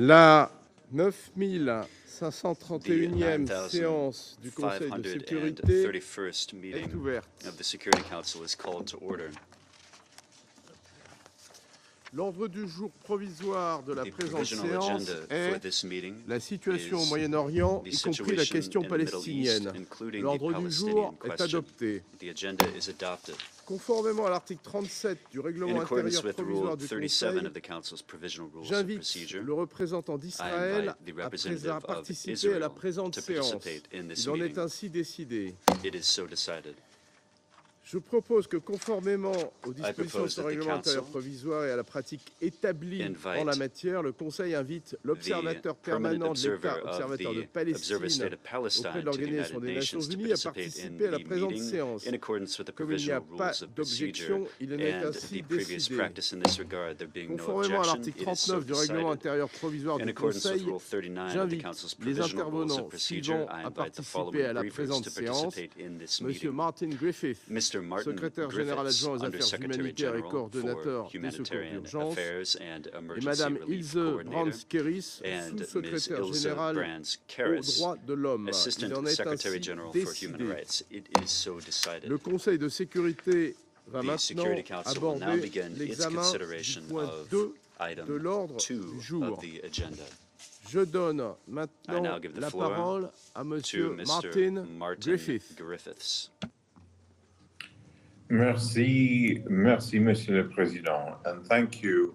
La 9531e séance du Conseil de sécurité est ouverte. L'ordre du jour provisoire de la présente séance est la situation au Moyen-Orient, y compris la question palestinienne. L'ordre du jour est adopté. Conformément à l'article 37 du règlement intérieur provisoire du Conseil, j'invite le représentant d'Israël à participer à la présente séance. Il en est ainsi décidé. Je propose que, conformément aux dispositions de ce règlement intérieur provisoire et à la pratique établie en la matière, le Conseil invite l'observateur permanent de l'État, observateur de Palestine, auprès de l'Organisation des Nations Unies, à participer à la présente séance. Comme il n'y a pas d'objection, il en est ainsi décidé. Conformément à l'article 39 du règlement intérieur provisoire du Conseil, j'invite les intervenants suivants à participer à la présente séance. Monsieur Martin Griffith, secrétaire général adjoint aux affaires humanitaires et coordonnateur des secours d'urgence, et Madame Ilse Brands-Keris, sous-secrétaire générale aux droits de l'homme. Il en est ainsi décidé. Le Conseil de sécurité va maintenant aborder l'examen du point 2 de l'ordre du jour. Je donne maintenant la parole à Monsieur Martin Griffith. Merci, Monsieur le Président, and thank you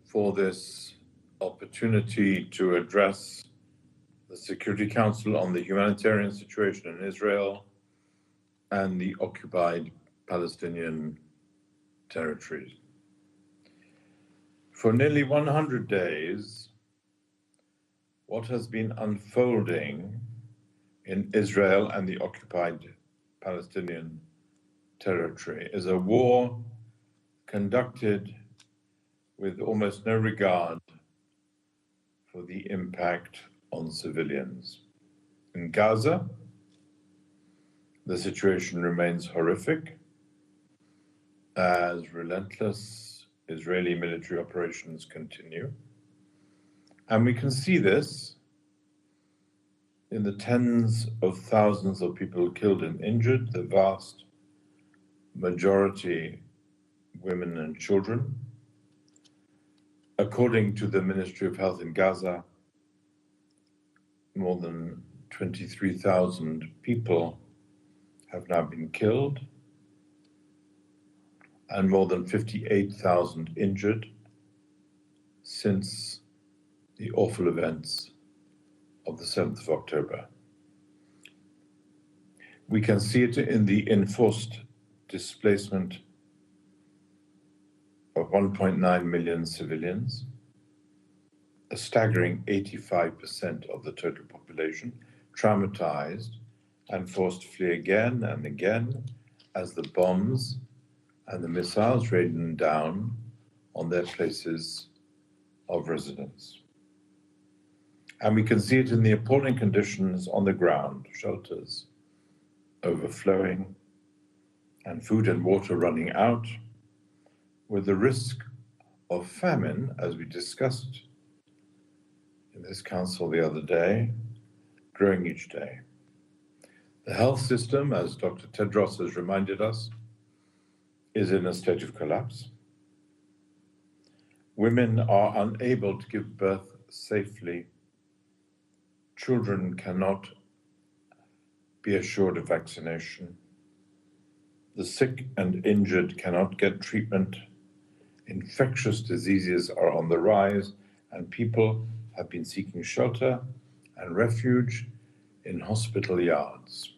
for this opportunity to address the Security Council on the humanitarian situation in Israel and the occupied Palestinian territories. For nearly 100 days, what has been unfolding in Israel and the occupied Palestinian territory is a war conducted with almost no regard for the impact on civilians. In Gaza, the situation remains horrific as relentless Israeli military operations continue. And we can see this in the tens of thousands of people killed and injured, the vast majority women and children. According to the Ministry of Health in Gaza, more than 23,000 people have now been killed and more than 58,000 injured since the awful events of the 7th of October. We can see it in the enforced displacement of 1.9 million civilians, a staggering 85% of the total population, traumatized and forced to flee again and again as the bombs and the missiles rained down on their places of residence. And we can see it in the appalling conditions on the ground, shelters overflowing, and food and water running out, with the risk of famine, as we discussed in this council the other day, growing each day. The health system, as Dr. Tedros has reminded us, is in a state of collapse. Women are unable to give birth safely. Children cannot be assured of vaccination. The sick and injured cannot get treatment. Infectious diseases are on the rise, and people have been seeking shelter and refuge in hospital yards.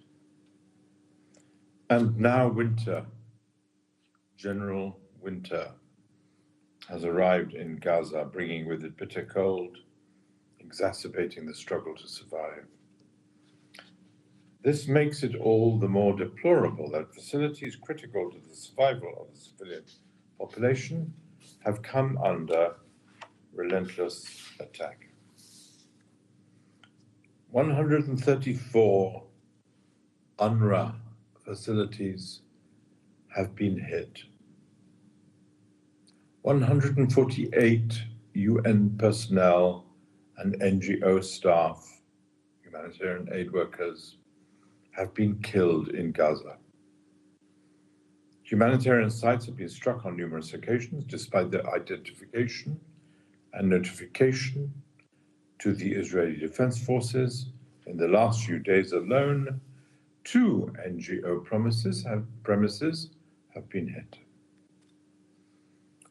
And now winter, general winter, has arrived in Gaza, bringing with it bitter cold, exacerbating the struggle to survive. This makes it all the more deplorable that facilities critical to the survival of the civilian population have come under relentless attack. 134 UNRWA facilities have been hit. 148 UN personnel and NGO staff, humanitarian aid workers, have been killed in Gaza. Humanitarian sites have been struck on numerous occasions, despite their identification and notification to the Israeli Defense Forces. In the last few days alone, 2 NGO premises have been hit.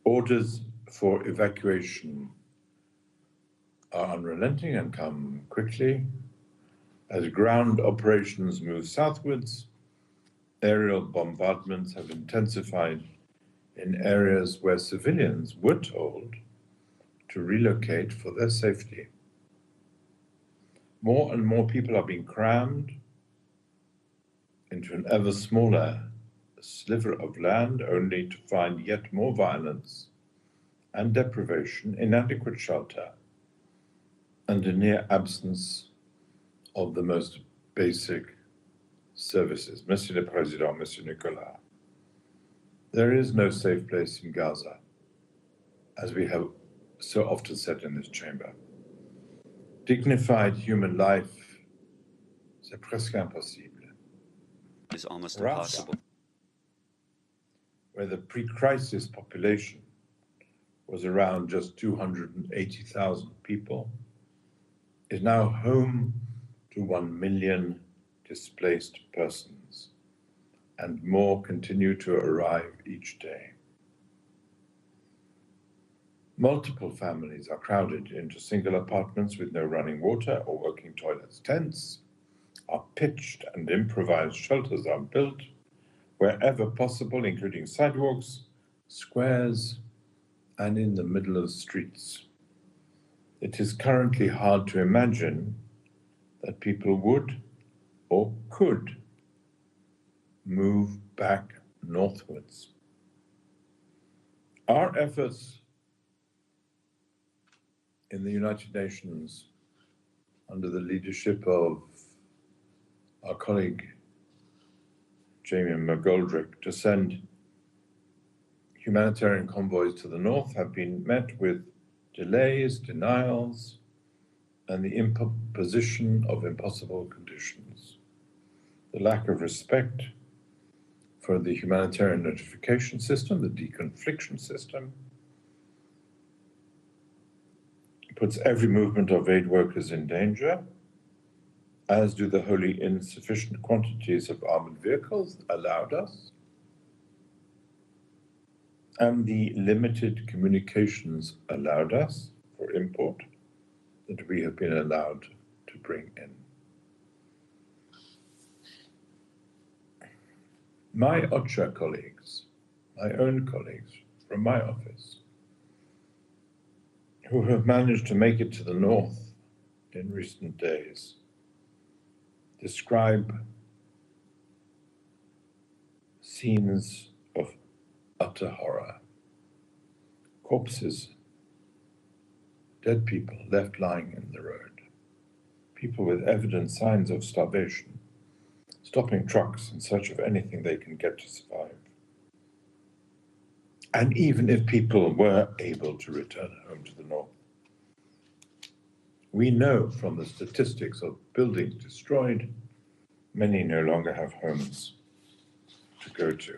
Orders for evacuation are unrelenting and come quickly. As ground operations move southwards, aerial bombardments have intensified in areas where civilians were told to relocate for their safety. More and more people are being crammed into an ever smaller sliver of land, only to find yet more violence and deprivation, inadequate shelter, and a near absence of the most basic services. Monsieur le Président, Monsieur Nicolas, there is no safe place in Gaza, as we have so often said in this chamber. Dignified human life, c'est presque impossible. It's almost impossible. Where the pre-crisis population was around just 280,000 people, is now home to 1 million displaced persons, and more continue to arrive each day. Multiple families are crowded into single apartments with no running water or working toilets. Tents are pitched and improvised shelters are built wherever possible, including sidewalks, squares, and in the middle of the streets. It is currently hard to imagine that people would or could move back northwards. Our efforts in the United Nations, under the leadership of our colleague Jamie McGoldrick, to send humanitarian convoys to the north have been met with delays, denials, and the imposition of impossible conditions. The lack of respect for the humanitarian notification system, the deconfliction system, puts every movement of aid workers in danger, as do the wholly insufficient quantities of armored vehicles allowed us, and the limited communications allowed us for import that we have been allowed to bring in. My OCHA colleagues, my own colleagues from my office, who have managed to make it to the north in recent days, describe scenes of utter horror. Corpses, dead people left lying in the road, people with evident signs of starvation, stopping trucks in search of anything they can get to survive. And even if people were able to return home to the north, we know from the statistics of buildings destroyed, many no longer have homes to go to.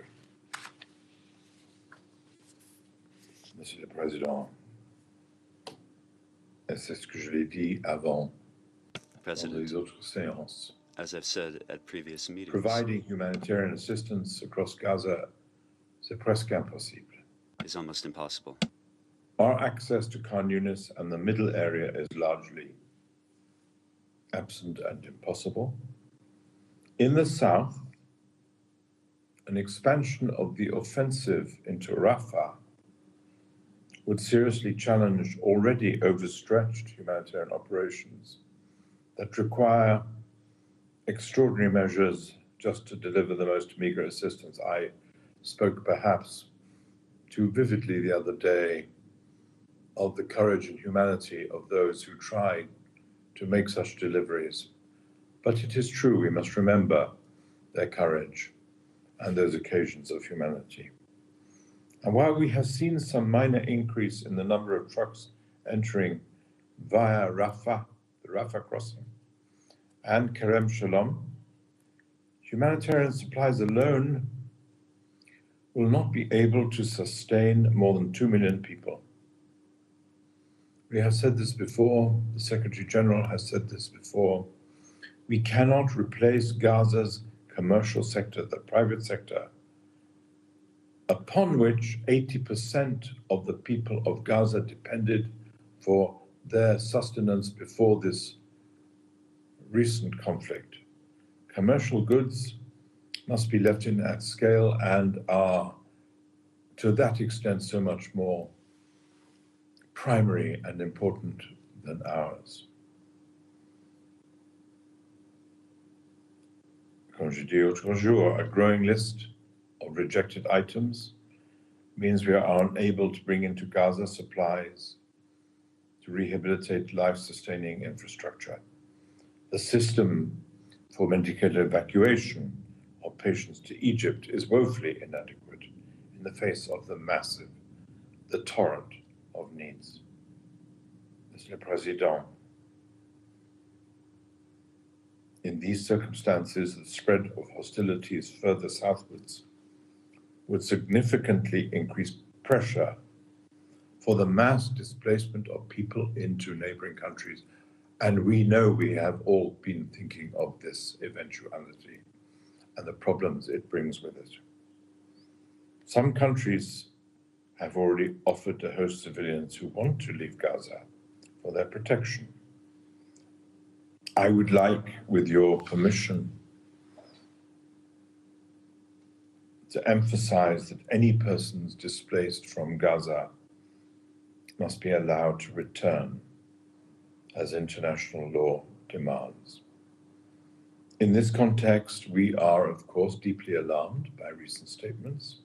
Monsieur le Président, et c'est ce que je l'ai dit avant dans les autres séances, as I've said at previous meetings, providing humanitarian assistance across Gaza, c'est presque impossible. Is almost impossible. Our access to Khan Yunis and the middle area is largely absent and impossible. In the south, an expansion of the offensive into Rafah would seriously challenge already overstretched humanitarian operations that require extraordinary measures just to deliver the most meager assistance. I spoke perhaps too vividly the other day of the courage and humanity of those who try to make such deliveries. But it is true, we must remember their courage and those occasions of humanity. And while we have seen some minor increase in the number of trucks entering via Rafah, the Rafah crossing, and Kerem Shalom, humanitarian supplies alone will not be able to sustain more than 2 million people. We have said this before, the Secretary General has said this before. We cannot replace Gaza's commercial sector, the private sector, upon which 80% of the people of Gaza depended for their sustenance before this recent conflict. Commercial goods must be left in at scale and are, to that extent, so much more primary and important than ours. Comme je dis l'autre jour, a growing list of rejected items means we are unable to bring into Gaza supplies to rehabilitate life-sustaining infrastructure. The system for medical evacuation of patients to Egypt is woefully inadequate in the face of the torrent of needs. Monsieur le Président, in these circumstances, the spread of hostilities further southwards would significantly increase pressure for the mass displacement of people into neighboring countries. And we know we have all been thinking of this eventuality and the problems it brings with it. Some countries have already offered to host civilians who want to leave Gaza for their protection. I would like, with your permission, to emphasize that any persons displaced from Gaza must be allowed to return as international law demands. In this context, we are, of course, deeply alarmed by recent statements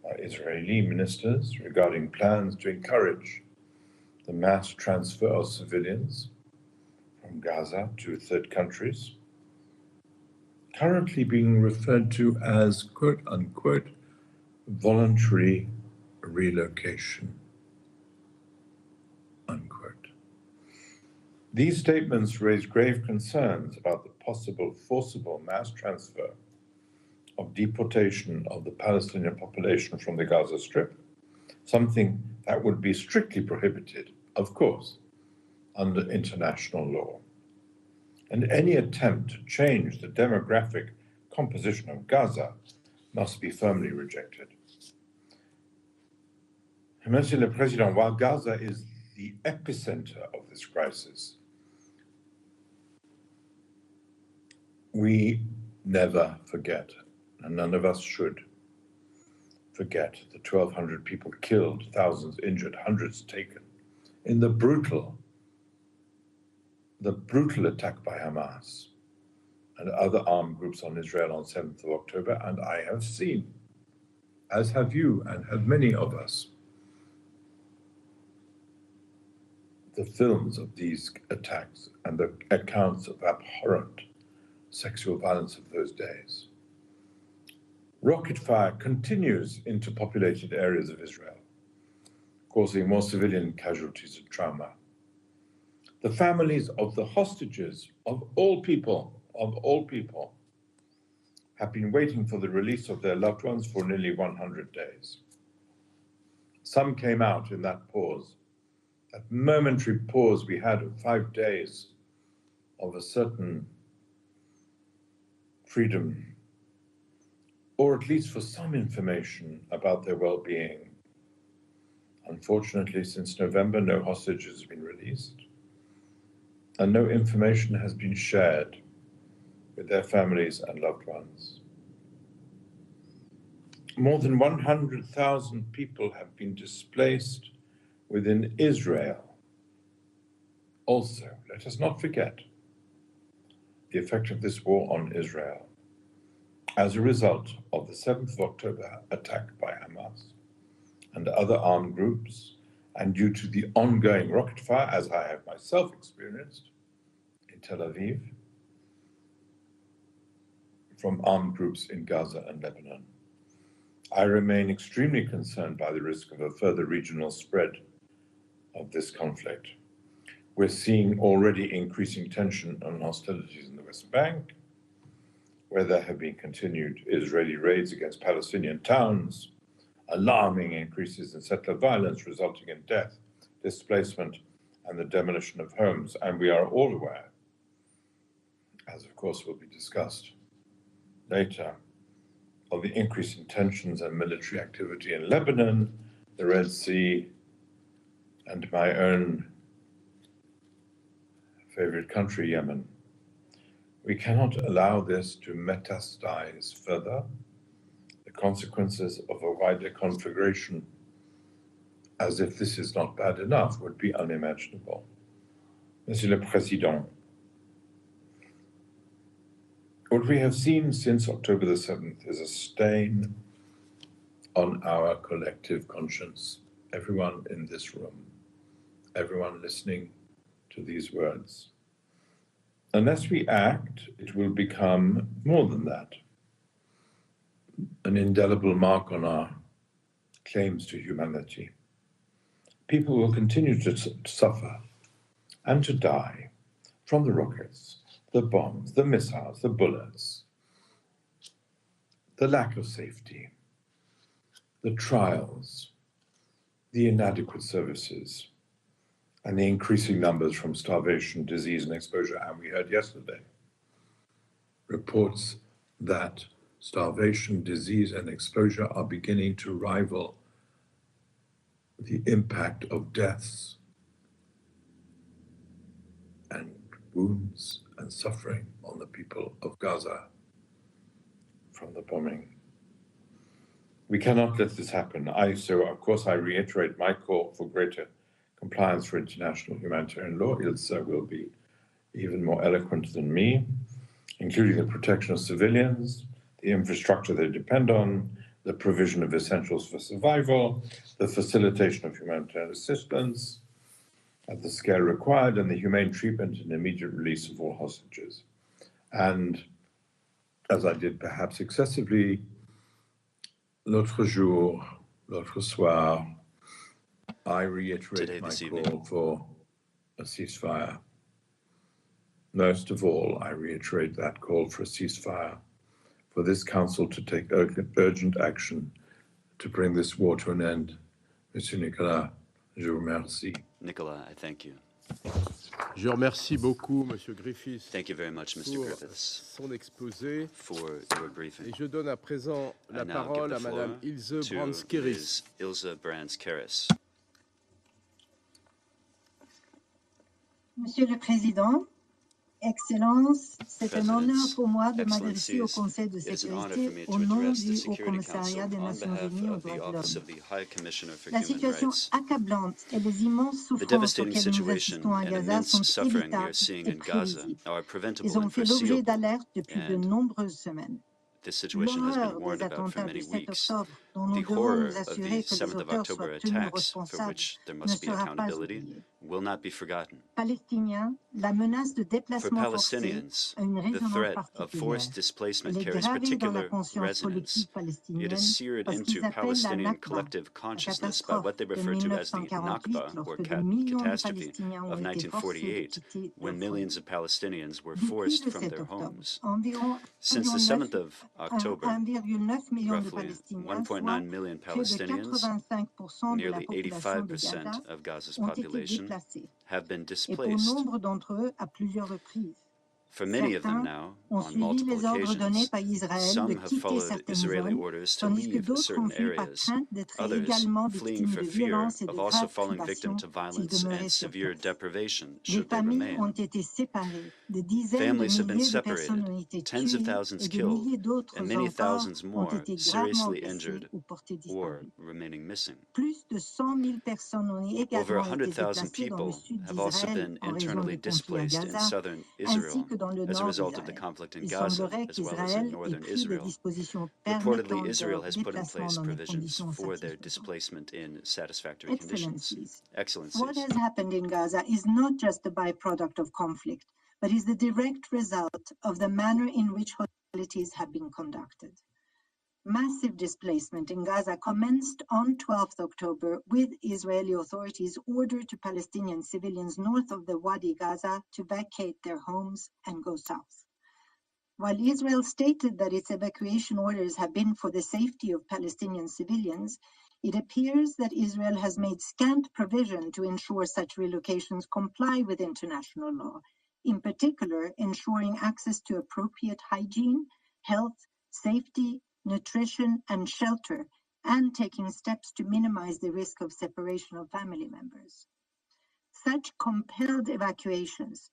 by Israeli ministers regarding plans to encourage the mass transfer of civilians from Gaza to third countries, currently being referred to as, quote unquote, voluntary relocation, unquote. These statements raise grave concerns about the possible forcible mass transfer of deportation of the Palestinian population from the Gaza Strip, something that would be strictly prohibited, of course, under international law. And any attempt to change the demographic composition of Gaza must be firmly rejected. Monsieur le Président, while Gaza is the epicenter of this crisis, we never forget, and none of us should forget, the 1,200 people killed, thousands injured, hundreds taken in the brutal attack by Hamas and other armed groups on Israel on 7th of October. And I have seen, as have you and have many of us, the films of these attacks and the accounts of abhorrent sexual violence of those days. Rocket fire continues into populated areas of Israel, causing more civilian casualties and trauma. The families of the hostages of all people, have been waiting for the release of their loved ones for nearly 100 days. Some came out in that pause, that momentary pause we had of 5 days of a certain freedom, or at least for some information about their well-being. Unfortunately, since November, no hostages have been released, and no information has been shared with their families and loved ones. More than 100,000 people have been displaced within Israel. Also, let us not forget the effect of this war on Israel as a result of the 7th of October attack by Hamas and other armed groups, and due to the ongoing rocket fire, as I have myself experienced in Tel Aviv, from armed groups in Gaza and Lebanon. I remain extremely concerned by the risk of a further regional spread of this conflict. We're seeing already increasing tension and hostilities in the West Bank, where there have been continued Israeli raids against Palestinian towns, alarming increases in settler violence resulting in death, displacement, and the demolition of homes. And we are all aware, as of course will be discussed later, of the increasing tensions and military activity in Lebanon, the Red Sea, and my own favorite country, Yemen. We cannot allow this to metastasize further. The consequences of a wider conflagration, as if this is not bad enough, would be unimaginable. Monsieur le Président, what we have seen since October the 7th is a stain on our collective conscience. Everyone in this room, everyone listening to these words. Unless we act, it will become more than that. An indelible mark on our claims to humanity. People will continue to suffer and to die from the rockets, the bombs, the missiles, the bullets, the lack of safety, the trials, the inadequate services, and the increasing numbers from starvation, disease, and exposure. And we heard yesterday reports that starvation, disease, and exposure are beginning to rival the impact of deaths and wounds and suffering on the people of Gaza from the bombing. We cannot let this happen. So of course I reiterate my call for greater compliance for international humanitarian law. Ilse will be even more eloquent than me, including the protection of civilians, the infrastructure they depend on, the provision of essentials for survival, the facilitation of humanitarian assistance at the scale required, and the humane treatment and immediate release of all hostages. And as I did perhaps excessively, l'autre jour, l'autre soir, I reiterate my call for a ceasefire. Most of all, I reiterate that call for a ceasefire, for this council to take urgent action to bring this war to an end. Monsieur Nicolas, je vous remercie. Nicolas, I thank you. Je remercie beaucoup, Monsieur Griffiths. Thank you very much, Mr. Griffiths, son exposé. For your briefing. Et je donne à présent la parole à Madame Ilse Brands-Keris. Ilse Brands-Keris. Monsieur le Président, Excellences, c'est un honneur pour moi de m'adresser au Conseil de sécurité au nom du Haut Commissariat des Nations Unies aux droits de l'homme. La situation accablante et les immenses souffrances auxquelles nous assistons à Gaza sont évitables et prévisibles. Ils ont fait l'objet d'alertes depuis de nombreuses semaines. L'horreur des attentats du 7 octobre, dont nous devons nous assurer que les auteurs soient tenus responsables, ne sera pas oubliée. Palestiniens, la menace de déplacement forcé a une résonance particulière. Elle est gravée dans la conscience collective palestinienne parce qu'ils appellent la Nakba, la catastrophe de 1948, lorsque des millions de Palestiniens ont été forcés de quitter leur foyer. Depuis le 7 octobre, environ 1,9 million de Palestiniens, soit près de 85% de la population de Gaza, ont été déplacés, et pour nombre d'entre eux à plusieurs reprises. Certains ont suivi les ordres donnés par Israël de quitter certaines zones, tandis que d'autres ont fui par crainte d'être également victimes de violences et de graves privations s'ils demeuraient sur place. Les familles ont été séparées, des dizaines de milliers de personnes ont été tuées et des milliers d'autres encore ont été gravement blessées ou portées disparues. Plus de 100 000 personnes ont également été déplacées dans le sud d'Israël en raison du conflit à Gaza, ainsi que dans le nord d'Israël. Il semblerait qu'Israël ait pris des dispositions permettant leur déplacement dans des conditions satisfaisantes. Excellencies, what has happened in Gaza is not just a byproduct of conflict, but is the direct result of the manner in which hostilities have been conducted. Massive displacement in Gaza commenced on 12th October with Israeli authorities' order to Palestinian civilians north of the Wadi Gaza to vacate their homes and go south. While Israel stated that its evacuation orders have been for the safety of Palestinian civilians, it appears that Israel has made scant provision to ensure such relocations comply with international law, in particular ensuring access to appropriate hygiene, health, safety, nutrition, and shelter, and taking steps to minimize the risk of separation of family members. Such compelled evacuations,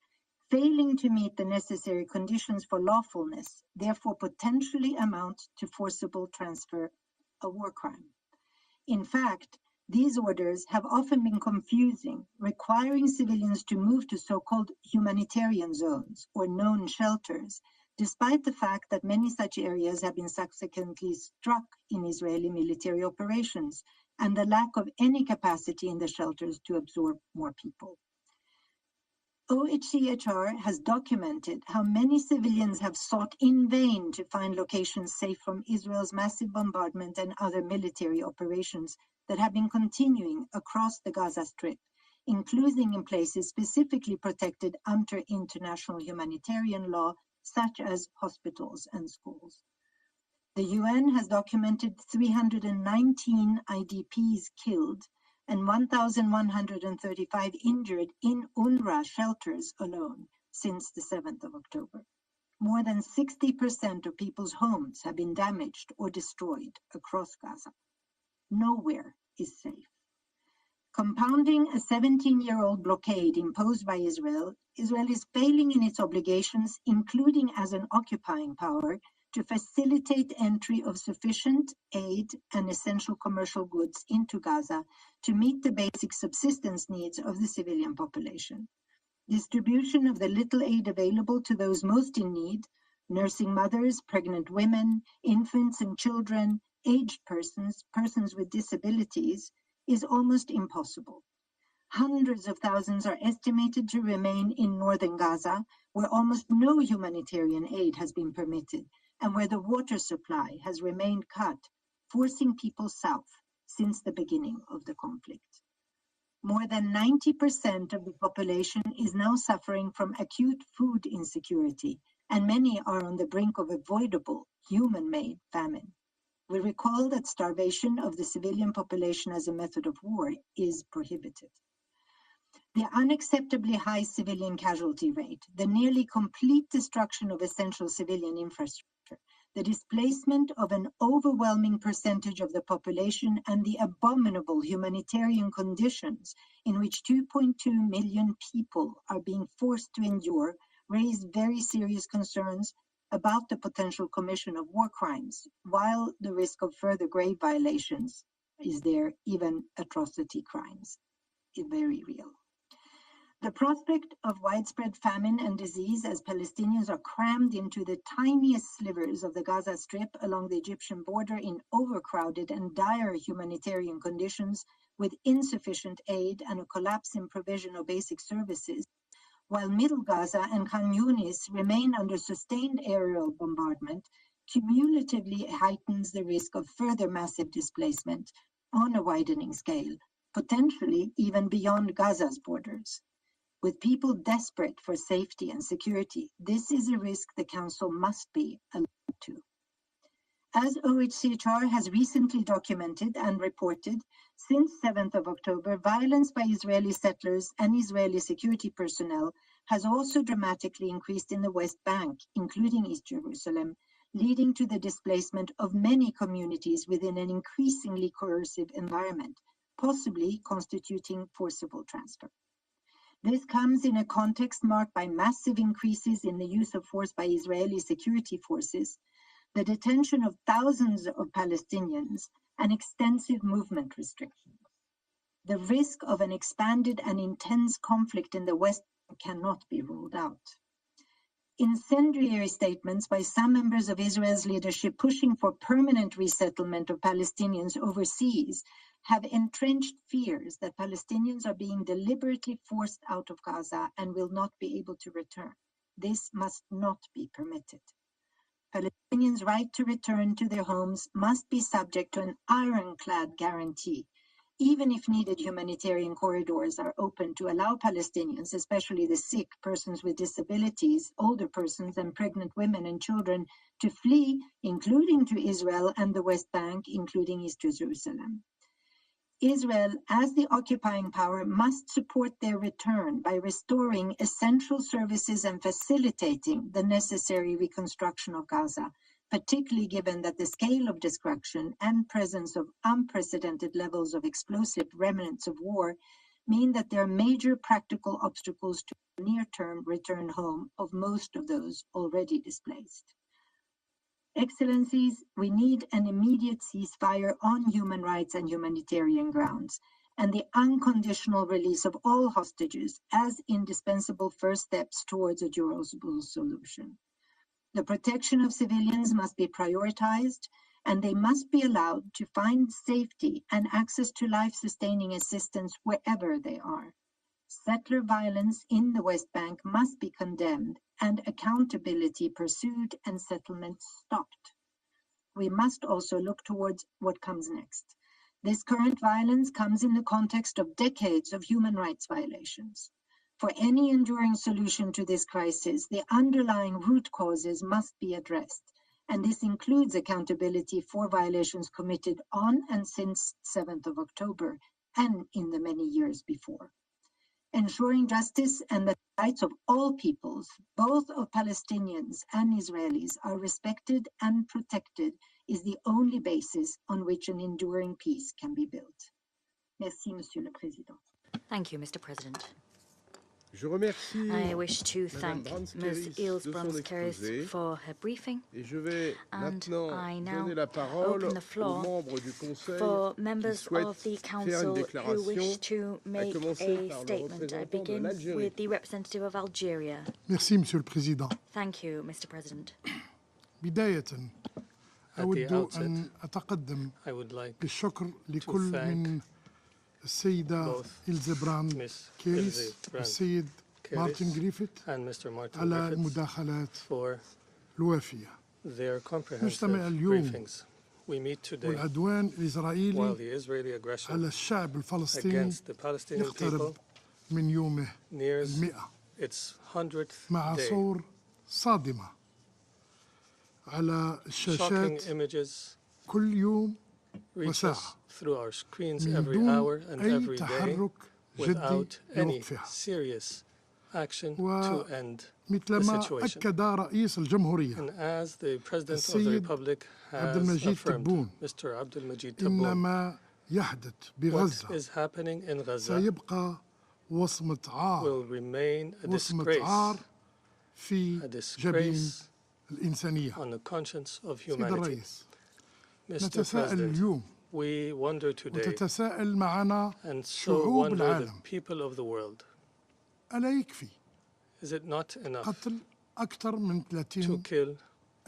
failing to meet the necessary conditions for lawfulness, therefore potentially amount to forcible transfer, a war crime. In fact, these orders have often been confusing, requiring civilians to move to so-called humanitarian zones or known shelters, despite the fact that many such areas have been subsequently struck in Israeli military operations and the lack of any capacity in the shelters to absorb more people. OHCHR has documented how many civilians have sought in vain to find locations safe from Israel's massive bombardment and other military operations that have been continuing across the Gaza Strip, including in places specifically protected under international humanitarian law, such as hospitals and schools. The UN has documented 319 IDPs killed and 1,135 injured in UNRWA shelters alone since the 7th of October. More than 60% of people's homes have been damaged or destroyed across Gaza. Nowhere is safe. Compounding a 17-year-old blockade imposed by Israel, Israel is failing in its obligations, including as an occupying power, to facilitate entry of sufficient aid and essential commercial goods into Gaza to meet the basic subsistence needs of the civilian population. Distribution of the little aid available to those most in need, nursing mothers, pregnant women, infants and children, aged persons, persons with disabilities, is almost impossible. Hundreds of thousands are estimated to remain in northern Gaza, where almost no humanitarian aid has been permitted, and where the water supply has remained cut, forcing people south since the beginning of the conflict. More than 90% of the population is now suffering from acute food insecurity, and many are on the brink of avoidable, human-made famine. We recall that starvation of the civilian population as a method of war is prohibited. The unacceptably high civilian casualty rate, the nearly complete destruction of essential civilian infrastructure, the displacement of an overwhelming percentage of the population, and the abominable humanitarian conditions in which 2.2 million people are being forced to endure raise very serious concerns about the potential commission of war crimes, while the risk of further grave violations is there, even atrocity crimes, is very real. The prospect of widespread famine and disease as Palestinians are crammed into the tiniest slivers of the Gaza Strip along the Egyptian border in overcrowded and dire humanitarian conditions with insufficient aid and a collapse in provision of basic services, while Middle Gaza and Khan Yunis remain under sustained aerial bombardment, cumulatively heightens the risk of further massive displacement on a widening scale, potentially even beyond Gaza's borders. With people desperate for safety and security, this is a risk the Council must be alert to. As OHCHR has recently documented and reported, since 7th of October, violence by Israeli settlers and Israeli security personnel has also dramatically increased in the West Bank, including East Jerusalem, leading to the displacement of many communities within an increasingly coercive environment, possibly constituting forcible transfer. This comes in a context marked by massive increases in the use of force by Israeli security forces, the detention of thousands of Palestinians, and extensive movement restrictions. The risk of an expanded and intense conflict in the West cannot be ruled out. Incendiary statements by some members of Israel's leadership pushing for permanent resettlement of Palestinians overseas have entrenched fears that Palestinians are being deliberately forced out of Gaza and will not be able to return. This must not be permitted. Palestinians' right to return to their homes must be subject to an ironclad guarantee. Even if needed, humanitarian corridors are open to allow Palestinians, especially the sick, persons with disabilities, older persons, and pregnant women and children, to flee, including to Israel and the West Bank, including East Jerusalem. Israel, as the occupying power, must support their return by restoring essential services and facilitating the necessary reconstruction of Gaza, particularly given that the scale of destruction and presence of unprecedented levels of explosive remnants of war mean that there are major practical obstacles to the near-term return home of most of those already displaced. Excellencies, we need an immediate ceasefire on human rights and humanitarian grounds, and the unconditional release of all hostages as indispensable first steps towards a durable solution. The protection of civilians must be prioritized, and they must be allowed to find safety and access to life-sustaining assistance wherever they are. Settler violence in the West Bank must be condemned and accountability pursued and settlements stopped. We must also look towards what comes next. This current violence comes in the context of decades of human rights violations. For any enduring solution to this crisis, the underlying root causes must be addressed, and this includes accountability for violations committed on and since 7th of October and in the many years before. Ensuring justice and the rights of all peoples, both of Palestinians and Israelis, are respected and protected is the only basis on which an enduring peace can be built. Merci, Monsieur le Président. Thank you, Mr. President. Je remercie I wish to thank Madame Ms. Brans-Keris de son Brans-Keris exposé for her briefing, et je vais and maintenant I now donner la parole open the aux floor membres du Conseil for qui members souhaitent of the faire une Council who déclaration, wish to à make commencer a par le statement. I représentant de begin l'Algérie. with the representative of Algeria. Merci, Monsieur le Président. Thank you, Mr. President. بداية أود outset, أن أتقدم I would like بالشكر لكل thank من السيدة both إلزا براند Miss كيريس Ilse Brand والسيد مارتن Keris جريفيث and Mr. Martin على Griffiths المداخلات for الوافية. their comprehensive نجتمع اليوم briefings. We meet today والعدوان while الإسرائيلي the Israeli على aggression الشعب الفلسطيني against the Palestinian يقترب people من يومه nears 100 its 100th مع day. صور صادمة على Shocking الشاشات images كل يوم reach us وساعة through our screens من every دون hour and أي every day تحرك جدي without any لوقفها. serious action و to end the مثلما situation. أكد رئيس الجمهورية And as the President of the السيد Republic عبد has المجيد affirmed, تبون Mr. Abdul Majid إن Tebboune, ما يحدث what بغزة is happening in Gaza سيبقى وصمة عار will remain a وصمة disgrace, عار في a جبين disgrace الإنسانية. on the conscience of سيد humanity. الرئيس Mr. نتساءل President, اليوم we wonder today, وتتساءل معنا and so شعوب wonder the العالم people of the world, ألا يكفي is it not enough قتل أكثر من to 30 kill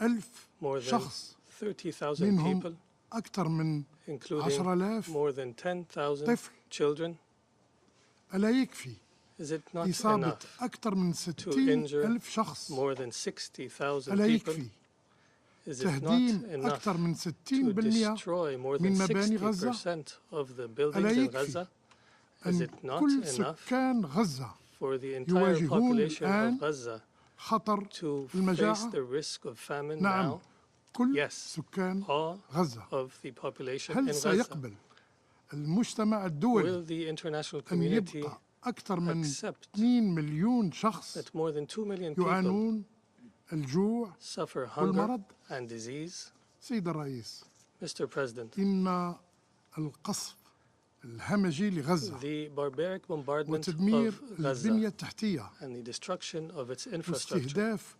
ألف more than شخص 30,000 منهم people, أكثر من including 10,000 more than 10,000 طفل؟ children? ألا يكفي Is it not إصابة enough أكثر من to 60 injure ألف شخص؟ more than 60,000 ألا people? يكفي Is it not تهديم enough أكثر من to 60% destroy more من than مباني غزة؟ 60% of the ألا buildings in يكفي Gaza? Is أن it not كل enough سكان غزة for the entire يواجهون population الآن of Gaza خطر to face المجاعة؟ the risk of famine نعم now? كل Yes, سكان all غزة. of the population in هل Gaza. سيقبل المجتمع الدولي Will the international أن community يبقى أكثر من accept 2 مليون شخص that more than 2 million people يعانون الجوع؟ suffer hunger والمرض؟ and disease? سيد الرئيس Mr. President, إن القصف الهمجي لغزة the barbaric bombardment وتدمير of البنية Gaza التحتية and the destruction of its infrastructure واستهداف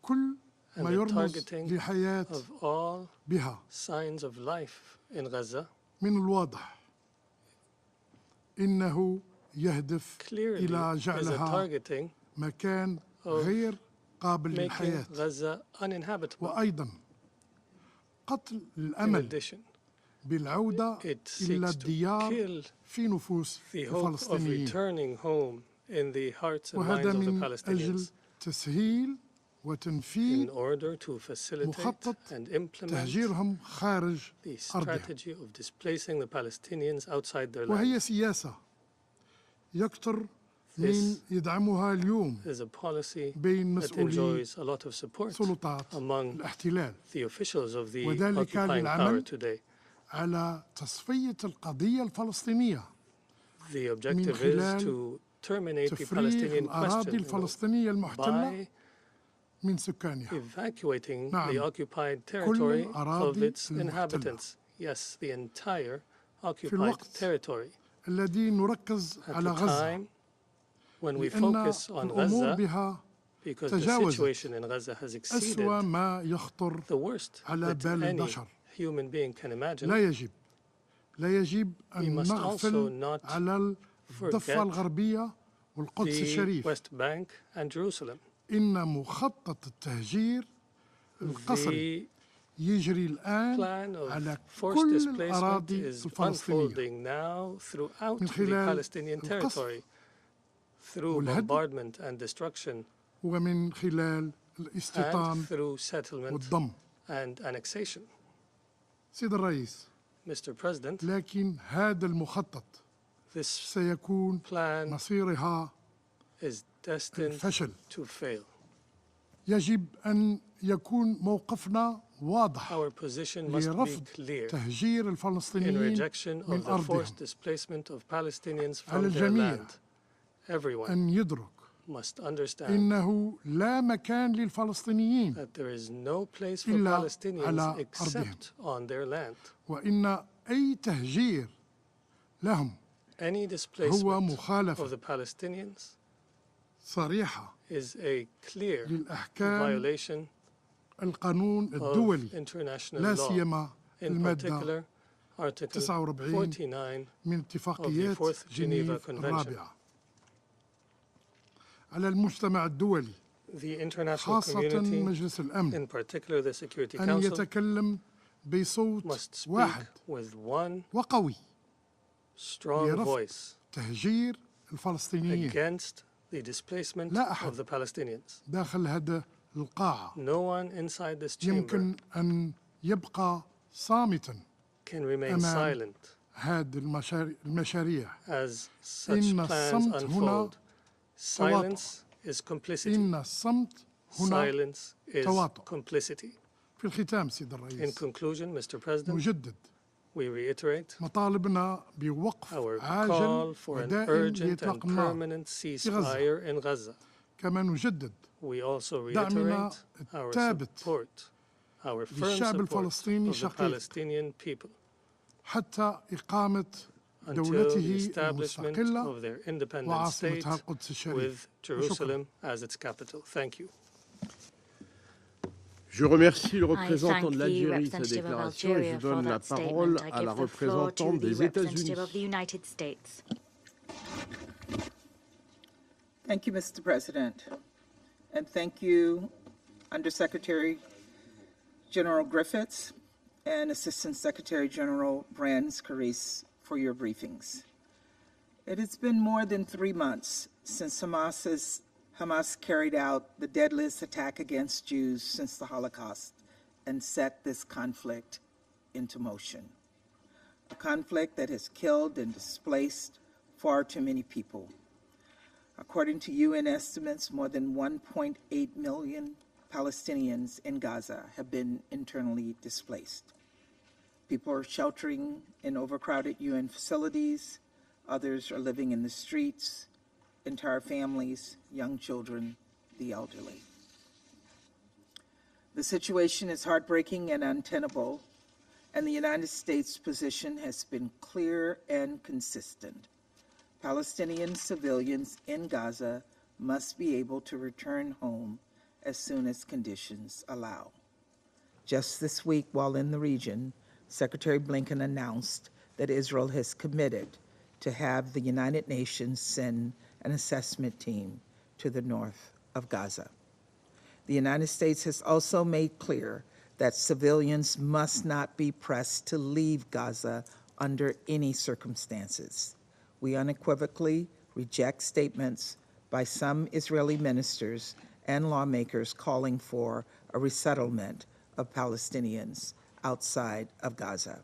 كل and ما the يرمز targeting لحياة of all بها signs of life in Gaza من الواضح إنه يهدف clearly إلى is a جعلها targeting مكان of غير قابل making للحياة Gaza uninhabitable. وأيضا قتل In الأمل addition, بالعودة it إلى seeks to الديار kill في نفوس the hope of الفلسطينيين returning home in the hearts and وهذا minds of the من أجل Palestinians. تسهيل وتنفيذ in order to facilitate مخطط and implement تهجيرهم خارج the أرضهم. strategy of displacing the Palestinians outside their وهي land. سياسة يكثر من يدعمها اليوم Is a policy بين that مسؤولي enjoys a lot of support سلطات among الاحتلال the officials of the وذلك occupying power للعمل today. على تصفية القضية الفلسطينية The objective is خلال to terminate the تفريغ Palestinian الأراضي question الفلسطينية المحتلة by من سكانها. evacuating نعم. the occupied territory of الأراضي its المحتلة. inhabitants. Yes, the entire في occupied الوقت territory. الذي نركز At على the غزة time when we لأن focus on الأمور Gaza, بها because the تجاوزت situation in Gaza has exceeded أسوأ ما يخطر the worst على that بال any البشر. human being can imagine. لا يجب We أن must also نغفل not على الضفة الغربية والقدس the الشريف. West Bank and Jerusalem. إن مخطط التهجير القسري يجري الآن Plan of على forced كل displacement الأراضي is الفلسطينية unfolding now throughout من the خلال Palestinian القصف territory through والهدم bombardment and destruction ومن خلال الاستيطان and through settlement والضم. and annexation. سيد الرئيس، Mr. President, لكن هذا المخطط this سيكون plan مصيرها is destined الفشل. to fail. يجب أن يكون موقفنا واضح Our position must be لرفض clear تهجير in الفلسطينيين rejection من of the أرضهم. forced displacement of Palestinians على from their الجميع land. Everyone أن يدرك must understand إنه لا مكان للفلسطينيين that there is no place for إلا Palestinians على except on their land. وإن أي تهجير لهم Any هو displacement مخالفة of the Palestinians صريحة is a clear للأحكام violation القانون of الدولي، international لا law, سيما in المادة particular Article 49 49 من اتفاقيات Fourth Geneva جنيف Convention. الرابعة. على المجتمع الدولي the international خاصة community, مجلس الأمن in particular the Security أن Council, يتكلم بصوت must speak واحد with one وقوي strong لرفض voice تهجير الفلسطينيين against the displacement لا أحد of the Palestinians. داخل هذا القاعة No one inside this chamber يمكن أن يبقى صامتا can remain أمام silent هذه المشاريع. as such إن plans الصمت هنا unfold. Silence is complicity. إن الصمت هنا Silence is تواطؤ. complicity. في الختام سيد In الرئيس، conclusion, Mr. President, نجدد we reiterate مطالبنا بوقف our عاجل call for an ودائم urgent لإطلاق and النار. permanent ceasefire in Gaza. كما نجدد We also دعمنا reiterate our الثابت support, our firm للشعب support الفلسطيني of the شقيق Palestinian people حتى إقامة until the دولته establishment المستقلة of their independent state وعاصمتها القدس الشريف. with Jerusalem as its capital. Thank you. Je remercie le I représentant thank de the l'Algérie de sa representative of déclaration et Algeria je for donne la that statement. parole I à la give the floor to représentante the des representative of the États-Unis. United States. Thank you, Mr. President. And thank you, Undersecretary General Griffiths and Assistant Secretary General Brands Caris for your briefings. It has been more than 3 months since Hamas carried out the deadliest attack against Jews since the Holocaust and set this conflict into motion. A conflict that has killed and displaced far too many people. According to UN estimates, more than 1.8 million Palestinians in Gaza have been internally displaced. People are sheltering in overcrowded UN facilities. Others are living in the streets, entire families, young children, the elderly. The situation is heartbreaking and untenable, and the United States' position has been clear and consistent. Palestinian civilians in Gaza must be able to return home as soon as conditions allow. Just this week, while in the region, Secretary Blinken announced that Israel has committed to have the United Nations send an assessment team to the north of Gaza. The United States has also made clear that civilians must not be pressed to leave Gaza under any circumstances. We unequivocally reject statements by some Israeli ministers and lawmakers calling for a resettlement of Palestinians outside of Gaza.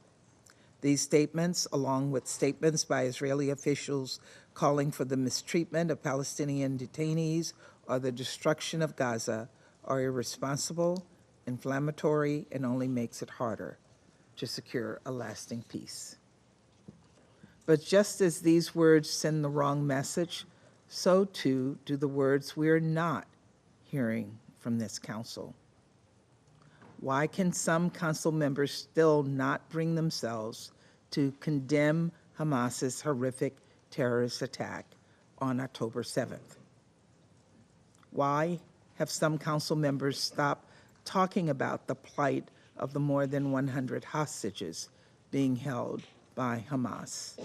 These statements, along with statements by Israeli officials calling for the mistreatment of Palestinian detainees or the destruction of Gaza, are irresponsible, inflammatory, and only makes it harder to secure a lasting peace. But just as these words send the wrong message, so too do the words we are not hearing from this council. Why can some council members still not bring themselves to condemn Hamas's horrific terrorist attack on October 7th? Why have some council members stopped talking about the plight of the more than 100 hostages being held by Hamas,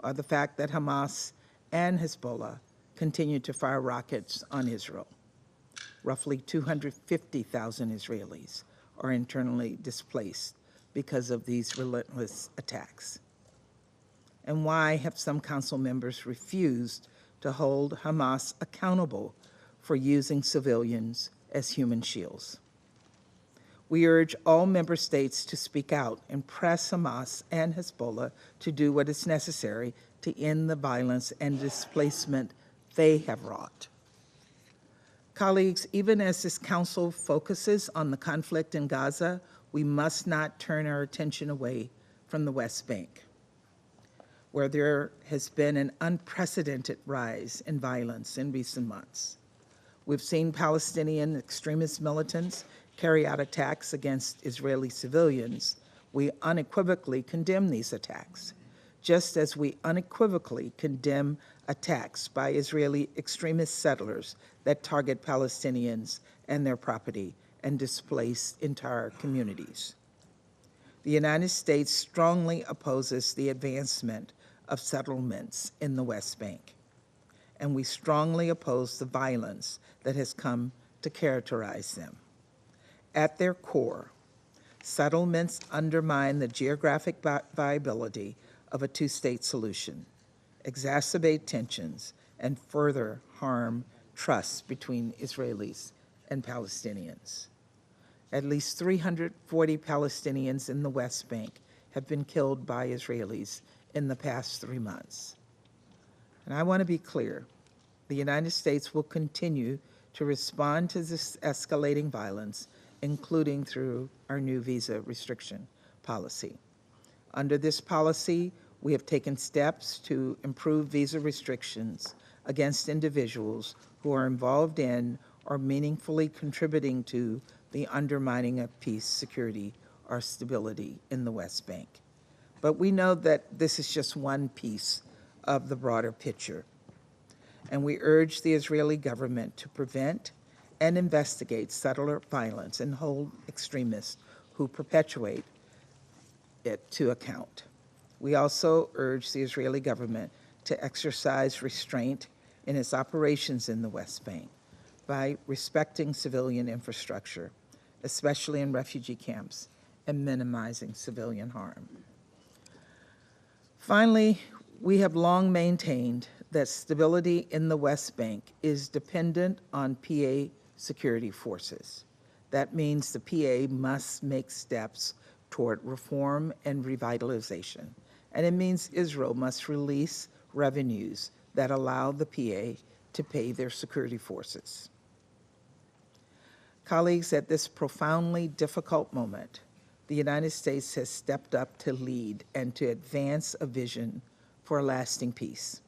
or the fact that Hamas and Hezbollah continue to fire rockets on Israel? Roughly 250,000 Israelis are internally displaced because of these relentless attacks. And why have some council members refused to hold Hamas accountable for using civilians as human shields? We urge all member states to speak out and press Hamas and Hezbollah to do what is necessary to end the violence and displacement they have wrought. Colleagues, even as this council focuses on the conflict in Gaza, we must not turn our attention away from the West Bank, where there has been an unprecedented rise in violence in recent months. We've seen Palestinian extremist militants carry out attacks against Israeli civilians. We unequivocally condemn these attacks, just as we unequivocally condemn attacks by Israeli extremist settlers that target Palestinians and their property and displace entire communities. The United States strongly opposes the advancement of settlements in the West Bank, and we strongly oppose the violence that has come to characterize them. At their core, settlements undermine the geographic viability of a two-state solution, exacerbate tensions, and further harm trust between Israelis and Palestinians. At least 340 Palestinians in the West Bank have been killed by Israelis in the past 3 months. And I want to be clear, the United States will continue to respond to this escalating violence, including through our new visa restriction policy. Under this policy, we have taken steps to improve visa restrictions against individuals who are involved in or meaningfully contributing to the undermining of peace, security, or stability in the West Bank. But we know that this is just one piece of the broader picture. And we urge the Israeli government to prevent and investigate settler violence and hold extremists who perpetuate it to account. We also urge the Israeli government to exercise restraint in its operations in the West Bank by respecting civilian infrastructure, especially in refugee camps, and minimizing civilian harm. Finally, we have long maintained that stability in the West Bank is dependent on PA security forces. That means the PA must make steps toward reform and revitalization. And it means Israel must release revenues that allow the PA to pay their security forces. Colleagues, at this profoundly difficult moment, the United States has stepped up to lead and to advance a vision for a lasting peace,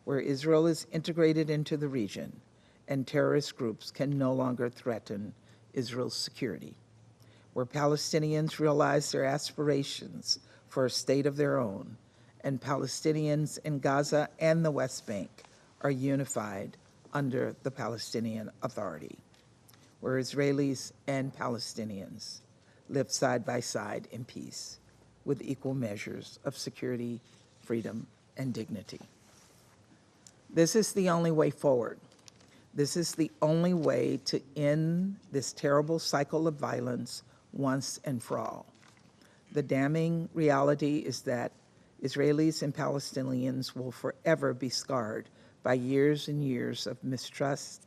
where Israel is integrated into the region and terrorist groups can no longer threaten Israel's security, where Palestinians realize their aspirations for a state of their own, and Palestinians in Gaza and the West Bank are unified under the Palestinian Authority, where Israelis and Palestinians live side by side in peace with equal measures of security, freedom, and dignity. This is the only way forward. This is the only way to end this terrible cycle of violence once and for all. The damning reality is that Israelis and Palestinians will forever be scarred by years and years of mistrust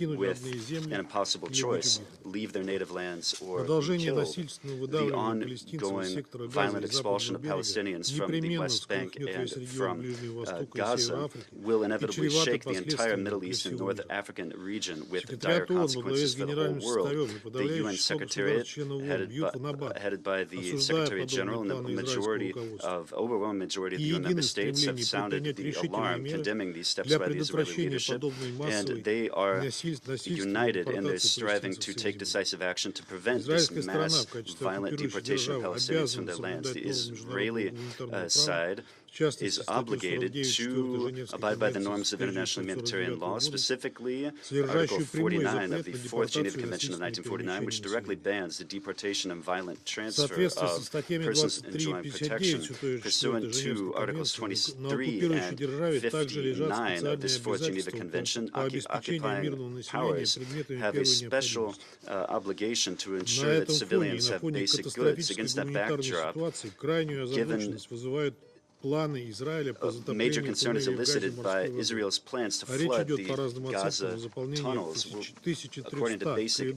with an impossible choice, leave their native lands or be Продолжение killed, насильственного the выдавливания палестинцев из ongoing сектора Газа violent и expulsion Западного of берега Palestinians from the непременно West Bank всколыхнет and весь регион from Ближнего Востока и Севера Gaza Африки will и inevitably чревато shake the entire последствиями Middle для East and всего North мира. African region with dire Секретариат ООН во главе consequences с for the генеральным whole world. секретарем и The подавляющее UN число Secretariat, государств-членов ООН бьют в набат, headed by the осуждая Secretary General подобные and планы the израильского majority руководства. of overwhelming majority of the UN member states have sounded the alarm, condemning these steps by the Israeli leadership, and they are united in their striving to take decisive action to prevent this mass violent deportation of Palestinians from their lands. The Israeli side is obligated to abide by the norms of international humanitarian law, specifically Article 49 of the Fourth Geneva Convention of 1949, which directly bans the deportation and violent transfer of persons enjoying protection. Pursuant to Articles 23 and 59 of this Fourth Geneva Convention, occupying powers have a special obligation to ensure that civilians have basic goods. Against that backdrop, given a major concern is elicited by Israel's plans to flood the Gaza tunnels. According to basic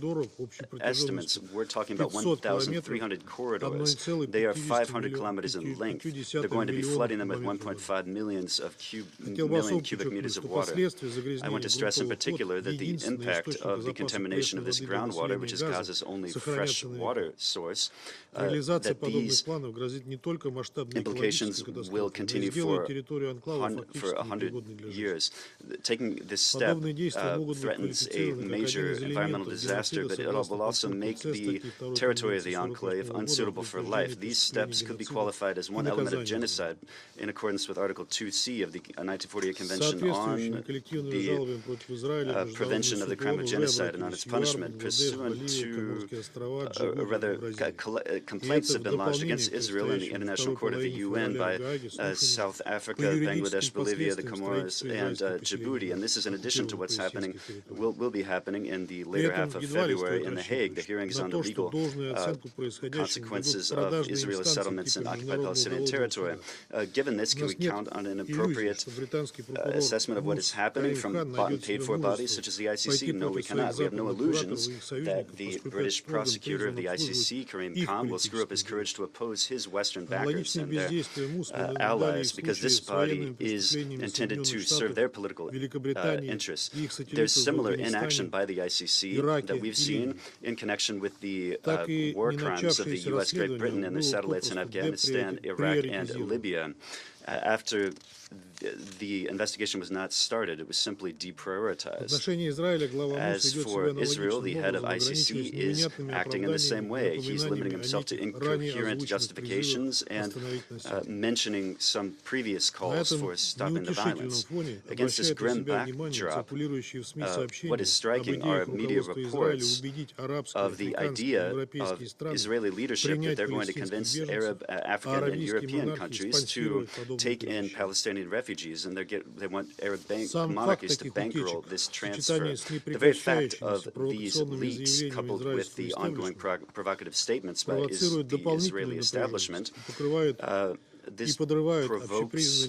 estimates, we're talking about 1,300 corridors. They are 500 kilometers in length. They're going to be flooding them with 1.5 million cubic meters of water. I want to stress in particular that the impact of the contamination of this groundwater, which is Gaza's only fresh water source, that these implications will continue for 100 years. Taking this step threatens a major environmental disaster, but it will also make the territory of the enclave unsuitable for life. These steps could be qualified as one element of genocide in accordance with Article 2C of the 1948 Convention on the prevention of the crime of genocide and on its punishment. Pursuant to, complaints have been lodged against Israel in the International Court of the UN by South Africa, Bangladesh, Bolivia, the Comoros, and Djibouti. And this is in addition to what's happening, will be happening in the later half of February in The Hague, the hearings on the legal consequences of Israeli settlements in occupied Palestinian territory. Given this, can we count on an appropriate assessment of what is happening from bought and paid for bodies such as the ICC? No, we cannot. We have no illusions that the British prosecutor of the ICC, Karim Khan, will screw up his courage to oppose his Western backers and their allies, because this body is intended to serve their political interests. There's similar inaction by the ICC that we've seen in connection with the war crimes of the U.S., Great Britain, and their satellites in Afghanistan, Iraq, and Libya. After the investigation was not started, it was simply deprioritized. As for Israel, the head of ICC is acting in the same way. He's limiting himself to incoherent justifications and mentioning some previous calls for stopping the violence. Against this grim backdrop, what is striking are media reports of the idea of Israeli leadership that they're going to convince Arab, African, and European countries to take in Palestinian refugees, and they want Arab monarchies to bankroll this transfer. The very fact of these leaks, coupled with the ongoing provocative statements by the Israeli establishment, this provokes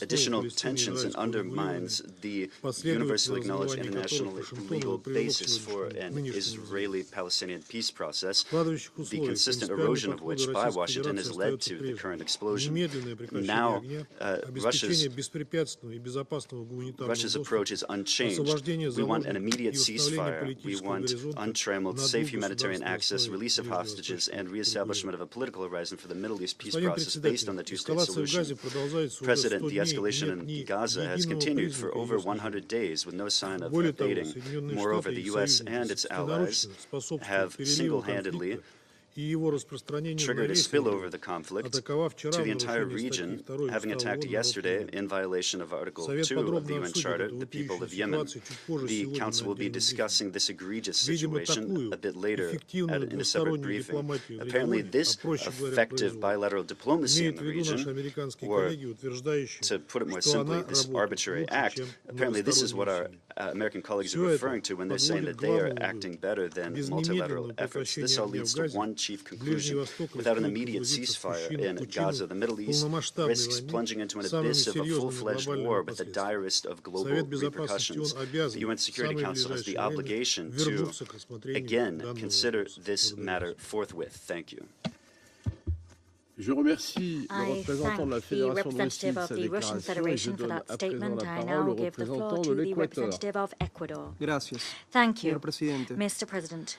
additional tensions and undermines the universally acknowledged international legal basis for an Israeli-Palestinian peace process, the consistent erosion of which by Washington has led to the current explosion. Now, Russia's approach is unchanged. We want an immediate ceasefire. We want untrammeled, safe humanitarian access, release of hostages, and reestablishment of a political horizon for the Middle East peace process based on the two-state solution. President, the escalation in Gaza has continued for over 100 days with no sign of abating. Moreover, the U.S. and its allies have single-handedly triggered a spillover of the conflict to the entire region, having attacked yesterday, in violation of Article 2 of the UN Charter, the people of Yemen. The Council will be discussing this egregious situation a bit later in a separate briefing. Apparently, this effective bilateral diplomacy in the region, or to put it more simply, this arbitrary act, apparently this is what our American colleagues are referring to when they're saying that they are acting better than multilateral efforts. This all leads to one chief conclusion. Without an immediate ceasefire in Gaza, the Middle East risks plunging into an abyss of a full-fledged war with the direst of global repercussions. The UN Security Council has the obligation to, again, consider this matter forthwith. Thank you. Je remercie le I représentant de la thank the Fédération de representative Russie of the Russian de sa déclaration et je Federation for donne that à présent statement. la I parole now au give the floor représentant to de the l'Équateur. representative of Ecuador. Gracias. Thank you, Señor presidente. Mr. President.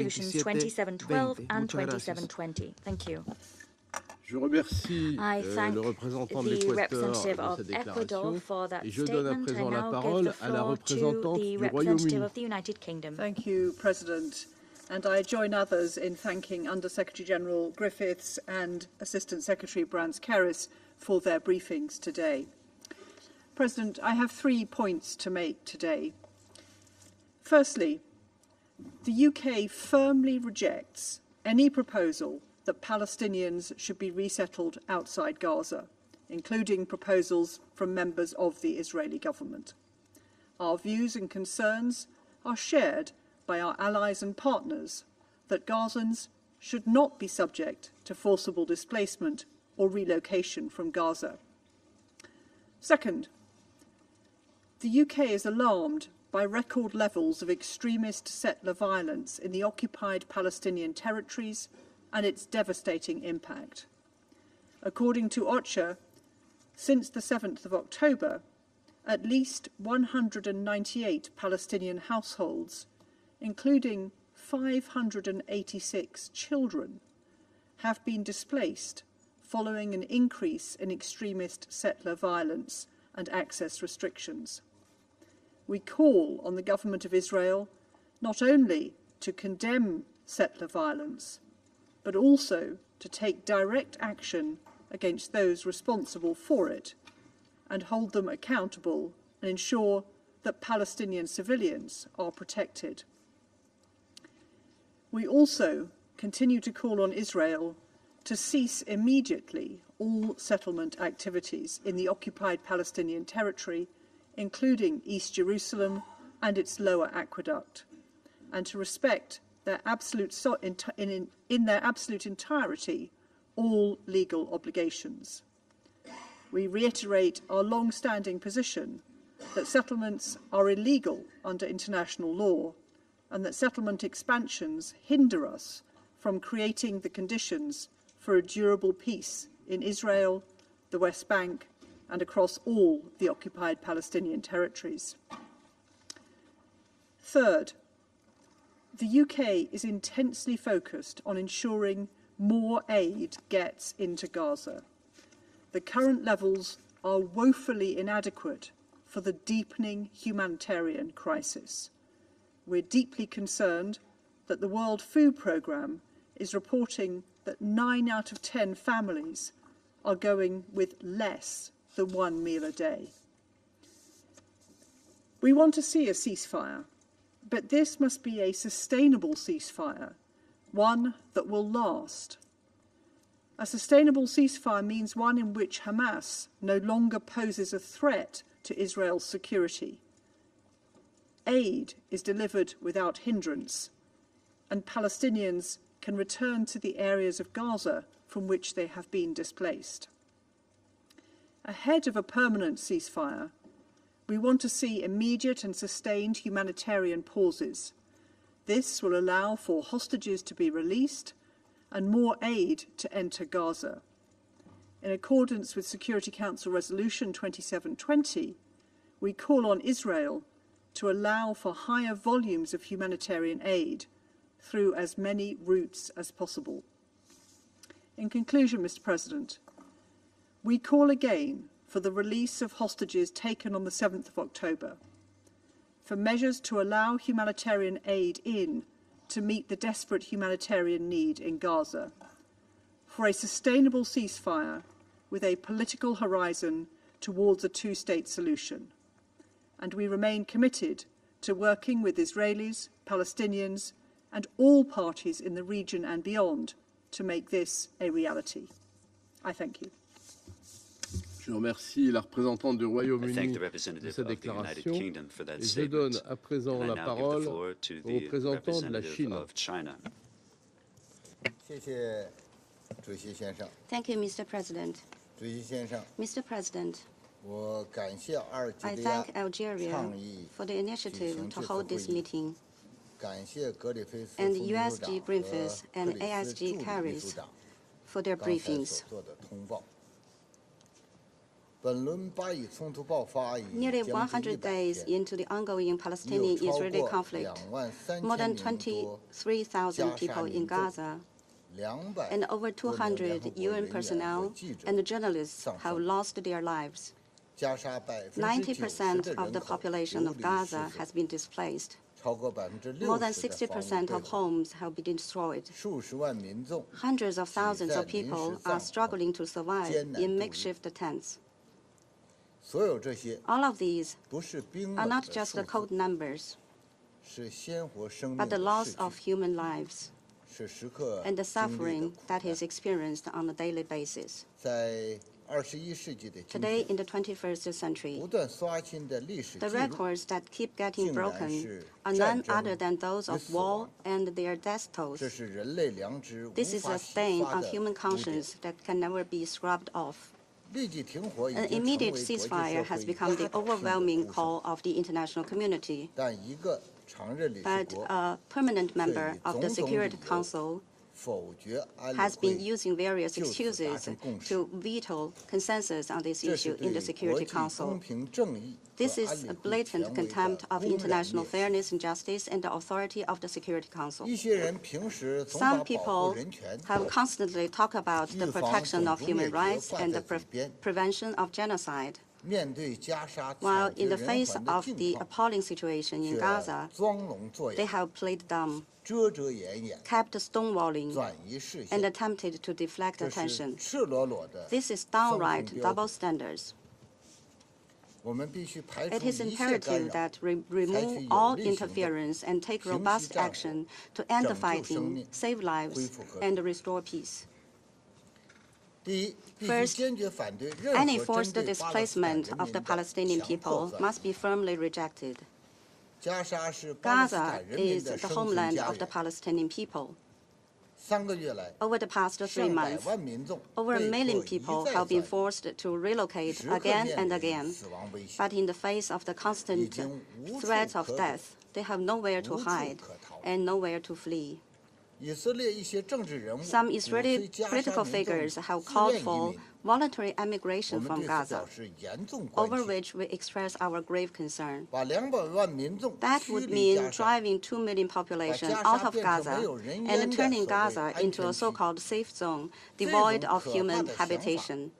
resolutions 2712 and 2720. Thank you. Je remercie I thank le représentant de the l'Équateur representative de of cette Ecuador déclaration for that et je donne à statement. I présent la now give parole the à la floor to représentante the du representative Royaume-Uni. of the United Kingdom. Thank you, President. And I join others in thanking Under-Secretary General Griffiths and Assistant Secretary Brands-Keris for their briefings today. President, I have 3 points to make today. Firstly, the UK firmly rejects any proposal that Palestinians should be resettled outside Gaza, including proposals from members of the Israeli government. Our views and concerns are shared by our allies and partners, that Gazans should not be subject to forcible displacement or relocation from Gaza. Second, the UK is alarmed by record levels of extremist settler violence in the occupied Palestinian territories and its devastating impact. According to OCHA, since the 7th of October, at least 198 Palestinian households, including 586 children, have been displaced following an increase in extremist settler violence and access restrictions. We call on the government of Israel not only to condemn settler violence, but also to take direct action against those responsible for it and hold them accountable and ensure that Palestinian civilians are protected. We also continue to call on Israel to cease immediately all settlement activities in the occupied Palestinian territory, including East Jerusalem and its lower aqueduct, and to respect their in their absolute entirety all legal obligations. We reiterate our long-standing position that settlements are illegal under international law and that settlement expansions hinder us from creating the conditions for a durable peace in Israel, the West Bank, and across all the occupied Palestinian territories. Third, the UK is intensely focused on ensuring more aid gets into Gaza. The current levels are woefully inadequate for the deepening humanitarian crisis. We're deeply concerned that the World Food Programme is reporting that 9 out of 10 families are going with less than one meal a day. We want to see a ceasefire, but this must be a sustainable ceasefire, one that will last. A sustainable ceasefire means one in which Hamas no longer poses a threat to Israel's security. Aid is delivered without hindrance, and Palestinians can return to the areas of Gaza from which they have been displaced. Ahead of a permanent ceasefire, we want to see immediate and sustained humanitarian pauses. This will allow for hostages to be released and more aid to enter Gaza. In accordance with Security Council Resolution 2720, we call on Israel to allow for higher volumes of humanitarian aid through as many routes as possible. In conclusion, Mr. President, we call again for the release of hostages taken on the 7th of October, for measures to allow humanitarian aid in to meet the desperate humanitarian need in Gaza, for a sustainable ceasefire with a political horizon towards a two-state solution. And we remain committed to working with Israelis, Palestinians, and all parties in the region and beyond to make this a reality. I thank you. Je remercie la représentante du Royaume-Uni de sa déclaration et je donne à présent la parole au représentant de la Chine. Thank you, Mr. President. Mr. President, I thank Algeria for the initiative to hold this meeting, and USG briefers and ASG carriers for their briefings. Nearly 100 days into the ongoing Palestinian-Israeli conflict, more than 23,000 people in Gaza and over 200 UN personnel and journalists have lost their lives. 90% of the population of Gaza has been displaced. More than 60% of homes have been destroyed. Hundreds of thousands of people are struggling to survive in makeshift tents. All of these are not just the cold numbers, but the loss of human lives and the suffering that is experienced on a daily basis. Today, in the 21st century, the records that keep getting broken are none other than those of war and their death tolls. This is a stain on human conscience that can never be scrubbed off. An immediate ceasefire has become the overwhelming call of the international community. But a permanent member of the Security Council has been using various excuses to veto consensus on this issue in the Security Council. This is a blatant contempt of international fairness and justice and the authority of the Security Council. Some people have constantly talked about the protection of human rights and the prevention of genocide. While in the face of the appalling situation in Gaza, they have played dumb, kept stonewalling, and attempted to deflect attention. This is downright double standards. It is imperative that we remove all interference and take robust action to end the fighting, save lives, and restore peace. First, any forced displacement of the Palestinian people must be firmly rejected. Gaza is the homeland of the Palestinian people. Over the past 3 months, over 1 million people have been forced to relocate again and again. But in the face of the constant threat of death, they have nowhere to hide and nowhere to flee. Some Israeli political figures have called for voluntary emigration from Gaza, over which we express our grave concern. That would mean driving 2 million population out of Gaza and turning Gaza into a so-called safe zone devoid of human habitation.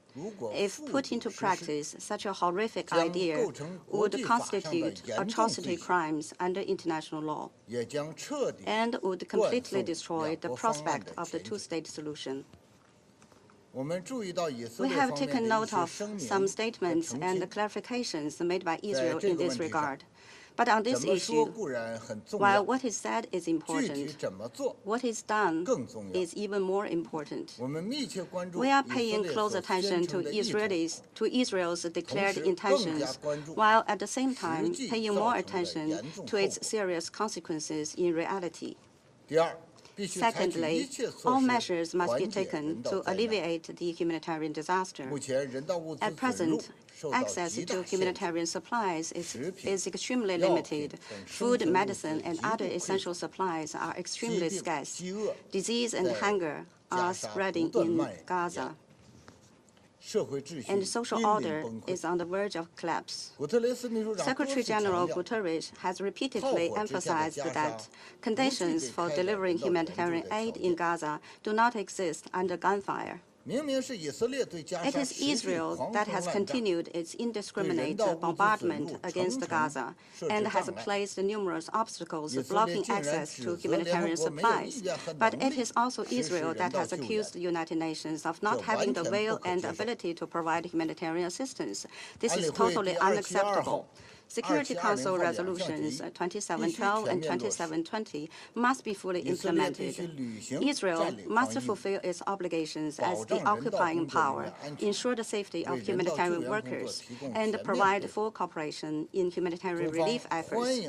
If put into practice, such a horrific idea would constitute atrocity crimes under international law and would completely destroy the prospect of the two-state solution. We have taken note of some statements and clarifications made by Israel in this regard. But on this issue, while what is said is important, what is done is even more important. We are paying close attention to Israel's declared intentions, while at the same time paying more attention to its serious consequences in reality. Secondly, all measures must be taken to alleviate the humanitarian disaster. At present, access to humanitarian supplies is extremely limited. Food, medicine, and other essential supplies are extremely scarce. Disease and hunger are spreading in Gaza, and social order is on the verge of collapse. Secretary General Guterres has repeatedly emphasized that conditions for delivering humanitarian aid in Gaza do not exist under gunfire. It is Israel that has continued its indiscriminate bombardment against Gaza and has placed numerous obstacles blocking access to humanitarian supplies. But it is also Israel that has accused the United Nations of not having the will and ability to provide humanitarian assistance. This is totally unacceptable. Security Council resolutions 2712 and 2720 must be fully implemented. Israel must fulfill its obligations as the occupying power, ensure the safety of humanitarian workers, and provide full cooperation in humanitarian relief efforts.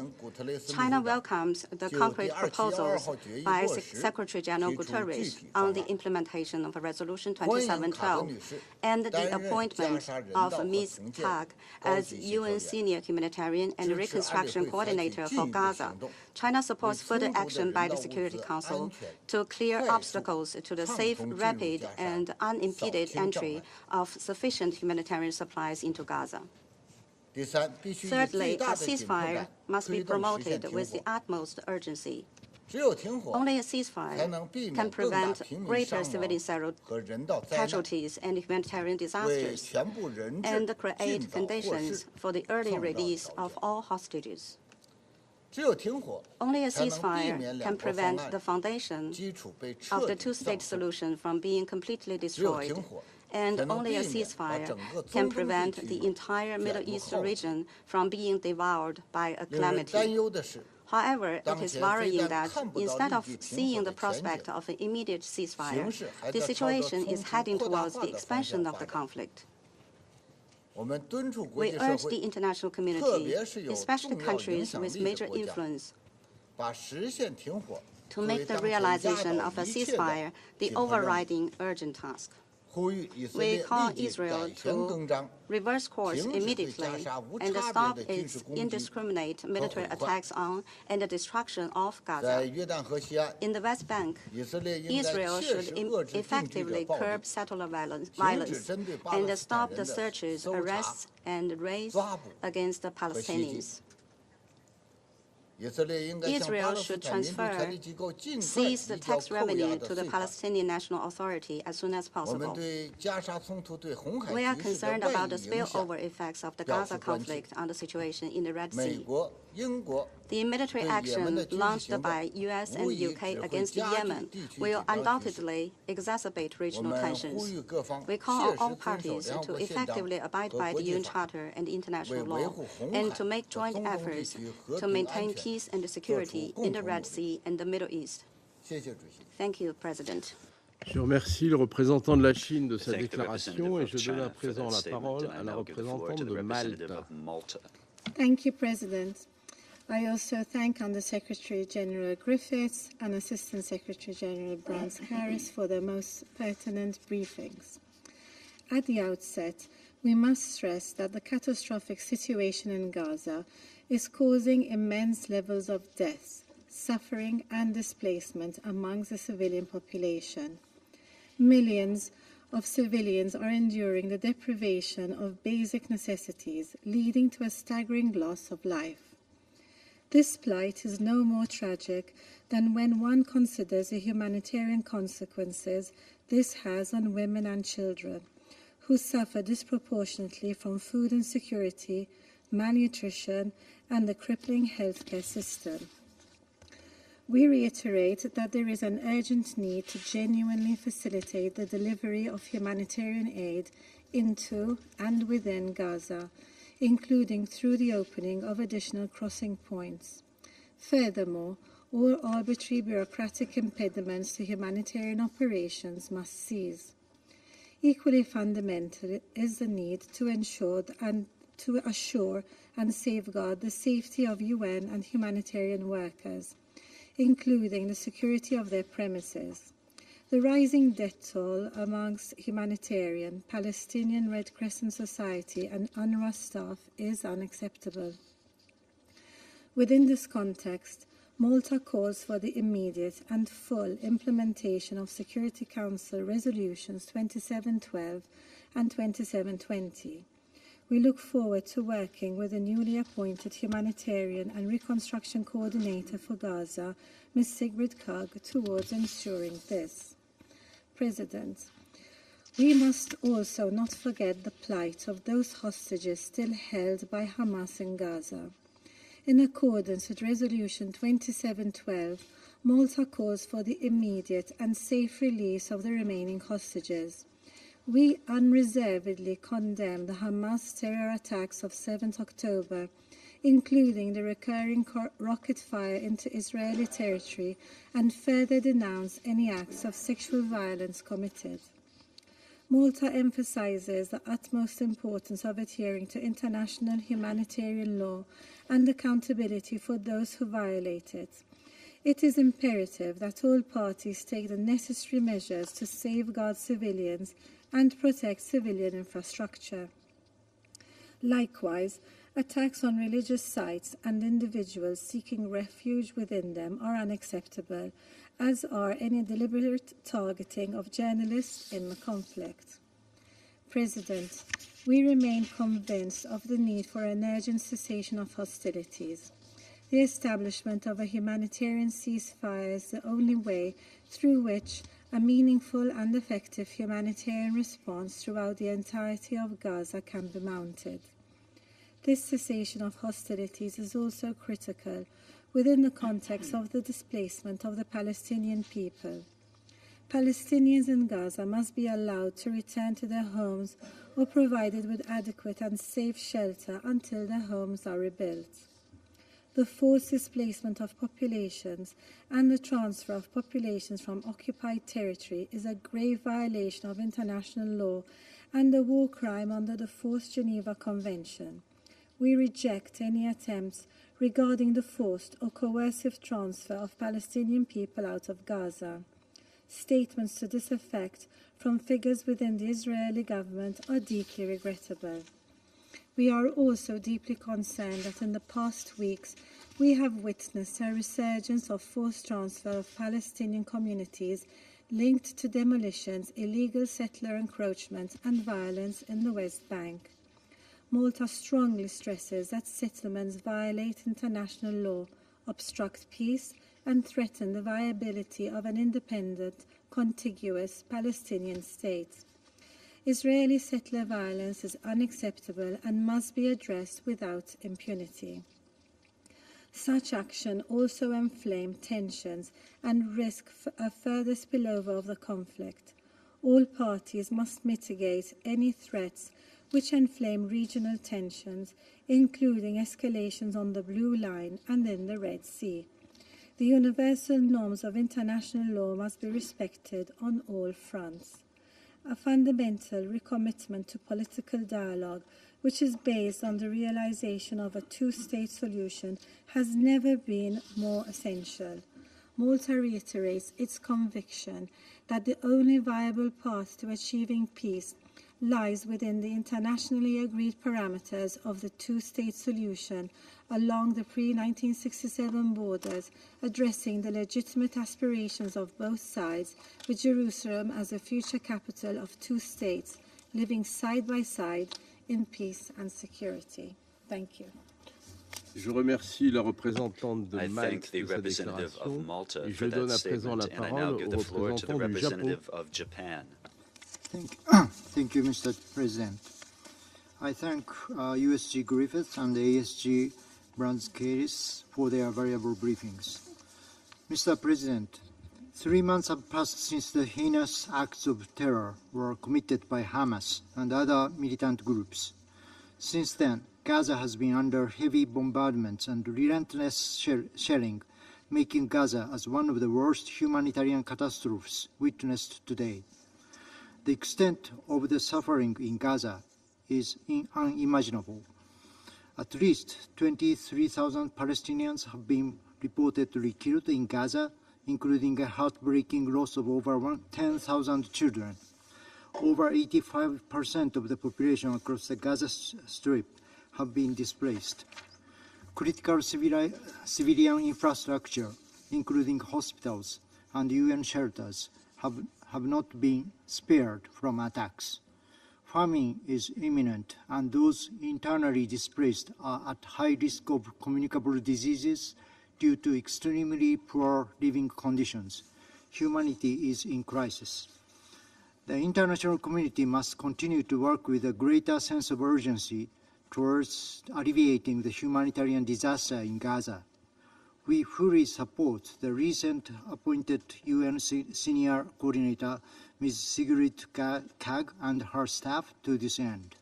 China welcomes the concrete proposals by Secretary General Guterres on the implementation of Resolution 2712 and the appointment of Ms. Tag as UN Senior Humanitarian and Reconstruction Coordinator for Gaza. China supports further action by the Security Council to clear obstacles to the safe, rapid, and unimpeded entry of sufficient humanitarian supplies into Gaza. Thirdly, a ceasefire must be promoted with the utmost urgency. Only a ceasefire can prevent greater civilian casualties and humanitarian disasters and create conditions for the early release of all hostages. Only a ceasefire can prevent the foundation of the two-state solution from being completely destroyed, and only a ceasefire can prevent the entire Middle East region from being devoured by a calamity. However, it is worrying that instead of seeing the prospect of an immediate ceasefire, the situation is heading towards the expansion of the conflict. We urge the international community, especially countries with major influence, to make the realization of a ceasefire the overriding urgent task. We call Israel to reverse course immediately and stop its indiscriminate military attacks on and the destruction of Gaza. In the West Bank, Israel should effectively curb settler violence and stop the searches, arrests, and raids against the Palestinians. Israel should seize the tax revenue to the Palestinian National Authority as soon as possible. We are concerned about the spillover effects of the Gaza conflict on the situation in the Red Sea. The military action launched by US and UK against Yemen will undoubtedly exacerbate regional tensions. We call on all parties to effectively abide by the UN Charter and international law and to make joint efforts to maintain peace and security in the Red Sea and the Middle East. Thank you, President. Je remercie le représentant de la Chine de sa déclaration et je donne à présent la parole à la représentante de Malte. Thank you, President. I also thank Under-Secretary General Griffiths and Assistant Secretary General Brans-Harris for their most pertinent briefings. At the outset, we must stress that the catastrophic situation in Gaza is causing immense levels of death, suffering, and displacement amongst the civilian population. Millions of civilians are enduring the deprivation of basic necessities, leading to a staggering loss of life. This plight is no more tragic than when one considers the humanitarian consequences this has on women and children, who suffer disproportionately from food insecurity, malnutrition, and the crippling healthcare system. We reiterate that there is an urgent need to genuinely facilitate the delivery of humanitarian aid into and within Gaza, including through the opening of additional crossing points. Furthermore, all arbitrary bureaucratic impediments to humanitarian operations must cease. Equally fundamental is the need to ensure and safeguard the safety of UN and humanitarian workers, including the security of their premises. The rising death toll amongst humanitarian, Palestinian Red Crescent Society and UNRWA staff is unacceptable. Within this context, Malta calls for the immediate and full implementation of Security Council Resolutions 2712 and 2720. We look forward to working with the newly appointed Humanitarian and Reconstruction Coordinator for Gaza, Ms. Sigrid Kaag, towards ensuring this. President, we must also not forget the plight of those hostages still held by Hamas in Gaza. In accordance with Resolution 2712, Malta calls for the immediate and safe release of the remaining hostages. We unreservedly condemn the Hamas terror attacks of 7th October, including the recurring rocket fire into Israeli territory, and further denounce any acts of sexual violence committed. Malta emphasizes the utmost importance of adhering to international humanitarian law and accountability for those who violate it. It is imperative that all parties take the necessary measures to safeguard civilians and protect civilian infrastructure. Likewise, attacks on religious sites and individuals seeking refuge within them are unacceptable, as are any deliberate targeting of journalists in the conflict. President, we remain convinced of the need for an urgent cessation of hostilities. The establishment of a humanitarian ceasefire is the only way through which a meaningful and effective humanitarian response throughout the entirety of Gaza can be mounted. This cessation of hostilities is also critical within the context of the displacement of the Palestinian people. Palestinians in Gaza must be allowed to return to their homes or provided with adequate and safe shelter until their homes are rebuilt. The forced displacement of populations and the transfer of populations from occupied territory is a grave violation of international law and a war crime under the Fourth Geneva Convention. We reject any attempts regarding the forced or coercive transfer of Palestinian people out of Gaza. Statements to this effect from figures within the Israeli government are deeply regrettable. We are also deeply concerned that in the past weeks we have witnessed a resurgence of forced transfer of Palestinian communities linked to demolitions, illegal settler encroachment and violence in the West Bank. Malta strongly stresses that settlements violate international law, obstruct peace, and threaten the viability of an independent, contiguous Palestinian state. Israeli settler violence is unacceptable and must be addressed without impunity. Such action also inflames tensions and risk a further spillover of the conflict. All parties must mitigate any threats which inflame regional tensions, including escalations on the Blue Line and in the Red Sea. The universal norms of international law must be respected on all fronts. A fundamental recommitment to political dialogue, which is based on the realization of a two-state solution, has never been more essential. Malta reiterates its conviction that the only viable path to achieving peace lies within the internationally agreed parameters of the two-state solution along the pre-1967 borders, addressing the legitimate aspirations of both sides, with Jerusalem as a future capital of two states, living side by side in peace and security. Thank you. Je remercie la représentante de I Malte thank the de sa representative of déclaration Malta et for je donne that à présent la statement, and I now parole give au the floor to the représentant du Japon. representative of Japan. Thank you, Mr. President. I thank USG Griffith and ASG Brands-Caris for their valuable briefings. Mr. President, 3 months have passed since the heinous acts of terror were committed by Hamas and other militant groups. Since then, Gaza has been under heavy bombardments and relentless shelling, making Gaza as one of the worst humanitarian catastrophes witnessed today. The extent of the suffering in Gaza is unimaginable. At least 23,000 Palestinians have been reportedly killed in Gaza, including a heartbreaking loss of over 10,000 children. Over 85% of the population across the Gaza Strip have been displaced. Critical civilian infrastructure, including hospitals and UN shelters, have not been spared from attacks. Famine is imminent, and those internally displaced are at high risk of communicable diseases due to extremely poor living conditions. Humanity is in crisis. The international community must continue to work with a greater sense of urgency towards alleviating the humanitarian disaster in Gaza. We fully support the recent appointed UN Senior Coordinator, Ms. Sigrid Kaag, and her staff to this end.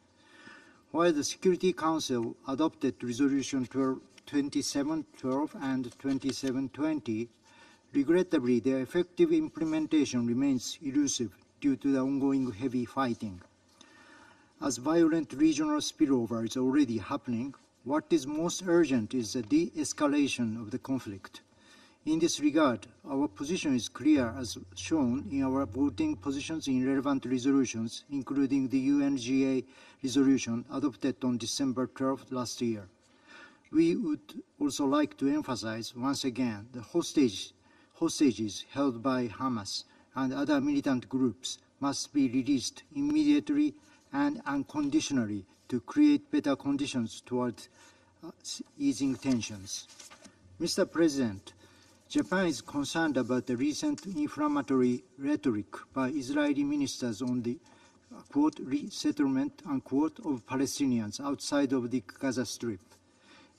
While the Security Council adopted Resolution 2712 and 2720, regrettably, their effective implementation remains elusive due to the ongoing heavy fighting. As violent regional spillover is already happening, what is most urgent is the de-escalation of the conflict. In this regard, our position is clear as shown in our voting positions in relevant resolutions, including the UNGA resolution adopted on December 12 last year. We would also like to emphasize once again the hostages held by Hamas and other militant groups must be released immediately and unconditionally to create better conditions towards easing tensions. Mr. President, Japan is concerned about the recent inflammatory rhetoric by Israeli ministers on the, quote, resettlement, unquote, of Palestinians outside of the Gaza Strip.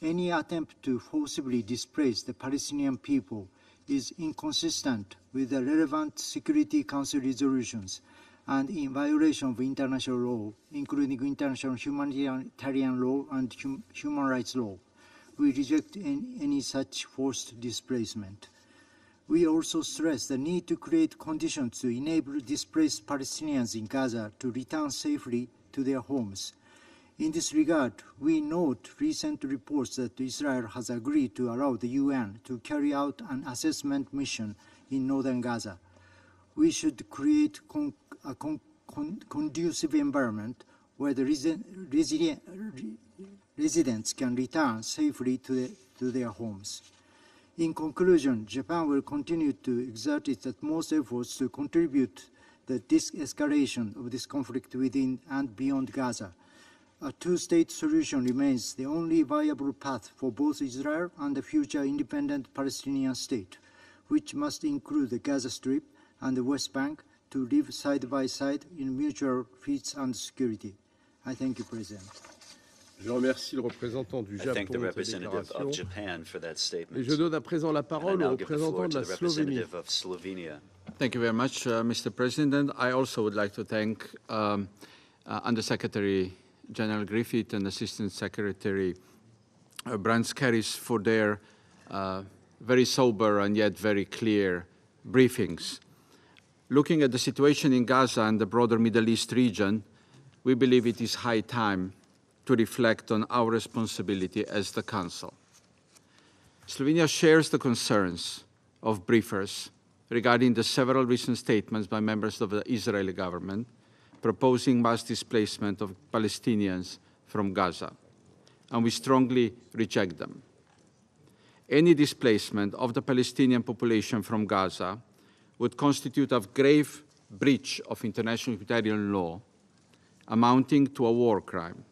Any attempt to forcibly displace the Palestinian people is inconsistent with the relevant Security Council resolutions and in violation of international law, including international humanitarian law and human rights law. We reject any such forced displacement. We also stress the need to create conditions to enable displaced Palestinians in Gaza to return safely to their homes. In this regard, we note recent reports that Israel has agreed to allow the UN to carry out an assessment mission in northern Gaza. We should create a conducive environment where the residents can return safely to their homes. In conclusion, Japan will continue to exert its utmost efforts to contribute to the de-escalation of this conflict within and beyond Gaza. A two-state solution remains the only viable path for both Israel and the future independent Palestinian state, which must include the Gaza Strip and the West Bank to live side by side in mutual peace and security. I thank you, President. Je remercie le représentant du Japon de sa déclaration. Et je donne à présent la parole au représentant de la Slovénie. Thank you very much, Mr. President. I also would like to thank Undersecretary General Griffith and Assistant Secretary Brans-Keris for their very sober and yet very clear briefings. Looking at the situation in Gaza and the broader Middle East region, we believe it is high time to reflect on our responsibility as the Council. Slovenia shares the concerns of briefers regarding the several recent statements by members of the Israeli government proposing mass displacement of Palestinians from Gaza, and we strongly reject them. Any displacement of the Palestinian population from Gaza would constitute a grave breach of international humanitarian law, amounting to a war crime.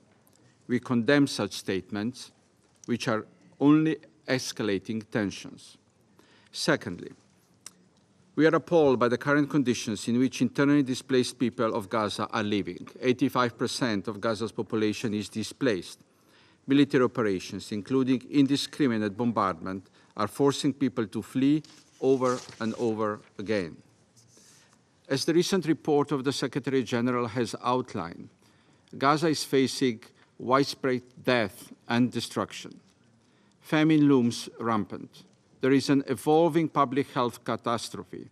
We condemn such statements, which are only escalating tensions. Secondly, we are appalled by the current conditions in which internally displaced people of Gaza are living. 85% of Gaza's population is displaced. Military operations, including indiscriminate bombardment, are forcing people to flee over and over again. As the recent report of the Secretary General has outlined, Gaza is facing widespread death and destruction. Famine looms rampant. There is an evolving public health catastrophe,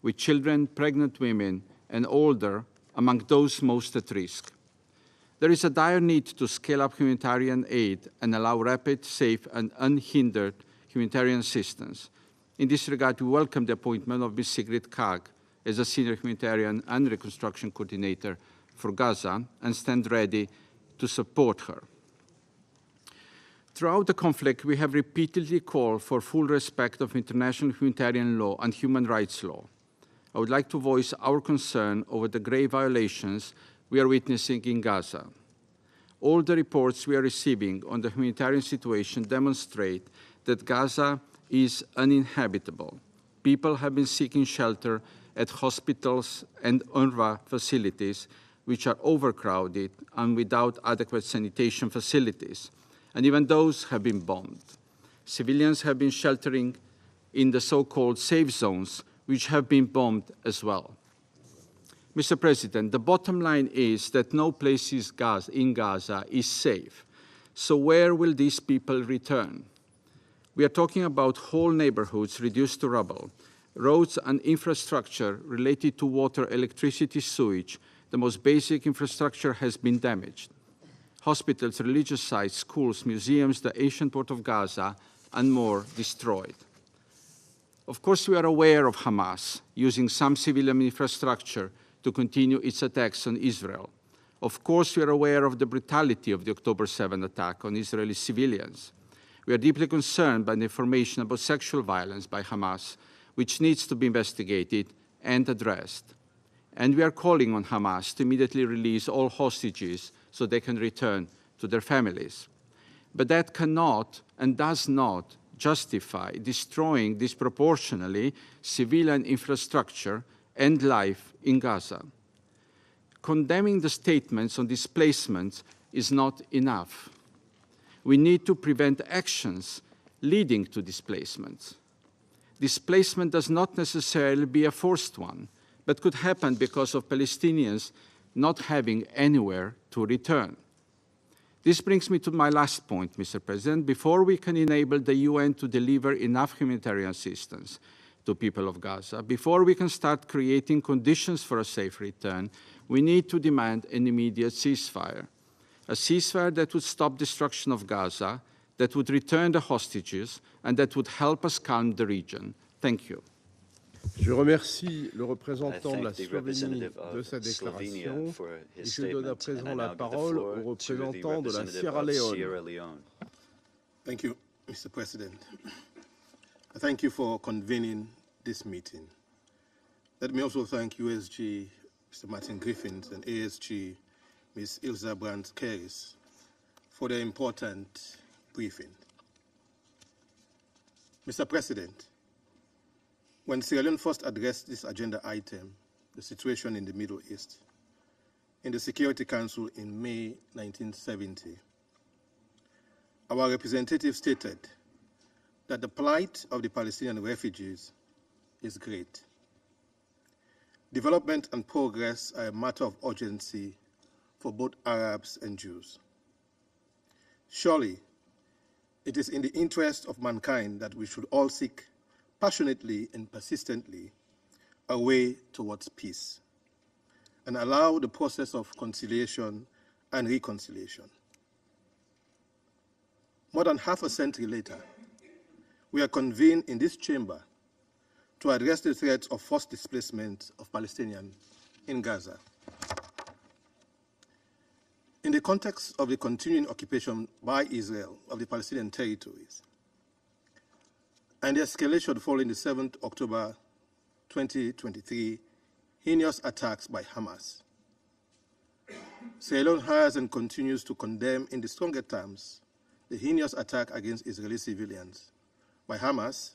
with children, pregnant women, and older among those most at risk. There is a dire need to scale up humanitarian aid and allow rapid, safe, and unhindered humanitarian assistance. In this regard, we welcome the appointment of Ms. Sigrid Kaag as a senior humanitarian and reconstruction coordinator for Gaza and stand ready to support her. Throughout the conflict, we have repeatedly called for full respect of international humanitarian law and human rights law. I would like to voice our concern over the grave violations we are witnessing in Gaza. All the reports we are receiving on the humanitarian situation demonstrate that Gaza is uninhabitable. People have been seeking shelter at hospitals and UNRWA facilities, which are overcrowded and without adequate sanitation facilities, and even those have been bombed. Civilians have been sheltering in the so-called safe zones, which have been bombed as well. Mr. President, the bottom line is that no place in Gaza is safe. So where will these people return? We are talking about whole neighborhoods reduced to rubble, roads and infrastructure related to water, electricity, sewage. The most basic infrastructure has been damaged. Hospitals, religious sites, schools, museums, the ancient port of Gaza, and more destroyed. Of course, we are aware of Hamas using some civilian infrastructure to continue its attacks on Israel. Of course, we are aware of the brutality of the October 7 attack on Israeli civilians. We are deeply concerned by the information about sexual violence by Hamas, which needs to be investigated and addressed. And we are calling on Hamas to immediately release all hostages so they can return to their families. But that cannot and does not justify destroying disproportionately civilian infrastructure and life in Gaza. Condemning the statements on displacement is not enough. We need to prevent actions leading to displacement. Displacement does not necessarily be a forced one, but could happen because of Palestinians not having anywhere to return. This brings me to my last point, Mr. President. Before we can enable the UN to deliver enough humanitarian assistance, to people of Gaza. Before we can start creating conditions for a safe return, we need to demand an immediate ceasefire. A ceasefire that would stop destruction of Gaza, that would return the hostages, and that would help us calm the region. Thank you. Je remercie le représentant de la Slovénie de sa déclaration et je donne à présent la parole au représentant de la Sierra Leone. Thank you, Mr. President. Thank you for convening this meeting. Let me also thank USG, Mr. Martin Griffiths, and ASG, Ms. Ilza Brands-Keris, for their important briefing. Mr. President, when Sierra Leone first addressed this agenda item, the situation in the Middle East, in the Security Council in May 1970, our representative stated that the plight of the Palestinian refugees is great. Development and progress are a matter of urgency for both Arabs and Jews. Surely, it is in the interest of mankind that we should all seek passionately and persistently a way towards peace and allow the process of conciliation and reconciliation. More than half a century later, we are convened in this chamber to address the threat of forced displacement of Palestinians in Gaza. In the context of the continuing occupation by Israel of the Palestinian territories and the escalation following the 7th October 2023 heinous attacks by Hamas, Sierra Leone has and continues to condemn in the strongest terms the heinous attack against Israeli civilians by Hamas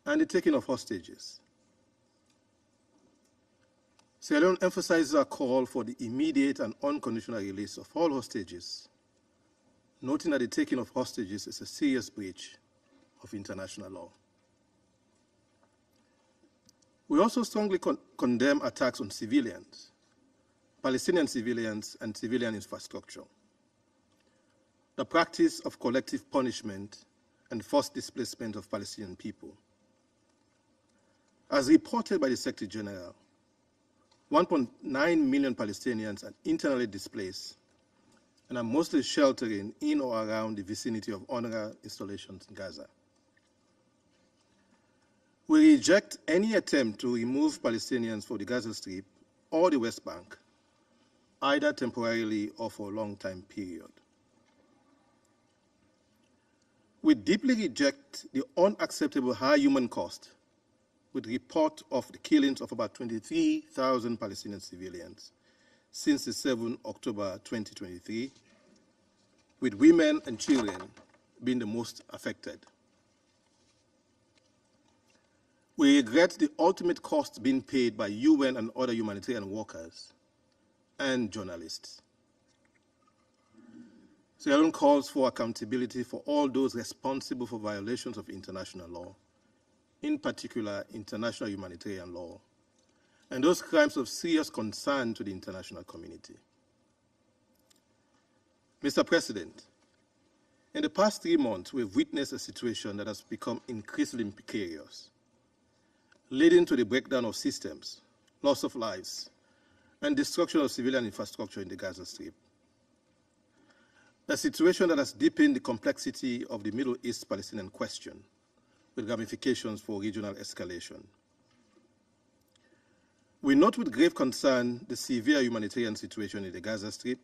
and the taking of hostages. Sierra Leone emphasizes our call for the immediate and unconditional release of all hostages, noting that the taking of hostages is a serious breach of international law. We also strongly condemn attacks on civilians, Palestinian civilians, and civilian infrastructure. The practice of collective punishment and forced displacement of Palestinian people. As reported by the Secretary General, 1.9 million Palestinians are internally displaced and are mostly sheltering in or around the vicinity of UNRWA installations in Gaza. We reject any attempt to remove Palestinians from the Gaza Strip or the West Bank, either temporarily or for a long time period. We deeply reject the unacceptable high human cost with report of the killings of about 23,000 Palestinian civilians since the 7th October 2023, with women and children being the most affected. We regret the ultimate cost being paid by UN and other humanitarian workers and journalists. Sierra Leone calls for accountability for all those responsible for violations of international law, in particular international humanitarian law, and those crimes of serious concern to the international community. Mr. President, in the past 3 months, we've witnessed a situation that has become increasingly precarious, leading to the breakdown of systems, loss of lives, and destruction of civilian infrastructure in the Gaza Strip. A situation that has deepened the complexity of the Middle East Palestinian question, with ramifications for regional escalation. We note with grave concern the severe humanitarian situation in the Gaza Strip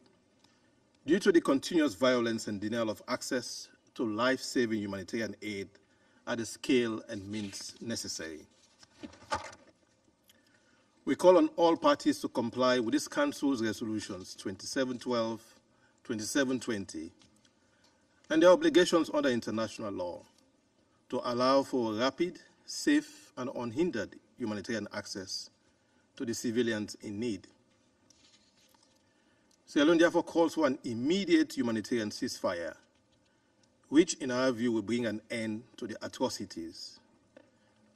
due to the continuous violence and denial of access to life-saving humanitarian aid at the scale and means necessary. We call on all parties to comply with this Council's resolutions 2712, 2720, and their obligations under international law to allow for rapid, safe, and unhindered humanitarian access to the civilians in need. Sierra Leone therefore calls for an immediate humanitarian ceasefire, which in our view will bring an end to the atrocities,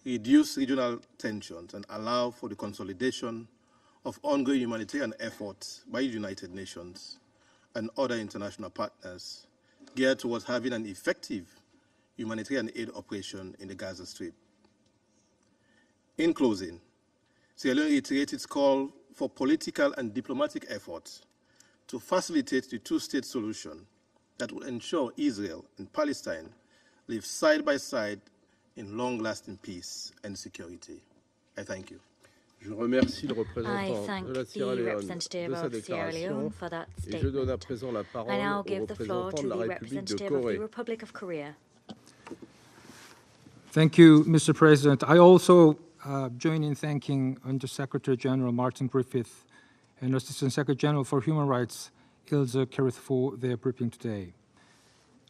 reduce regional tensions, and allow for the consolidation of ongoing humanitarian efforts by the United Nations and other international partners geared towards having an effective humanitarian aid operation in the Gaza Strip. In closing, Sierra Leone reiterates its call for political and diplomatic efforts to facilitate the two-state solution that will ensure Israel and Palestine live side by side in long-lasting peace and security. I thank you. Je remercie le I représentant thank de la the Sierra Leone representative de sa of Sierra Leone déclaration for that et je donne à statement. présent la parole I now au give the floor représentant to de la the République de representative of the Corée. Republic of Korea. Thank you, Mr. President. I also join in thanking Under-Secretary General Martin Griffith and Assistant Secretary General for Human Rights, Ilse Kerrith, for their briefing today.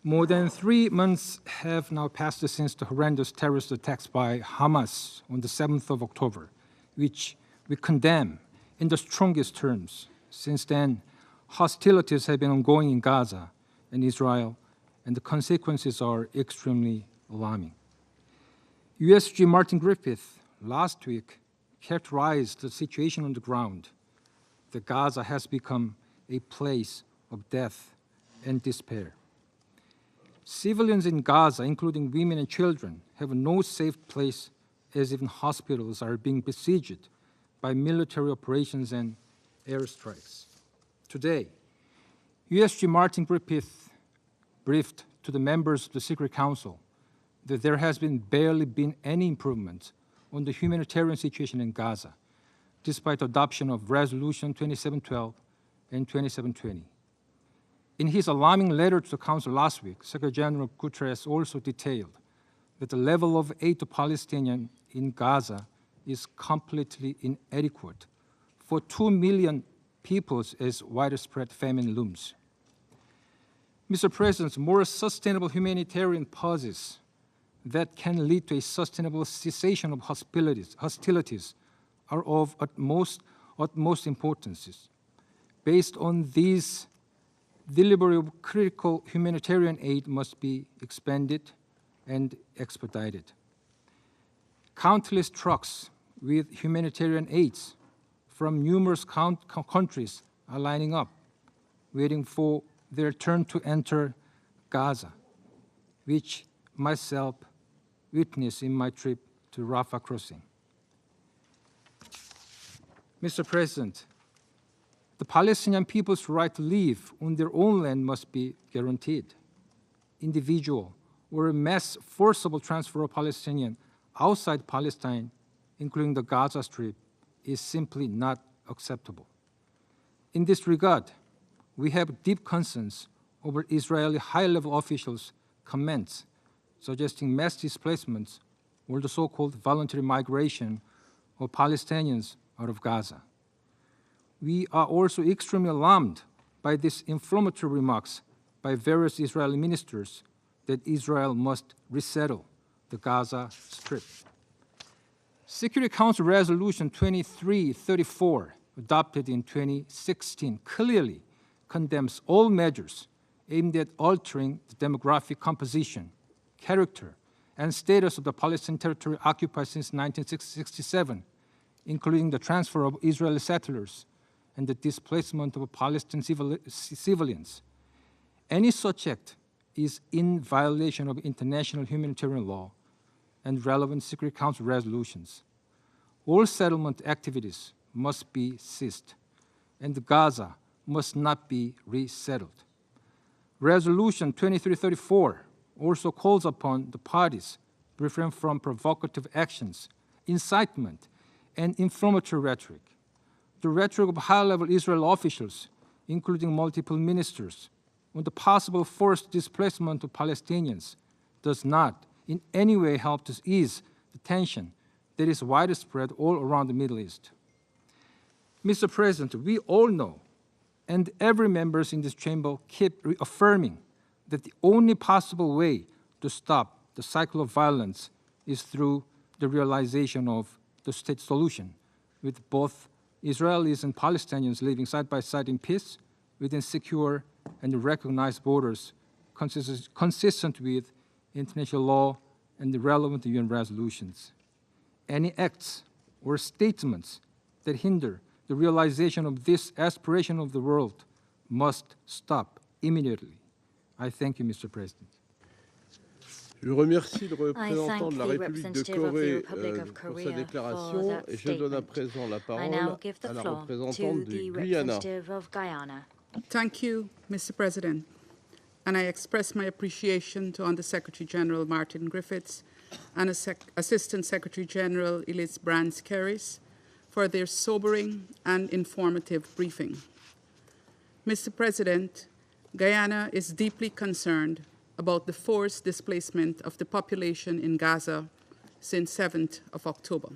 More than 3 months have now passed since the horrendous terrorist attacks by Hamas on the 7th of October, which we condemn in the strongest terms. Since then, hostilities have been ongoing in Gaza and Israel, and the consequences are extremely alarming. USG Martin Griffith last week characterized the situation on the ground, that Gaza has become a place of death and despair. Civilians in Gaza, including women and children, have no safe place, as even hospitals are being besieged by military operations and airstrikes. Today, USG Martin Griffith briefed to the members of the Secret Council that there has barely been any improvement on the humanitarian situation in Gaza, despite adoption of Resolution 2712 and 2720. In his alarming letter to the Council last week, Secretary General Guterres also detailed that the level of aid to Palestinians in Gaza is completely inadequate for 2 million people as widespread famine looms. Mr. President, more sustainable humanitarian pauses that can lead to a sustainable cessation of hostilities are of utmost importance. Based on these, delivery of critical humanitarian aid must be expanded and expedited. Countless trucks with humanitarian aids from numerous countries are lining up, waiting for their turn to enter Gaza, which myself witnessed in my trip to Rafah crossing. Mr. President, the Palestinian people's right to live on their own land must be guaranteed. Individual or mass forcible transfer of Palestinians outside Palestine, including the Gaza Strip, is simply not acceptable. In this regard, we have deep concerns over Israeli high-level officials' comments suggesting mass displacements or the so-called voluntary migration of Palestinians out of Gaza. We are also extremely alarmed by these inflammatory remarks by various Israeli ministers that Israel must resettle the Gaza Strip. Security Council Resolution 2334, adopted in 2016, clearly condemns all measures aimed at altering the demographic composition, character, and status of the Palestinian territory occupied since 1967, including the transfer of Israeli settlers and the displacement of Palestinian civilians. Any such act is in violation of international humanitarian law and relevant Security Council resolutions. All settlement activities must be ceased, and Gaza must not be resettled. Resolution 2334 also calls upon the parties to refrain from provocative actions, incitement, and inflammatory rhetoric. The rhetoric of high-level Israeli officials, including multiple ministers, on the possible forced displacement of Palestinians does not in any way help to ease the tension that is widespread all around the Middle East. Mr. President, we all know, and every member in this chamber keep reaffirming, that the only possible way to stop the cycle of violence is through the realization of the state solution, with both Israelis and Palestinians living side by side in peace within secure and recognized borders consistent with international law and the relevant UN resolutions. Any acts or statements that hinder the realization of this aspiration of the world must stop immediately. I thank you, Mr. President. Je remercie le I représentant thank de la the République de representative of the Corée Republic of pour sa Korea for déclaration that et je donne à statement. présent la I parole now give à the la floor représentante to du the Guyana. representative of Guyana. Thank you, Mr. President. And I express my appreciation to Undersecretary General Martin Griffiths and Assistant Secretary General Elise Brands-Kerris for their sobering and informative briefing. Mr. President, Guyana is deeply concerned about the forced displacement of the population in Gaza since 7th of October.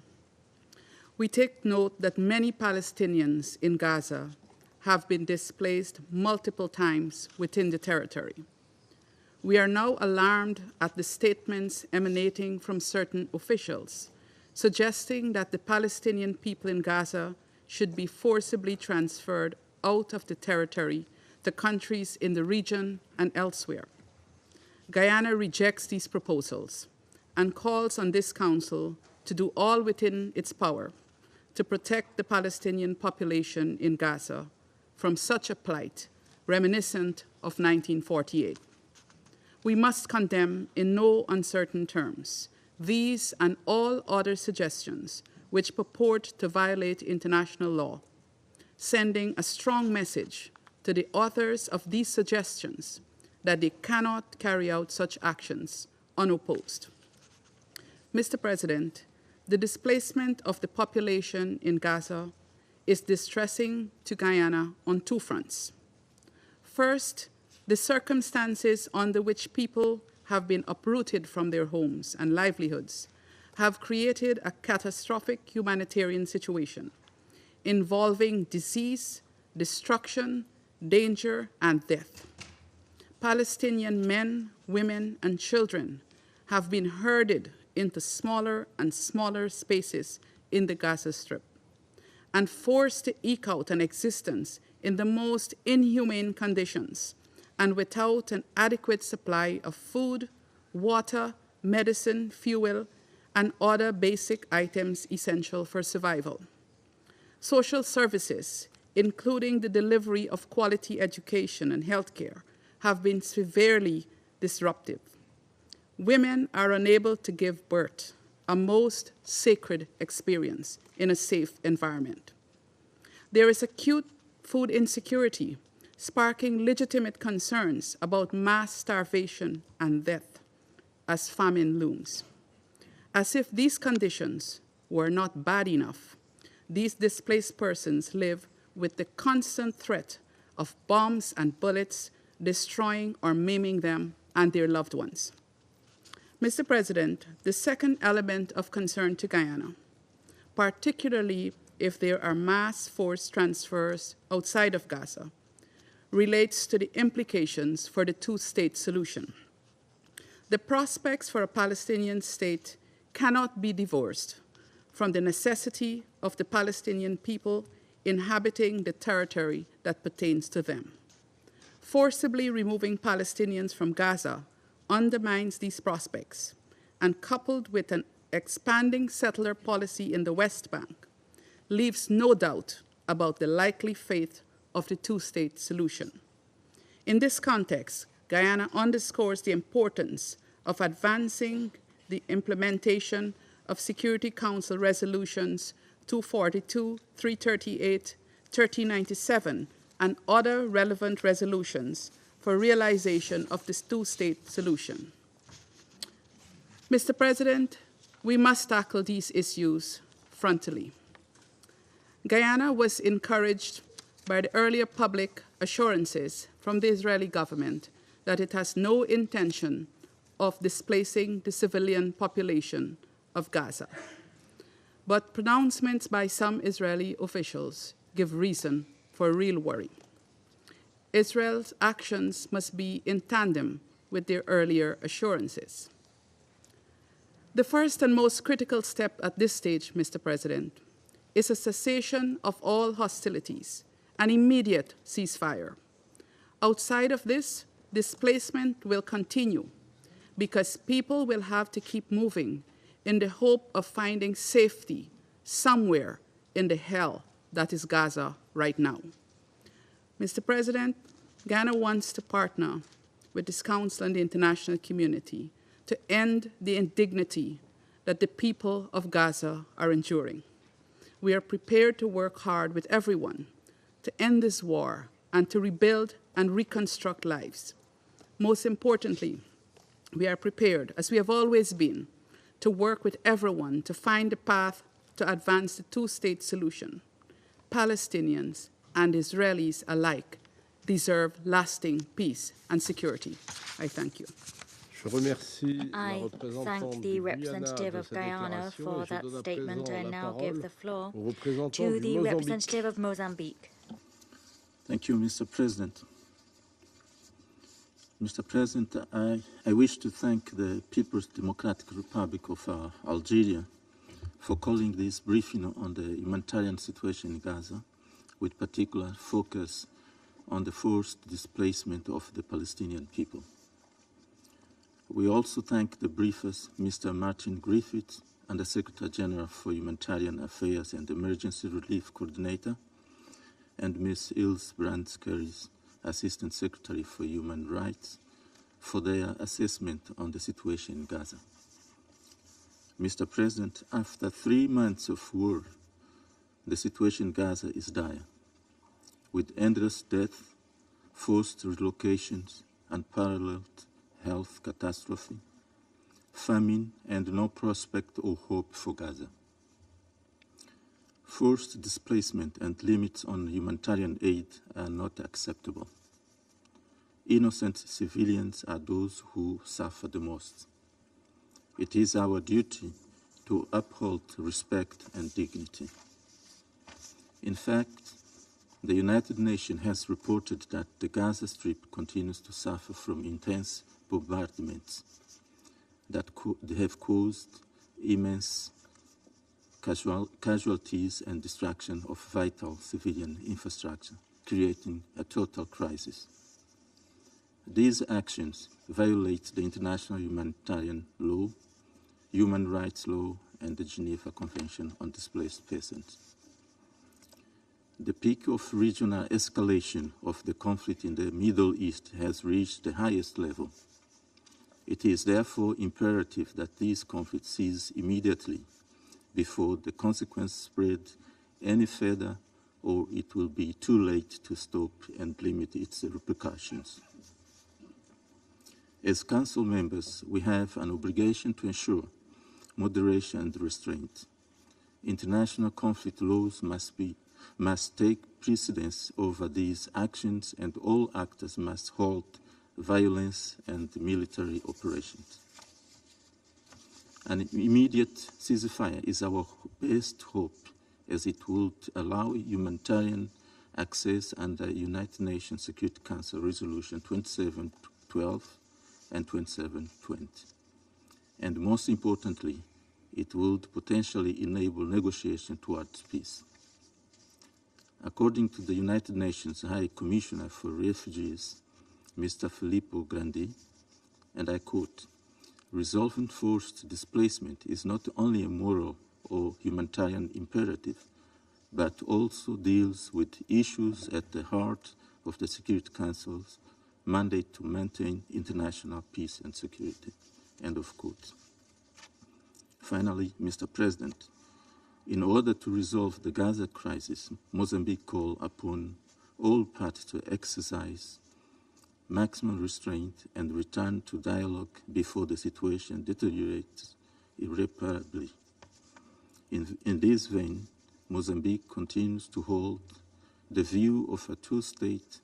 We take note that many Palestinians in Gaza have been displaced multiple times within the territory. We are now alarmed at the statements emanating from certain officials suggesting that the Palestinian people in Gaza should be forcibly transferred out of the territory to countries in the region and elsewhere. Guyana rejects these proposals and calls on this Council to do all within its power to protect the Palestinian population in Gaza from such a plight reminiscent of 1948. We must condemn in no uncertain terms these and all other suggestions which purport to violate international law, sending a strong message to the authors of these suggestions that they cannot carry out such actions unopposed. Mr. President, the displacement of the population in Gaza is distressing to Guyana on two fronts. First, the circumstances under which people have been uprooted from their homes and livelihoods have created a catastrophic humanitarian situation involving disease, destruction, danger, and death. Palestinian men, women, and children have been herded into smaller and smaller spaces in the Gaza Strip and forced to eke out an existence in the most inhumane conditions and without an adequate supply of food, water, medicine, fuel, and other basic items essential for survival. Social services, including the delivery of quality education and healthcare, have been severely disrupted. Women are unable to give birth, a most sacred experience in a safe environment. There is acute food insecurity, sparking legitimate concerns about mass starvation and death as famine looms. As if these conditions were not bad enough, these displaced persons live with the constant threat of bombs and bullets destroying or maiming them and their loved ones. Mr. President, the second element of concern to Guyana, particularly if there are mass forced transfers outside of Gaza, relates to the implications for the two-state solution. The prospects for a Palestinian state cannot be divorced from the necessity of the Palestinian people inhabiting the territory that pertains to them. Forcibly removing Palestinians from Gaza undermines these prospects, and coupled with an expanding settler policy in the West Bank, leaves no doubt about the likely fate of the two-state solution. In this context, Guyana underscores the importance of advancing the implementation of Security Council Resolutions 242, 338, 1397, and other relevant resolutions for realization of this two-state solution. Mr. President, we must tackle these issues frontally. Guyana was encouraged by the earlier public assurances from the Israeli government that it has no intention of displacing the civilian population of Gaza. But pronouncements by some Israeli officials give reason for real worry. Israel's actions must be in tandem with their earlier assurances. The first and most critical step at this stage, Mr. President, is a cessation of all hostilities, an immediate ceasefire. Outside of this, displacement will continue because people will have to keep moving in the hope of finding safety somewhere in the hell that is Gaza right now. Mr. President, Ghana wants to partner with this Council and the international community to end the indignity that the people of Gaza are enduring. We are prepared to work hard with everyone to end this war and to rebuild and reconstruct lives. Most importantly, we are prepared, as we have always been, to work with everyone to find a path to advance the two-state solution. Palestinians and Israelis alike deserve lasting peace and security. I thank you. I thank the representative of Guyana for that statement and now give the floor to the representative of Mozambique. Thank you, Mr. President. Mr. President, I wish to thank the People's Democratic Republic of Algeria for calling this briefing on the humanitarian situation in Gaza, with particular focus on the forced displacement of the Palestinian people. We also thank the briefers, Mr. Martin Griffiths, and the Secretary General for Humanitarian Affairs and Emergency Relief Coordinator, and Ms. Ilse Brands-Keris, Assistant Secretary for Human Rights, for their assessment on the situation in Gaza. Mr. President, after 3 months of war, the situation in Gaza is dire, with endless death, forced relocations, unparalleled health catastrophe, famine, and no prospect or hope for Gaza. Forced displacement and limits on humanitarian aid are not acceptable. Innocent civilians are those who suffer the most. It is our duty to uphold respect and dignity. In fact, the United Nations has reported that the Gaza Strip continues to suffer from intense bombardments that have caused immense casualties and destruction of vital civilian infrastructure, creating a total crisis. These actions violate the international humanitarian law, human rights law, and the Geneva Convention on Displaced Persons. The peak of regional escalation of the conflict in the Middle East has reached the highest level. It is therefore imperative that these conflicts cease immediately before the consequences spread any further, or it will be too late to stop and limit its repercussions. As Council members, we have an obligation to ensure moderation and restraint. International conflict laws must take precedence over these actions, and all actors must halt violence and military operations. An immediate ceasefire is our best hope, as it would allow humanitarian access under United Nations Security Council Resolution 2712 and 2720. And most importantly, it would potentially enable negotiation towards peace. According to the United Nations High Commissioner for Refugees, Mr. Filippo Grandi, and I quote, "Resolving forced displacement is not only a moral or humanitarian imperative, but also deals with issues at the heart of the Security Council's mandate to maintain international peace and security." End of quote. Finally, Mr. President, in order to resolve the Gaza crisis, Mozambique called upon all parties to exercise maximum restraint and return to dialogue before the situation deteriorates irreparably. In this vein, Mozambique continues to hold the view of a two-state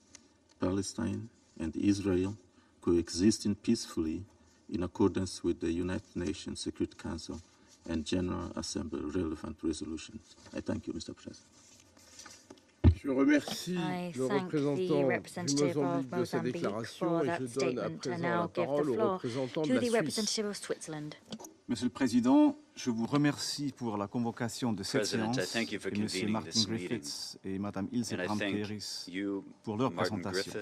Palestine and Israel coexisting peacefully in accordance with the United Nations Security Council and General Assembly relevant resolutions. I thank you, Mr. President. Je remercie le représentant du Mozambique de sa déclaration et je donne à présent la parole au représentant de la Suisse. Monsieur le Président, je vous remercie pour la convocation de cette séance et M. Martin Griffiths et Mme Ilse Brands-Keris pour leur présentation.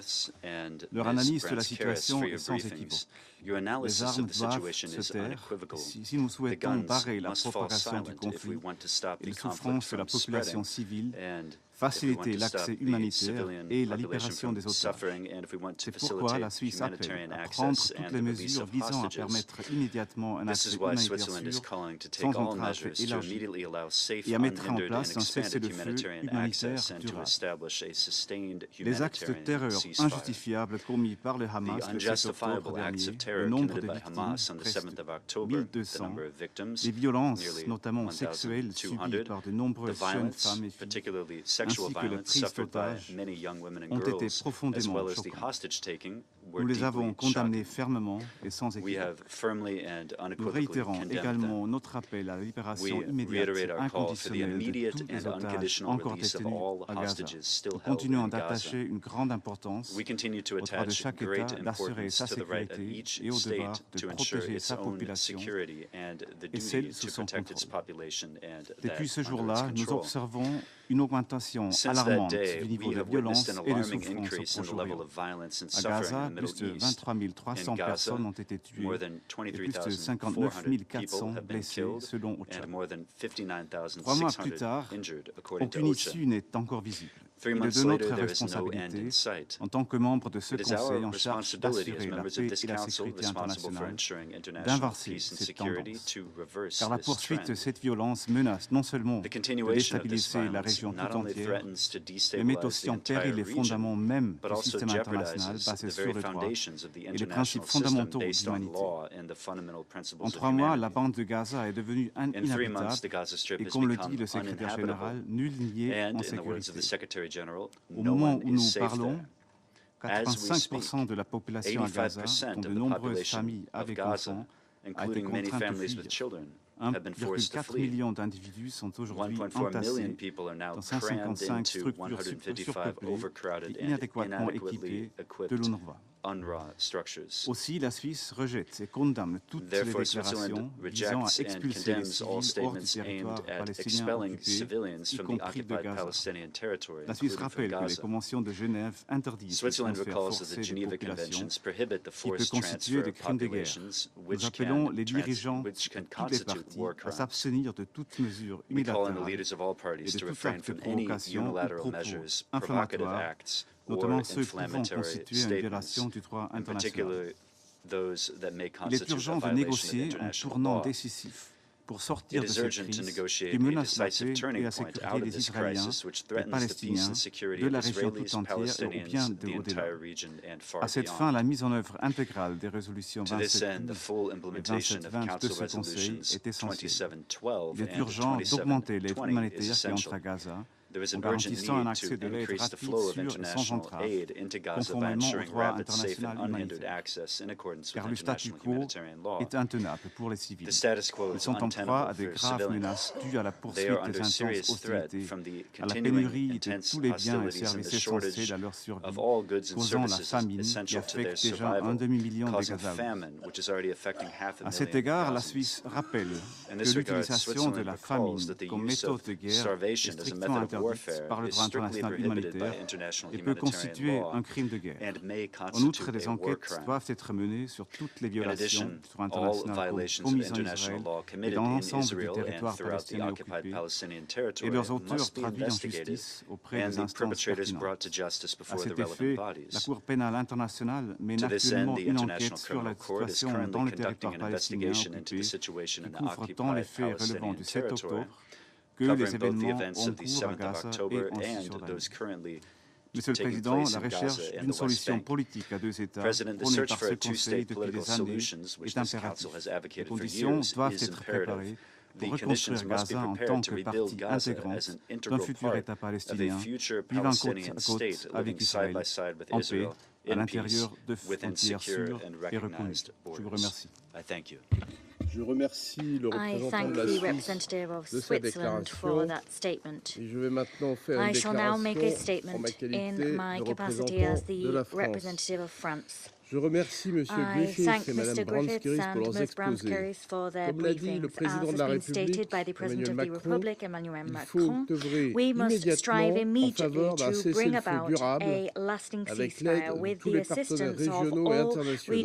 Leur analyse de la situation est sans équivoque. Les armes doivent se taire. Si nous souhaitons barrer la propagation du conflit et les souffrances de la population civile, faciliter l'accès humanitaire et la libération des otages. C'est pourquoi la Suisse appelle à prendre toutes les mesures visant à permettre immédiatement un accès humanitaire sûr, sans entrave élargie, et à mettre en place un cessez-le-feu humanitaire durable. Les actes de terreur injustifiables commis par le Hamas le 7 octobre dernier, le nombre de victimes, presque 1200, les violences, notamment sexuelles, subies par de nombreuses jeunes femmes et filles, ainsi que la prise d'otages, ont été profondément choquants. Nous les avons condamnés fermement et sans équivoque. Nous réitérons également notre appel à la libération immédiate et inconditionnelle de tous les otages encore détenus à Gaza. Nous continuons d'attacher une grande importance au droit de chaque État d'assurer sa sécurité et au devoir de protéger sa population et celle sous son contrôle. Depuis ce jour-là, nous observons une augmentation alarmante du niveau de violence et de souffrance au Proche-Orient. À Gaza, plus de 23 300 personnes ont été tuées et plus de 59 400 blessées selon OCHA. 3 mois plus tard, aucune issue n'est encore visible. Il est de notre responsabilité, en tant que membre de ce Conseil en charge d'assurer la paix et la sécurité internationale, d'inverser cette tendance. Car la poursuite de cette violence menace non seulement de déstabiliser la région tout entière, mais met aussi en péril les fondements même du système international basé sur le droit et les principes fondamentaux de l'humanité. En 3 mois, la bande de Gaza est devenue inhabitable et, comme le dit le secrétaire général, nul n'y est en sécurité. Au moment où nous parlons, 85% de la population à Gaza, dont de nombreuses familles avec enfants, a été contrainte de fuir. 1,4 million d'individus sont aujourd'hui entassés dans 155 structures surpeuplées et inadéquatement équipées de l'UNRWA. Aussi, la Suisse rejette et condamne toutes les déclarations visant à expulser les civils hors du territoire palestinien occupé, y compris de Gaza. La Suisse rappelle que les conventions de Genève interdisent le transfert forcé de populations qui peut constituer des crimes de guerre. Nous appelons les dirigeants de toutes les parties à s'abstenir de toute mesure unilatérale et de tout acte de provocation ou propos inflammatoires, notamment ceux pouvant constituer une violation du droit international. Il est urgent de négocier un tournant décisif pour sortir de cette crise qui menace la paix et la sécurité des Israéliens, des Palestiniens, de la région tout entière et bien au-delà. À cette fin, la mise en œuvre intégrale des résolutions 2712 et 2720 de ce Conseil est essentielle. Il est urgent d'augmenter l'aide humanitaire qui entre à Gaza, en garantissant un accès de l'aide rapide, sûr et sans entrave, conformément au droit international humanitaire. Car le statu quo est intenable pour les civils. Ils sont en proie à de graves menaces dues à la poursuite des intenses hostilités, à la pénurie de tous les biens et services essentiels à leur survie, causant la famine qui affecte déjà 1 demi-million de Gazaouis. À cet égard, la Suisse rappelle que l'utilisation de la famine comme méthode de guerre est strictement interdite par le droit international humanitaire et peut constituer un crime de guerre. En outre, des enquêtes doivent être menées sur toutes les violations du droit international commises en Israël et dans l'ensemble du territoire palestinien occupé et leurs auteurs traduits en justice auprès des instances pertinentes. À cet effet, la Cour pénale internationale mène actuellement une enquête sur la situation dans le territoire palestinien occupé qui couvre tant les faits relevant du 7 octobre que les événements en cours à Gaza et en Cisjordanie. Monsieur le Président, la recherche d'une solution politique à 2 États prônée par ce Conseil depuis des années est impérative. Les conditions doivent être préparées pour reconstruire Gaza en tant que partie intégrante d'un futur État palestinien vivant côte à côte avec Israël, en paix, à l'intérieur de frontières sûres et reconnues. Je vous remercie. Je remercie le représentant de la Suisse de sa déclaration. Et je vais maintenant faire une déclaration en ma qualité de représentant de la France. Je remercie M. Griffiths et Mme Brans-Kerris pour leurs exposés. Comme l'a dit le président de la République, Emmanuel Macron, il faut œuvrer immédiatement en faveur d'un cessez-le-feu durable avec l'aide de tous les partenaires régionaux et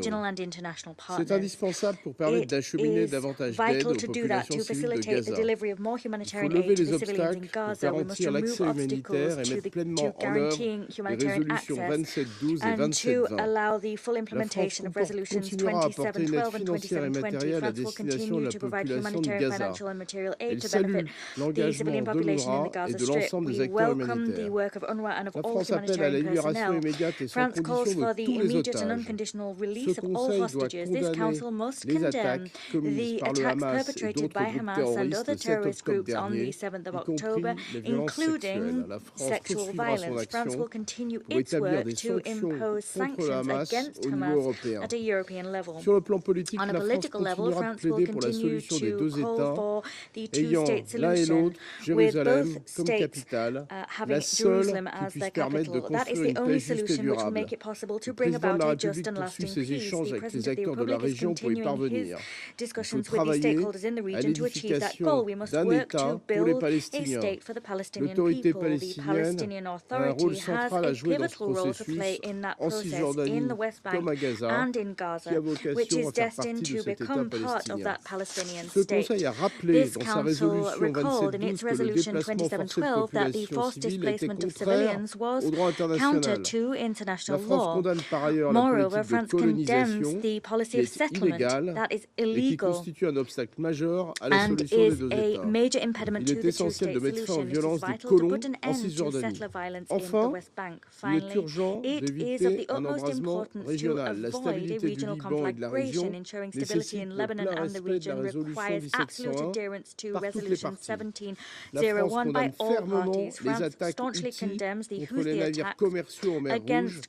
internationaux. C'est indispensable pour permettre d'acheminer davantage d'aide aux populations civiles de Gaza. Il faut lever les obstacles pour garantir l'accès humanitaire et mettre pleinement en œuvre les résolutions 2712 et 2720. La France continuera à apporter une aide financière et matérielle à destination de la population de Gaza. Elle salue l'engagement de l'UNRWA et de l'ensemble des acteurs humanitaires. La France appelle à la libération immédiate et sans condition de tous les otages. Ce Conseil doit condamner les attaques commises par le Hamas et d'autres groupes terroristes le 7 octobre dernier, y compris les violences sexuelles. La France poursuivra son action pour établir des sanctions contre le Hamas au niveau européen. Sur le plan politique, la France continuera de plaider pour la solution des deux États, ayant l'un et l'autre Jérusalem comme capitale, la seule qui puisse permettre de construire une paix juste et durable. Le président de la République poursuit ses échanges avec les acteurs de la région pour y parvenir. Il faut travailler à l'édification d'un État pour les Palestiniens. L'autorité palestinienne a un rôle central à jouer dans ce processus, en Cisjordanie comme à Gaza, qui a vocation à faire partie de cet État palestinien. Ce Conseil a rappelé dans sa résolution 2712 que le déplacement forcé de populations civiles était contraire au droit international. La France condamne par ailleurs la politique de colonisation qui est illégale et qui constitue un obstacle majeur à la solution des deux États. Il est essentiel de mettre fin aux violences des colons en Cisjordanie. Enfin, il est urgent d'éviter un embrasement régional. La stabilité du Liban et de la région nécessite le plein respect de la résolution 1701 par toutes les parties. La France condamne fermement les attaques houthies contre les navires commerciaux en mer Rouge qui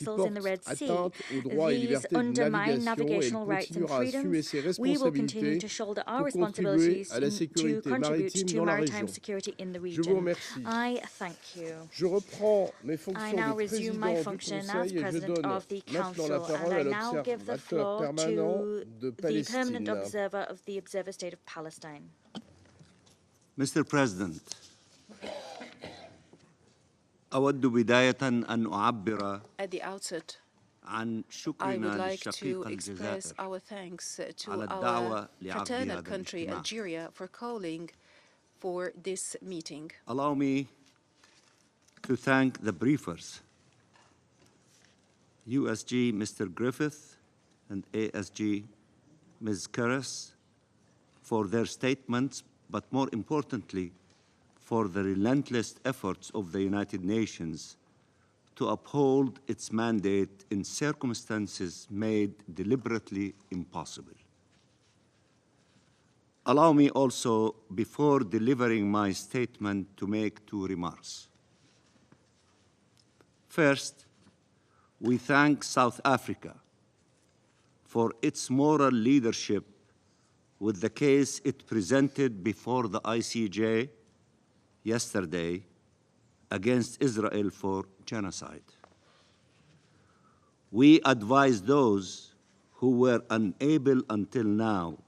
portent atteinte aux droits et libertés de navigation et elle continuera à assumer ses responsabilités pour contribuer à la sécurité maritime dans la région. Je vous remercie. Je reprends mes fonctions de président du Conseil et je donne maintenant la parole à l'observateur permanent de Palestine. Mr. President, أود بداية أن أعبر At the outset, عن I would شكرنا like to للشقيقة express الجزائر our thanks to على our الدعوة لعقد fraternal هذا country, الاجتماع. Algeria, for calling for this meeting. Allow me to thank the briefers, USG Mr. Griffith and ASG Ms. Karras, for their statements, but more importantly, for the relentless efforts of the United Nations to uphold its mandate in circumstances made deliberately impossible. Allow me also, before delivering my statement, to make two remarks. First, we thank South Africa for its moral leadership with the case it presented before the ICJ yesterday against Israel for genocide. We advise those who were unable until now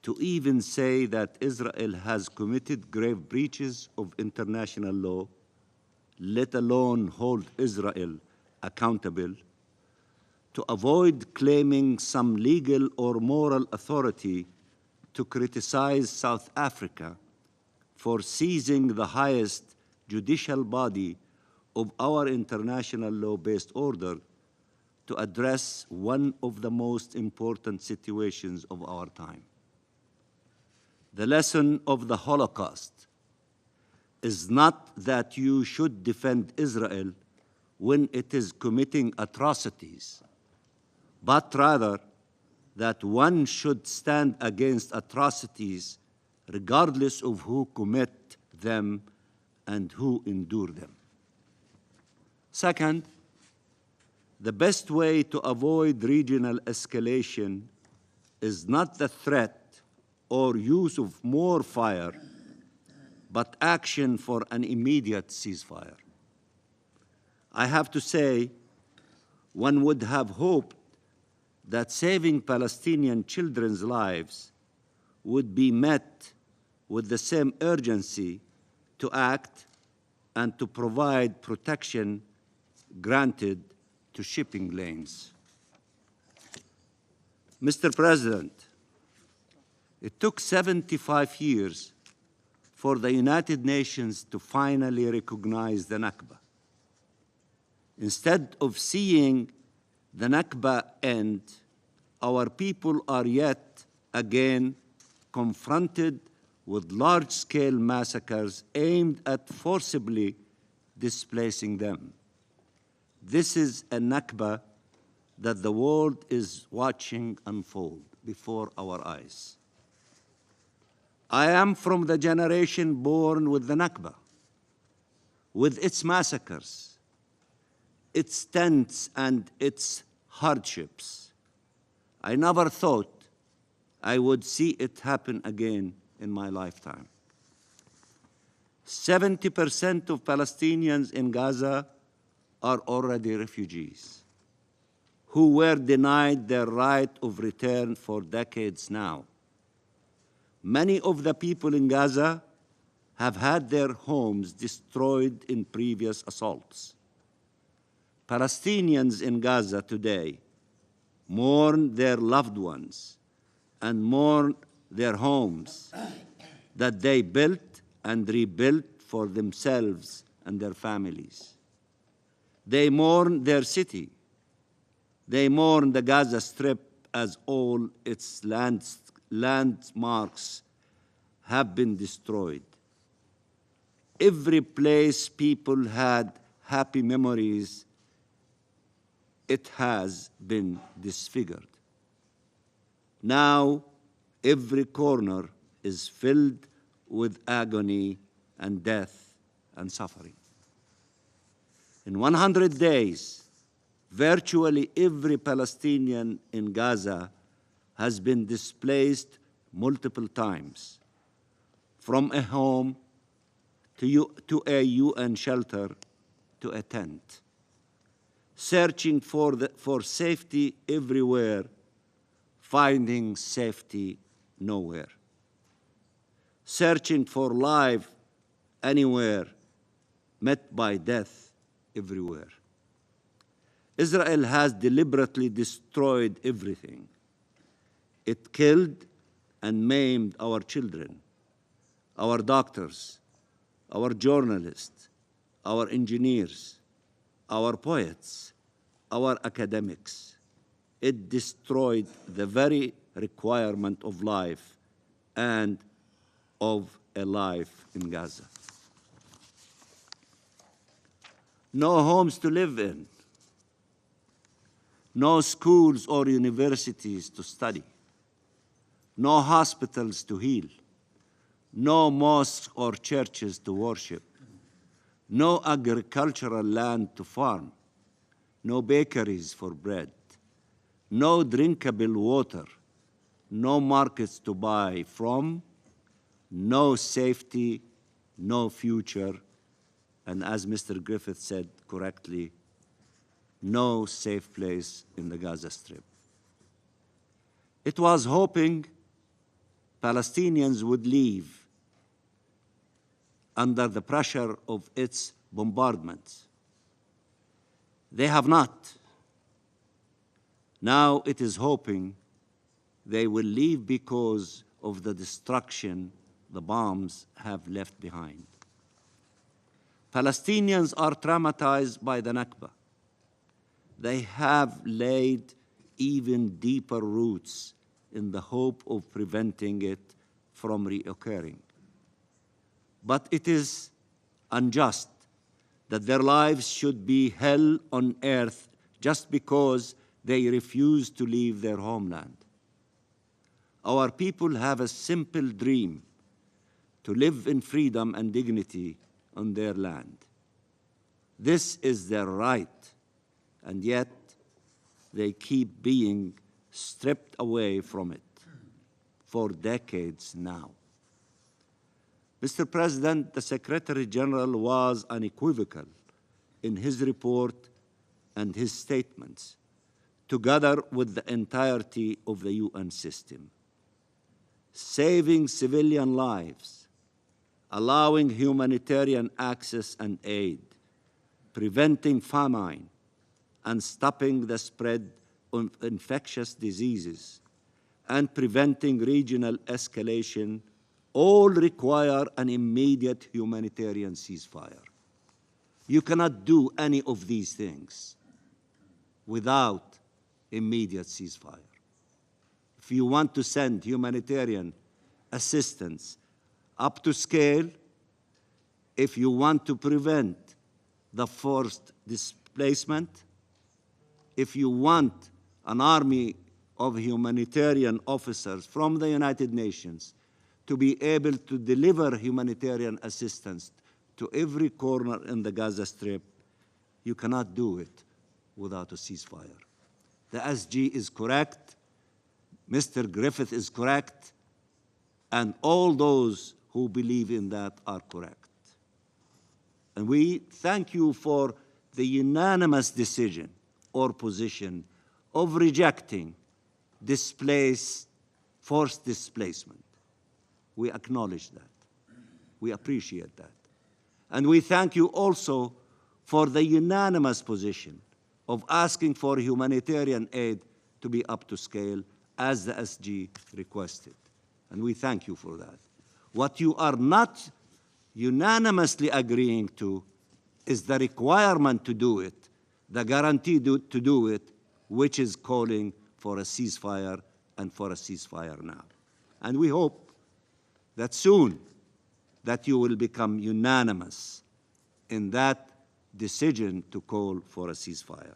to even say that Israel has committed grave breaches of international law, let alone hold Israel accountable, to avoid claiming some legal or moral authority to criticize South Africa for seizing the highest judicial body of our international law-based order to address one of the most important situations of our time. The lesson of the Holocaust is not that you should defend Israel when it is committing atrocities, but rather that one should stand against atrocities regardless of who commit them and who endure them. Second, the best way to avoid regional escalation is not the threat or use of more fire, but action for an immediate ceasefire. I have to say, one would have hoped that saving Palestinian children's lives would be met with the same urgency to act and to provide protection granted to shipping lanes. Mr. President, it took 75 years for the United Nations to finally recognize the Nakba. Instead of seeing the Nakba end, our people are yet again confronted with large-scale massacres aimed at forcibly displacing them. This is a Nakba that the world is watching unfold before our eyes. I am from the generation born with the Nakba, with its massacres, its tents and its hardships. I never thought I would see it happen again in my lifetime. 70% of Palestinians in Gaza are already refugees who were denied their right of return for decades now. Many of the people in Gaza have had their homes destroyed in previous assaults. Palestinians in Gaza today mourn their loved ones and mourn their homes that they built and rebuilt for themselves and their families. They mourn their city. They mourn the Gaza Strip as all its landmarks have been destroyed. Every place people had happy memories, it has been disfigured. Now, every corner is filled with agony and death and suffering. In 100 days, virtually every Palestinian in Gaza has been displaced multiple times, from a home to a UN shelter to a tent, searching for safety everywhere, finding safety nowhere, searching for life anywhere, met by death everywhere. Israel has deliberately destroyed everything. It killed and maimed our children, our doctors, our journalists, our engineers, our poets, our academics. It destroyed the very requirement of life and of a life in Gaza. No homes to live in, no schools or universities to study, no hospitals to heal, no mosques or churches to worship, no agricultural land to farm, no bakeries for bread, no drinkable water, no markets to buy from, no safety, no future, and as Mr. Griffith said correctly, no safe place in the Gaza Strip. It was hoping Palestinians would leave under the pressure of its bombardments. They have not. Now it is hoping they will leave because of the destruction the bombs have left behind. Palestinians are traumatized by the Nakba. They have laid even deeper roots in the hope of preventing it from reoccurring. But it is unjust that their lives should be hell on earth just because they refuse to leave their homeland. Our people have a simple dream: to live in freedom and dignity on their land. This is their right, and yet they keep being stripped away from it for decades now. Mr. President, the Secretary General was unequivocal in his report and his statements, together with the entirety of the UN system. Saving civilian lives, allowing humanitarian access and aid, preventing famine, and stopping the spread of infectious diseases, and preventing regional escalation all require an immediate humanitarian ceasefire. You cannot do any of these things without immediate ceasefire. If you want to send humanitarian assistance up to scale, if you want to prevent the forced displacement, if you want an army of humanitarian officers from the United Nations to be able to deliver humanitarian assistance to every corner in the Gaza Strip, you cannot do it without a ceasefire. The SG is correct, Mr. Griffith is correct, and all those who believe in that are correct. And we thank you for the unanimous decision or position of rejecting forced displacement. We acknowledge that. We appreciate that. And we thank you also for the unanimous position of asking for humanitarian aid to be up to scale as the SG requested. And we thank you for that. What you are not unanimously agreeing to is the requirement to do it, the guarantee to do it, which is calling for a ceasefire and for a ceasefire now. And we hope that soon that you will become unanimous in that decision to call for a ceasefire.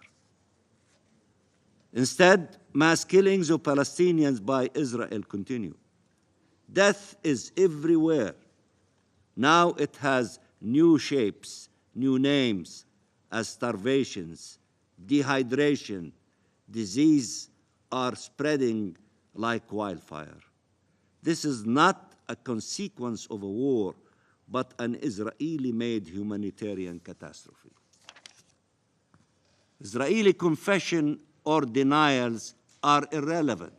Instead, mass killings of Palestinians by Israel continue. Death is everywhere. Now it has new shapes, new names, as starvations, dehydration, disease are spreading like wildfire. This is not a consequence of a war, but an Israeli-made humanitarian catastrophe. Israeli confession or denials are irrelevant.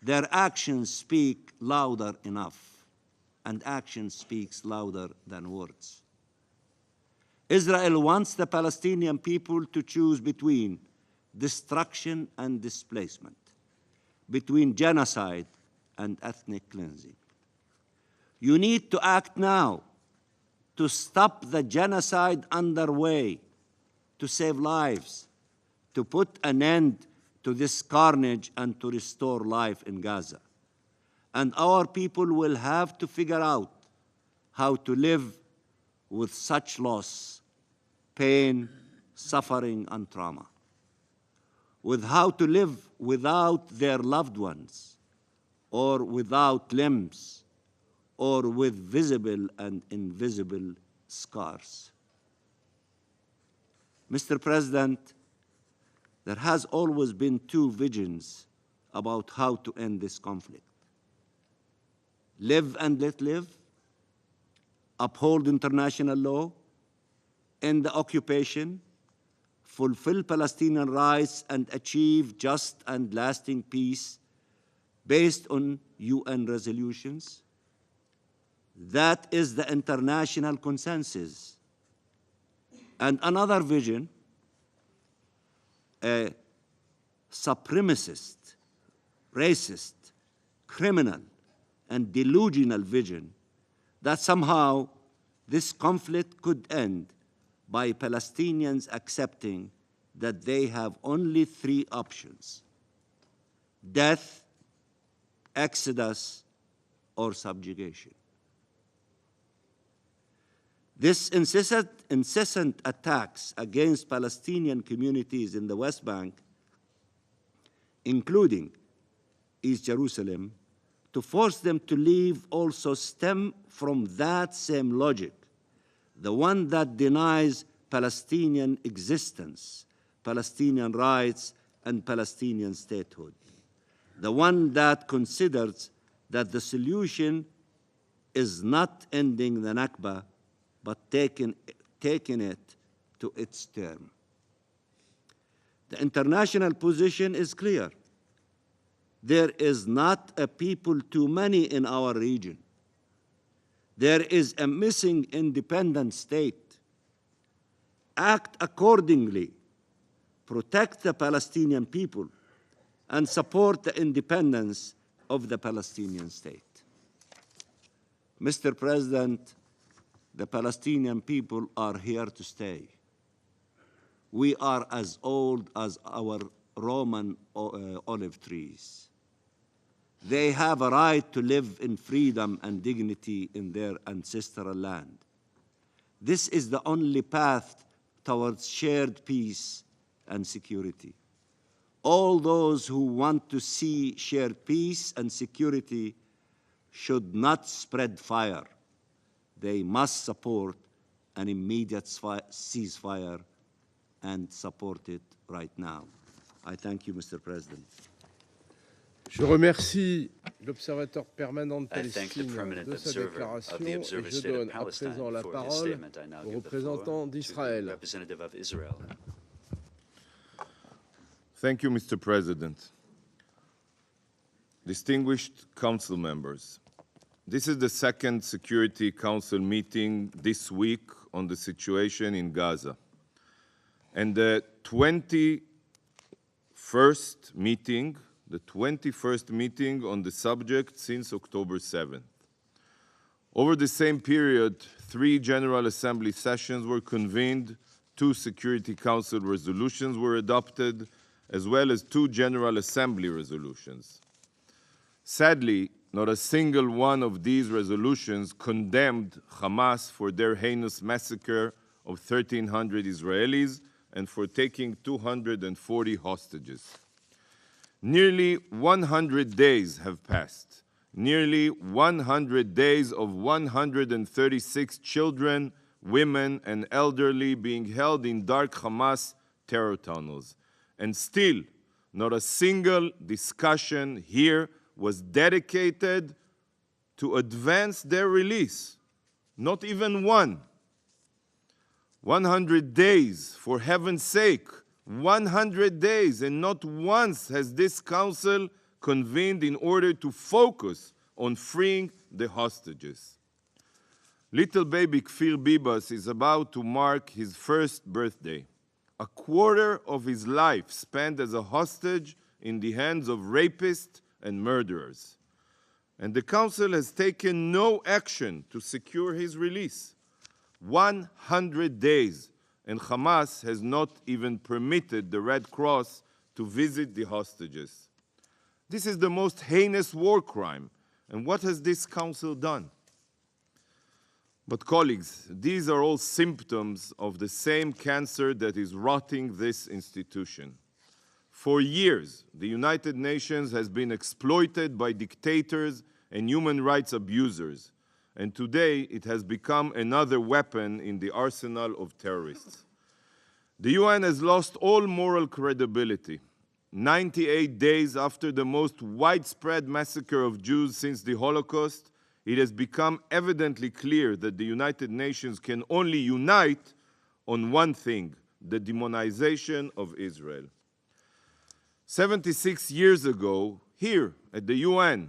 Their actions speak louder enough, and action speaks louder than words. Israel wants the Palestinian people to choose between destruction and displacement, between genocide and ethnic cleansing. You need to act now to stop the genocide underway, to save lives, to put an end to this carnage and to restore life in Gaza. And our people will have to figure out how to live with such loss, pain, suffering, and trauma, with how to live without their loved ones, or without limbs, or with visible and invisible scars. Mr. President, there has always been two visions about how to end this conflict. Live and let live, uphold international law, end the occupation, fulfill Palestinian rights, and achieve just and lasting peace based on UN resolutions. That is the international consensus. And another vision, a supremacist, racist, criminal, and delusional vision that somehow this conflict could end by Palestinians accepting that they have only three options: death, exodus, or subjugation. This incessant attacks against Palestinian communities in the West Bank, including East Jerusalem, to force them to leave also stem from that same logic, the one that denies Palestinian existence, Palestinian rights, and Palestinian statehood, the one that considers that the solution is not ending the Nakba, but taking it to its term. The international position is clear. There is not a people too many in our region. There is a missing independent state. Act accordingly. Protect the Palestinian people and support the independence of the Palestinian state. Mr. President, the Palestinian people are here to stay. We are as old as our Roman olive trees. They have a right to live in freedom and dignity in their ancestral land. This is the only path towards shared peace and security. All those who want to see shared peace and security should not spread fire. They must support an immediate ceasefire and support it right now. I thank you, Mr. President. Je remercie l'observateur permanent de Palestine de sa déclaration et je donne à présent la parole au représentant d'Israël. Thank you, Mr. President. Distinguished Council members, this is the second Security Council meeting this week on the situation in Gaza, and the 21st meeting on the subject since October 7th. Over the same period, 3 General Assembly sessions were convened, 2 Security Council resolutions were adopted, as well as 2 General Assembly resolutions. Sadly, not a single one of these resolutions condemned Hamas for their heinous massacre of 1,300 Israelis and for taking 240 hostages. Nearly 100 days have passed. Nearly 100 days of 136 children, women, and elderly being held in dark Hamas terror tunnels. And still, not a single discussion here was dedicated to advance their release. Not even one. 100 days, for heaven's sake. 100 days, and not once has this council convened in order to focus on freeing the hostages. Little baby Kfir Bibas is about to mark his first birthday. A quarter of his life spent as a hostage in the hands of rapists and murderers. And the council has taken no action to secure his release. 100 days. And Hamas has not even permitted the Red Cross to visit the hostages. This is the most heinous war crime. And what has this council done? But colleagues, these are all symptoms of the same cancer that is rotting this institution. For years, the United Nations has been exploited by dictators and human rights abusers. And today, it has become another weapon in the arsenal of terrorists. The UN has lost all moral credibility. 98 days after the most widespread massacre of Jews since the Holocaust, it has become evidently clear that the United Nations can only unite on one thing: the demonization of Israel. 76 years ago, here at the UN,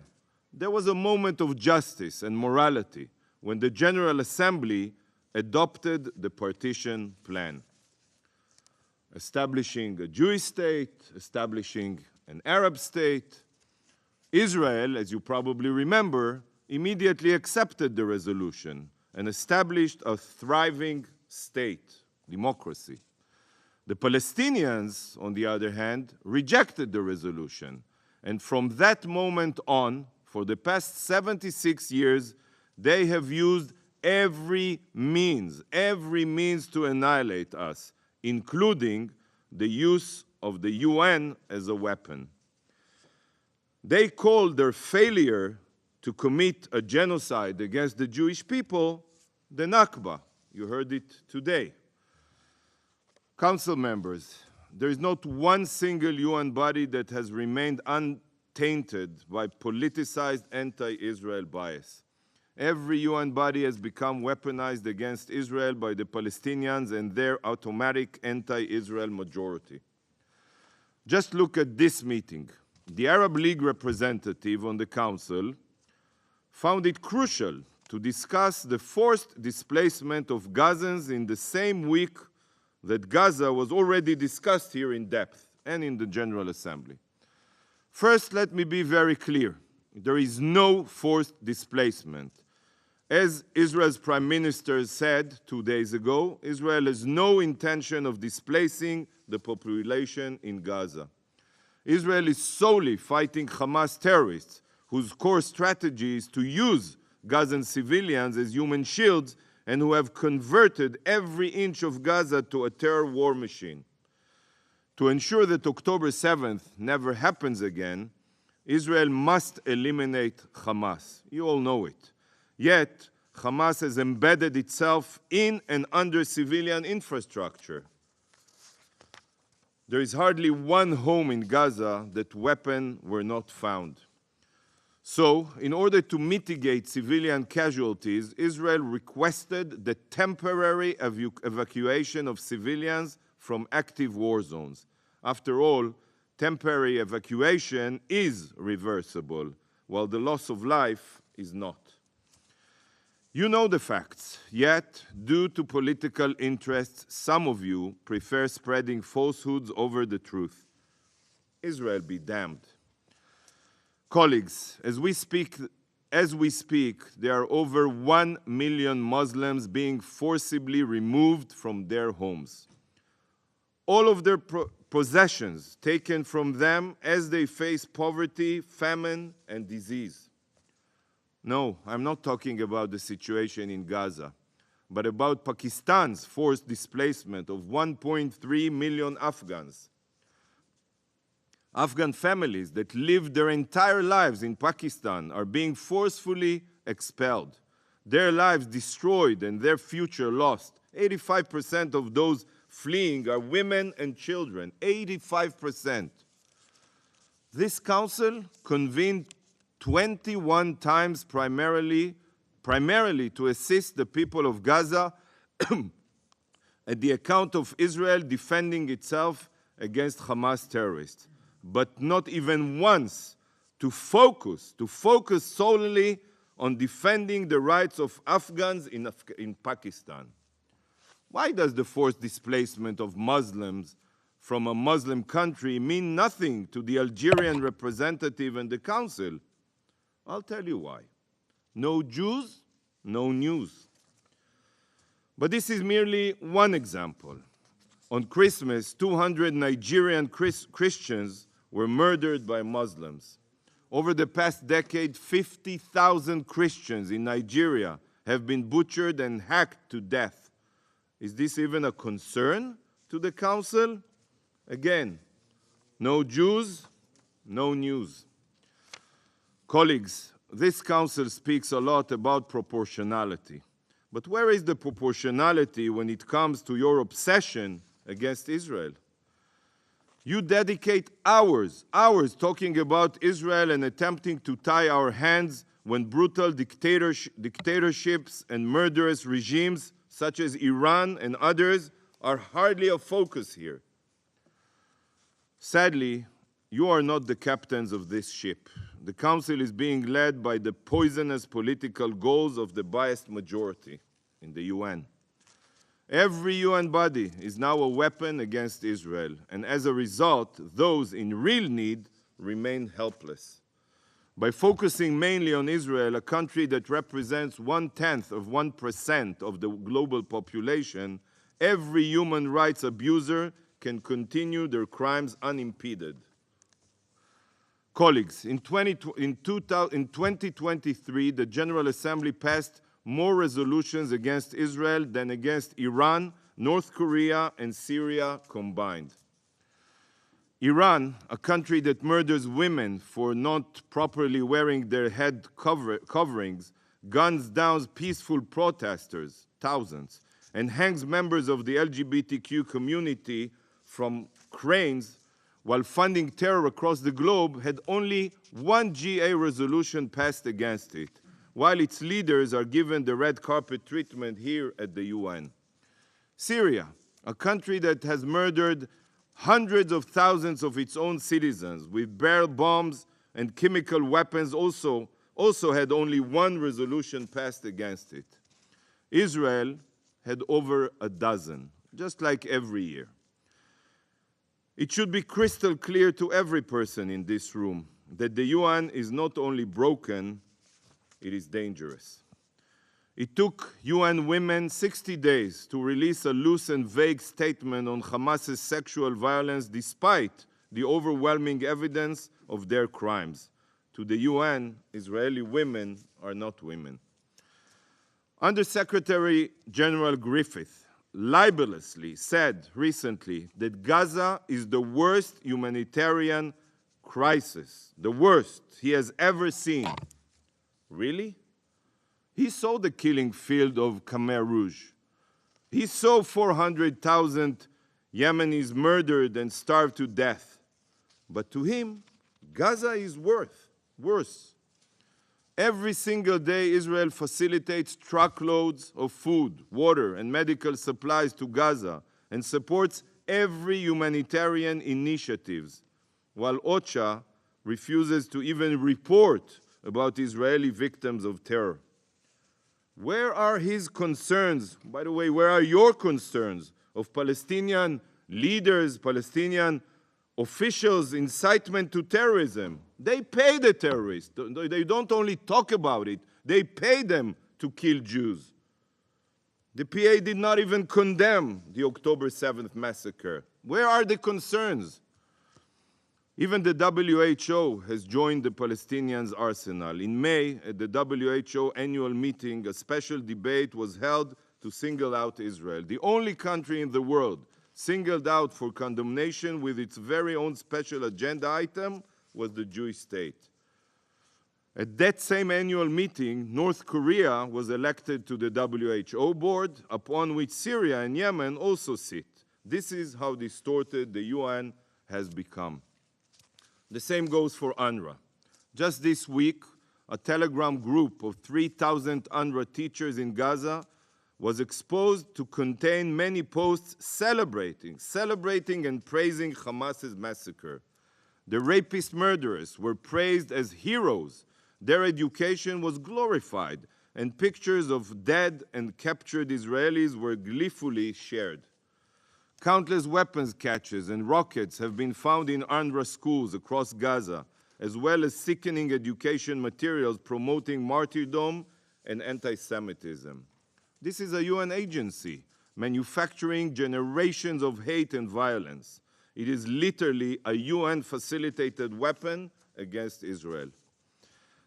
there was a moment of justice and morality when the General Assembly adopted the partition plan, establishing a Jewish state, establishing an Arab state. Israel, as you probably remember, immediately accepted the resolution and established a thriving state, democracy. The Palestinians, on the other hand, rejected the resolution, and from that moment on, for the past 76 years, they have used every means to annihilate us, including the use of the UN as a weapon. They called their failure to commit a genocide against the Jewish people the Nakba. You heard it today. Council members, there is not one single UN body that has remained untainted by politicized anti-Israel bias. Every UN body has become weaponized against Israel by the Palestinians and their automatic anti-Israel majority. Just look at this meeting. The Arab League representative on the Council found it crucial to discuss the forced displacement of Gazans in the same week that Gaza was already discussed here in depth and in the General Assembly. First, let me be very clear. There is no forced displacement. As Israel's Prime Minister said 2 days ago, Israel has no intention of displacing the population in Gaza. Israel is solely fighting Hamas terrorists, whose core strategy is to use Gazan civilians as human shields and who have converted every inch of Gaza to a terror war machine. To ensure that October 7th never happens again, Israel must eliminate Hamas. You all know it. Yet, Hamas has embedded itself in and under civilian infrastructure. There is hardly one home in Gaza that weapons were not found. So, in order to mitigate civilian casualties, Israel requested the temporary evacuation of civilians from active war zones. After all, temporary evacuation is reversible, while the loss of life is not. You know the facts, yet, due to political interests, some of you prefer spreading falsehoods over the truth. Israel be damned. Colleagues, as we speak, there are over 1 million Muslims being forcibly removed from their homes. All of their possessions taken from them as they face poverty, famine, and disease. No, I'm not talking about the situation in Gaza, but about Pakistan's forced displacement of 1.3 million Afghans. Afghan families that lived their entire lives in Pakistan are being forcefully expelled, their lives destroyed and their future lost. 85% of those fleeing are women and children, 85%. This council convened 21 times primarily to assist the people of Gaza at the account of Israel defending itself against Hamas terrorists, but not even once to focus solely on defending the rights of Afghans in Pakistan. Why does the forced displacement of Muslims from a Muslim country mean nothing to the Algerian representative and the Council? I'll tell you why. No Jews, no news. But this is merely one example. On Christmas, 200 Nigerian Christians were murdered by Muslims. Over the past decade, 50,000 Christians in Nigeria have been butchered and hacked to death. Is this even a concern to the Council? Again, no Jews, no news. Colleagues, this Council speaks a lot about proportionality. But where is the proportionality when it comes to your obsession against Israel? You dedicate hours talking about Israel and attempting to tie our hands when brutal dictatorships and murderous regimes such as Iran and others are hardly a focus here. Sadly, you are not the captains of this ship. The Council is being led by the poisonous political goals of the biased majority in the UN. Every UN body is now a weapon against Israel, and as a result, those in real need remain helpless. By focusing mainly on Israel, a country that represents 0.1% of the global population, every human rights abuser can continue their crimes unimpeded. Colleagues, in 2023, the General Assembly passed more resolutions against Israel than against Iran, North Korea, and Syria combined. Iran, a country that murders women for not properly wearing their head coverings, guns down peaceful protesters, thousands, and hangs members of the LGBTQ community from cranes while funding terror across the globe, had only one GA resolution passed against it, while its leaders are given the red carpet treatment here at the UN. Syria, a country that has murdered Hundreds of thousands of its own citizens with barrel bombs and chemical weapons also had only one resolution passed against it. Israel had over a dozen, just like every year. It should be crystal clear to every person in this room that the UN is not only broken, it is dangerous. It took UN women 60 days to release a loose and vague statement on Hamas's sexual violence despite the overwhelming evidence of their crimes. To the UN, Israeli women are not women. Under-Secretary General Griffith libelously said recently that Gaza is the worst humanitarian crisis, the worst he has ever seen. Really? He saw the killing field of Khmer Rouge. He saw 400,000 Yemenis murdered and starved to death. But to him, Gaza is worse. Every single day, Israel facilitates truckloads of food, water, and medical supplies to Gaza and supports every humanitarian initiative, while OCHA refuses to even report about Israeli victims of terror. Where are his concerns? By the way, where are your concerns of Palestinian leaders, Palestinian officials' incitement to terrorism? They pay the terrorists. They don't only talk about it, they pay them to kill Jews. The PA did not even condemn the October 7th massacre. Where are the concerns? Even the WHO has joined the Palestinians' arsenal. In May, at the WHO annual meeting, a special debate was held to single out Israel, the only country in the world singled out for condemnation with its very own special agenda item was the Jewish state. At that same annual meeting, North Korea was elected to the WHO board, upon which Syria and Yemen also sit. This is how distorted the UN has become. The same goes for UNRWA. Just this week, a Telegram group of 3,000 UNRWA teachers in Gaza was exposed to contain many posts celebrating and praising Hamas's massacre. The rapist murderers were praised as heroes. Their education was glorified, and pictures of dead and captured Israelis were gleefully shared. Countless weapons caches and rockets have been found in UNRWA schools across Gaza, as well as sickening education materials promoting martyrdom and anti-Semitism. This is a UN agency manufacturing generations of hate and violence. It is literally a UN-facilitated weapon against Israel.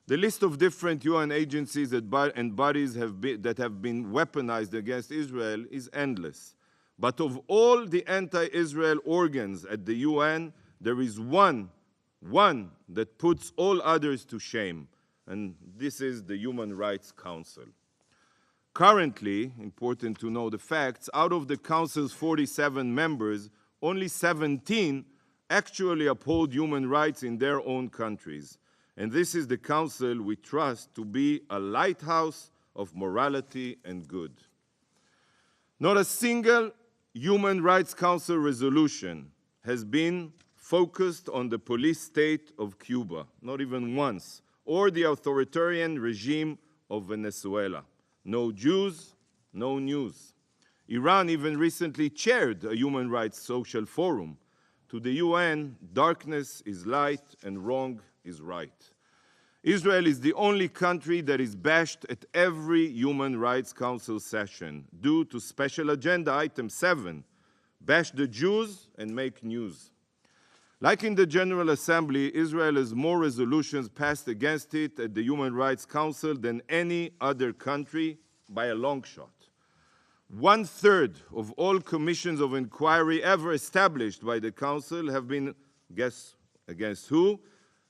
The list of different UN agencies and bodies that have been weaponized against Israel is endless. But of all the anti-Israel organs at the UN, there is one that puts all others to shame, and this is the Human Rights Council. Currently, important to know the facts, out of the Council's 47 members, only 17 actually uphold human rights in their own countries. And this is the Council we trust to be a lighthouse of morality and good. Not a single Human Rights Council resolution has been focused on the police state of Cuba, not even once, or the authoritarian regime of Venezuela. No Jews, no news. Iran even recently chaired a human rights social forum. To the UN, darkness is light and wrong is right. Israel is the only country that is bashed at every Human Rights Council session due to Special Agenda Item 7, bash the Jews and make news. Like in the General Assembly, Israel has more resolutions passed against it at the Human Rights Council than any other country by a long shot. 1/3 of all commissions of inquiry ever established by the Council have been, guess against who,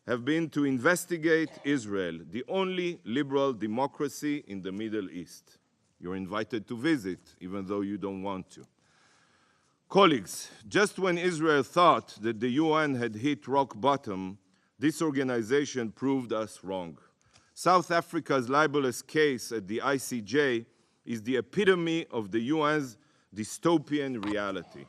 have been to investigate Israel, the only liberal democracy in the Middle East. You're invited to visit, even though you don't want to. Colleagues, just when Israel thought that the UN had hit rock bottom, this organization proved us wrong. South Africa's libelous case at the ICJ is the epitome of the UN's dystopian reality.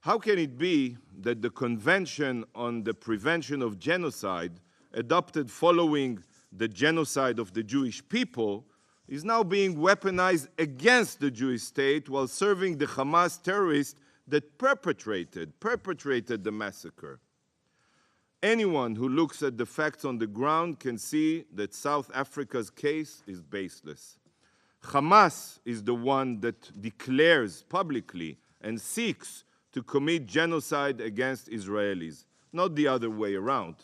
How can it be that the Convention on the Prevention of Genocide, adopted following the genocide of the Jewish people, is now being weaponized against the Jewish state while serving the Hamas terrorists that perpetrated the massacre? Anyone who looks at the facts on the ground can see that South Africa's case is baseless. Hamas is the one that declares publicly and seeks to commit genocide against Israelis, not the other way around.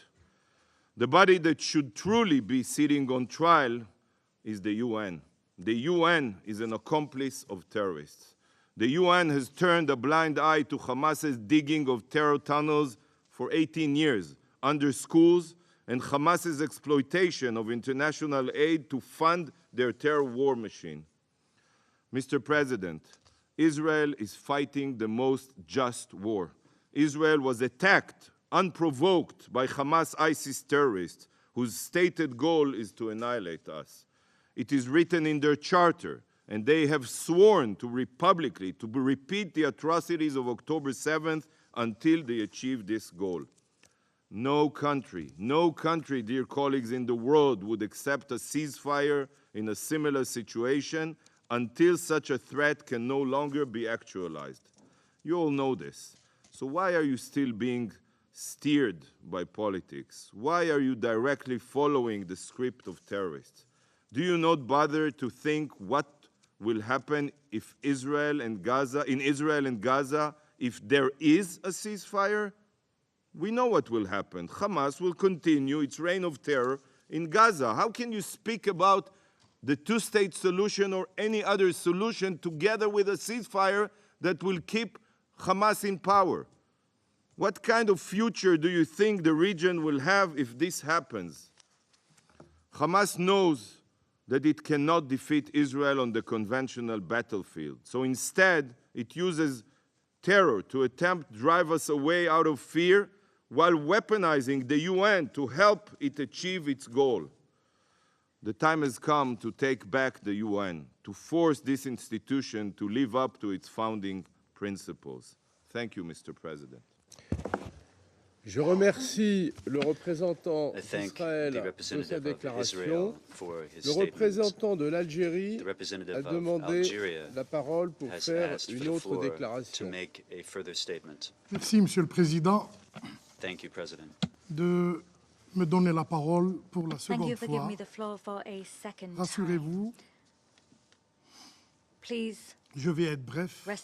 The body that should truly be sitting on trial is the UN. The UN is an accomplice of terrorists. The UN has turned a blind eye to Hamas's digging of terror tunnels for 18 years under schools and Hamas's exploitation of international aid to fund their terror war machine. Mr. President, Israel is fighting the most just war. Israel was attacked unprovoked by Hamas ISIS terrorists whose stated goal is to annihilate us. It is written in their charter, and they have sworn to publicly to repeat the atrocities of October 7th until they achieve this goal. No country, dear colleagues, in the world would accept a ceasefire in a similar situation until such a threat can no longer be actualized. You all know this. So why are you still being steered by politics? Why are you directly following the script of terrorists? Do you not bother to think what will happen if in Israel and Gaza, if there is a ceasefire? We know what will happen. Hamas will continue its reign of terror in Gaza. How can you speak about the two-state solution or any other solution together with a ceasefire that will keep Hamas in power? What kind of future do you think the region will have if this happens? Hamas knows that it cannot defeat Israel on the conventional battlefield. So instead, it uses terror to attempt to drive us away out of fear while weaponizing the UN to help it achieve its goal. The time has come to take back the UN, to force this institution to live up to its founding principles. Thank you, Mr. President. Je remercie le représentant d'Israël de sa déclaration. Le représentant de l'Algérie a demandé la parole pour faire une autre déclaration. Merci, Monsieur le Président, de me donner la parole pour la seconde fois. Rassurez-vous, je vais être bref, mais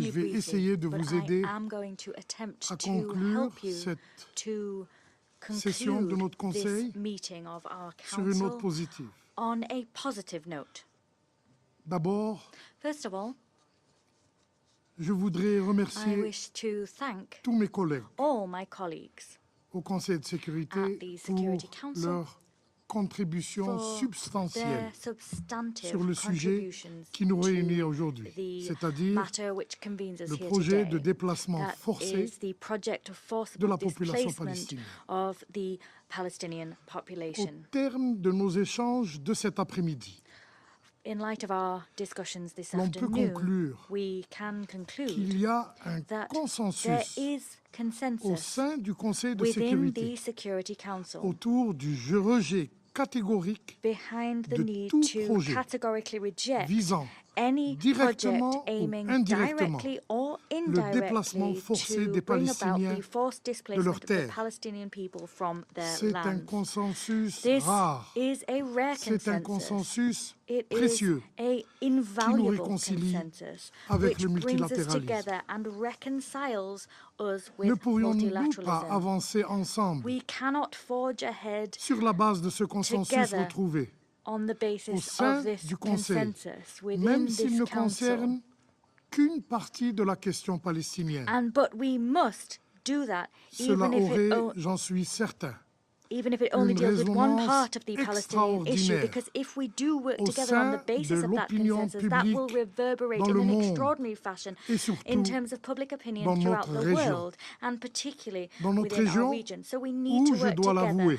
je vais essayer de vous aider à conclure cette session de notre Conseil sur une note positive. D'abord, je voudrais remercier tous mes collègues au Conseil de sécurité pour leur contribution substantielle sur le sujet qui nous réunit aujourd'hui, c'est-à-dire le projet de déplacement forcé de la population palestinienne. Au terme de nos échanges de cet après-midi, l'on peut conclure qu'il y a un consensus au sein du Conseil de sécurité autour du rejet catégorique de tout projet visant directement ou indirectement le déplacement forcé des Palestiniens de leur terre. C'est un consensus rare, c'est un consensus précieux qui nous réconcilie avec le multilatéralisme. Ne pourrions-nous pas avancer ensemble sur la base de ce consensus retrouvé au sein du Conseil, même s'il ne concerne qu'une partie de la question palestinienne? Cela aurait, j'en suis certain, une résonance extraordinaire au sein de l'opinion publique dans le monde et surtout dans notre région. Dans notre région où, je dois l'avouer,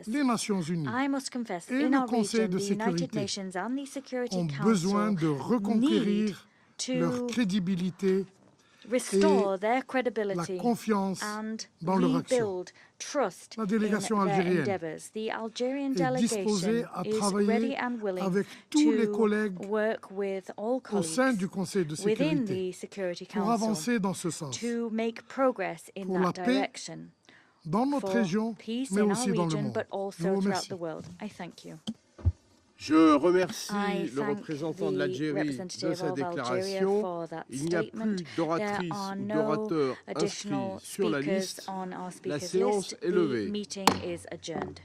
les Nations Unies et le Conseil de sécurité ont besoin de reconquérir leur crédibilité restore their la credibility confiance and dans leur action. rebuild trust La in délégation their algérienne endeavors. The Algerian est disposée delegation à is travailler ready and willing avec tous les to collègues work with all au sein du colleagues Conseil de within sécurité the Security pour Council avancer dans ce sens, to make progress in pour la that paix direction. dans notre For région, peace mais in our aussi dans le region, monde. but Je vous also throughout remercie. the world. I thank you. Je remercie I le thank représentant de the l'Algérie de representative sa of Algeria déclaration. for that Il n'y a statement. plus There d'oratrices are ou no d'orateurs additional inscrits sur la speakers liste. on our La speakers séance list. est The levée. meeting is adjourned.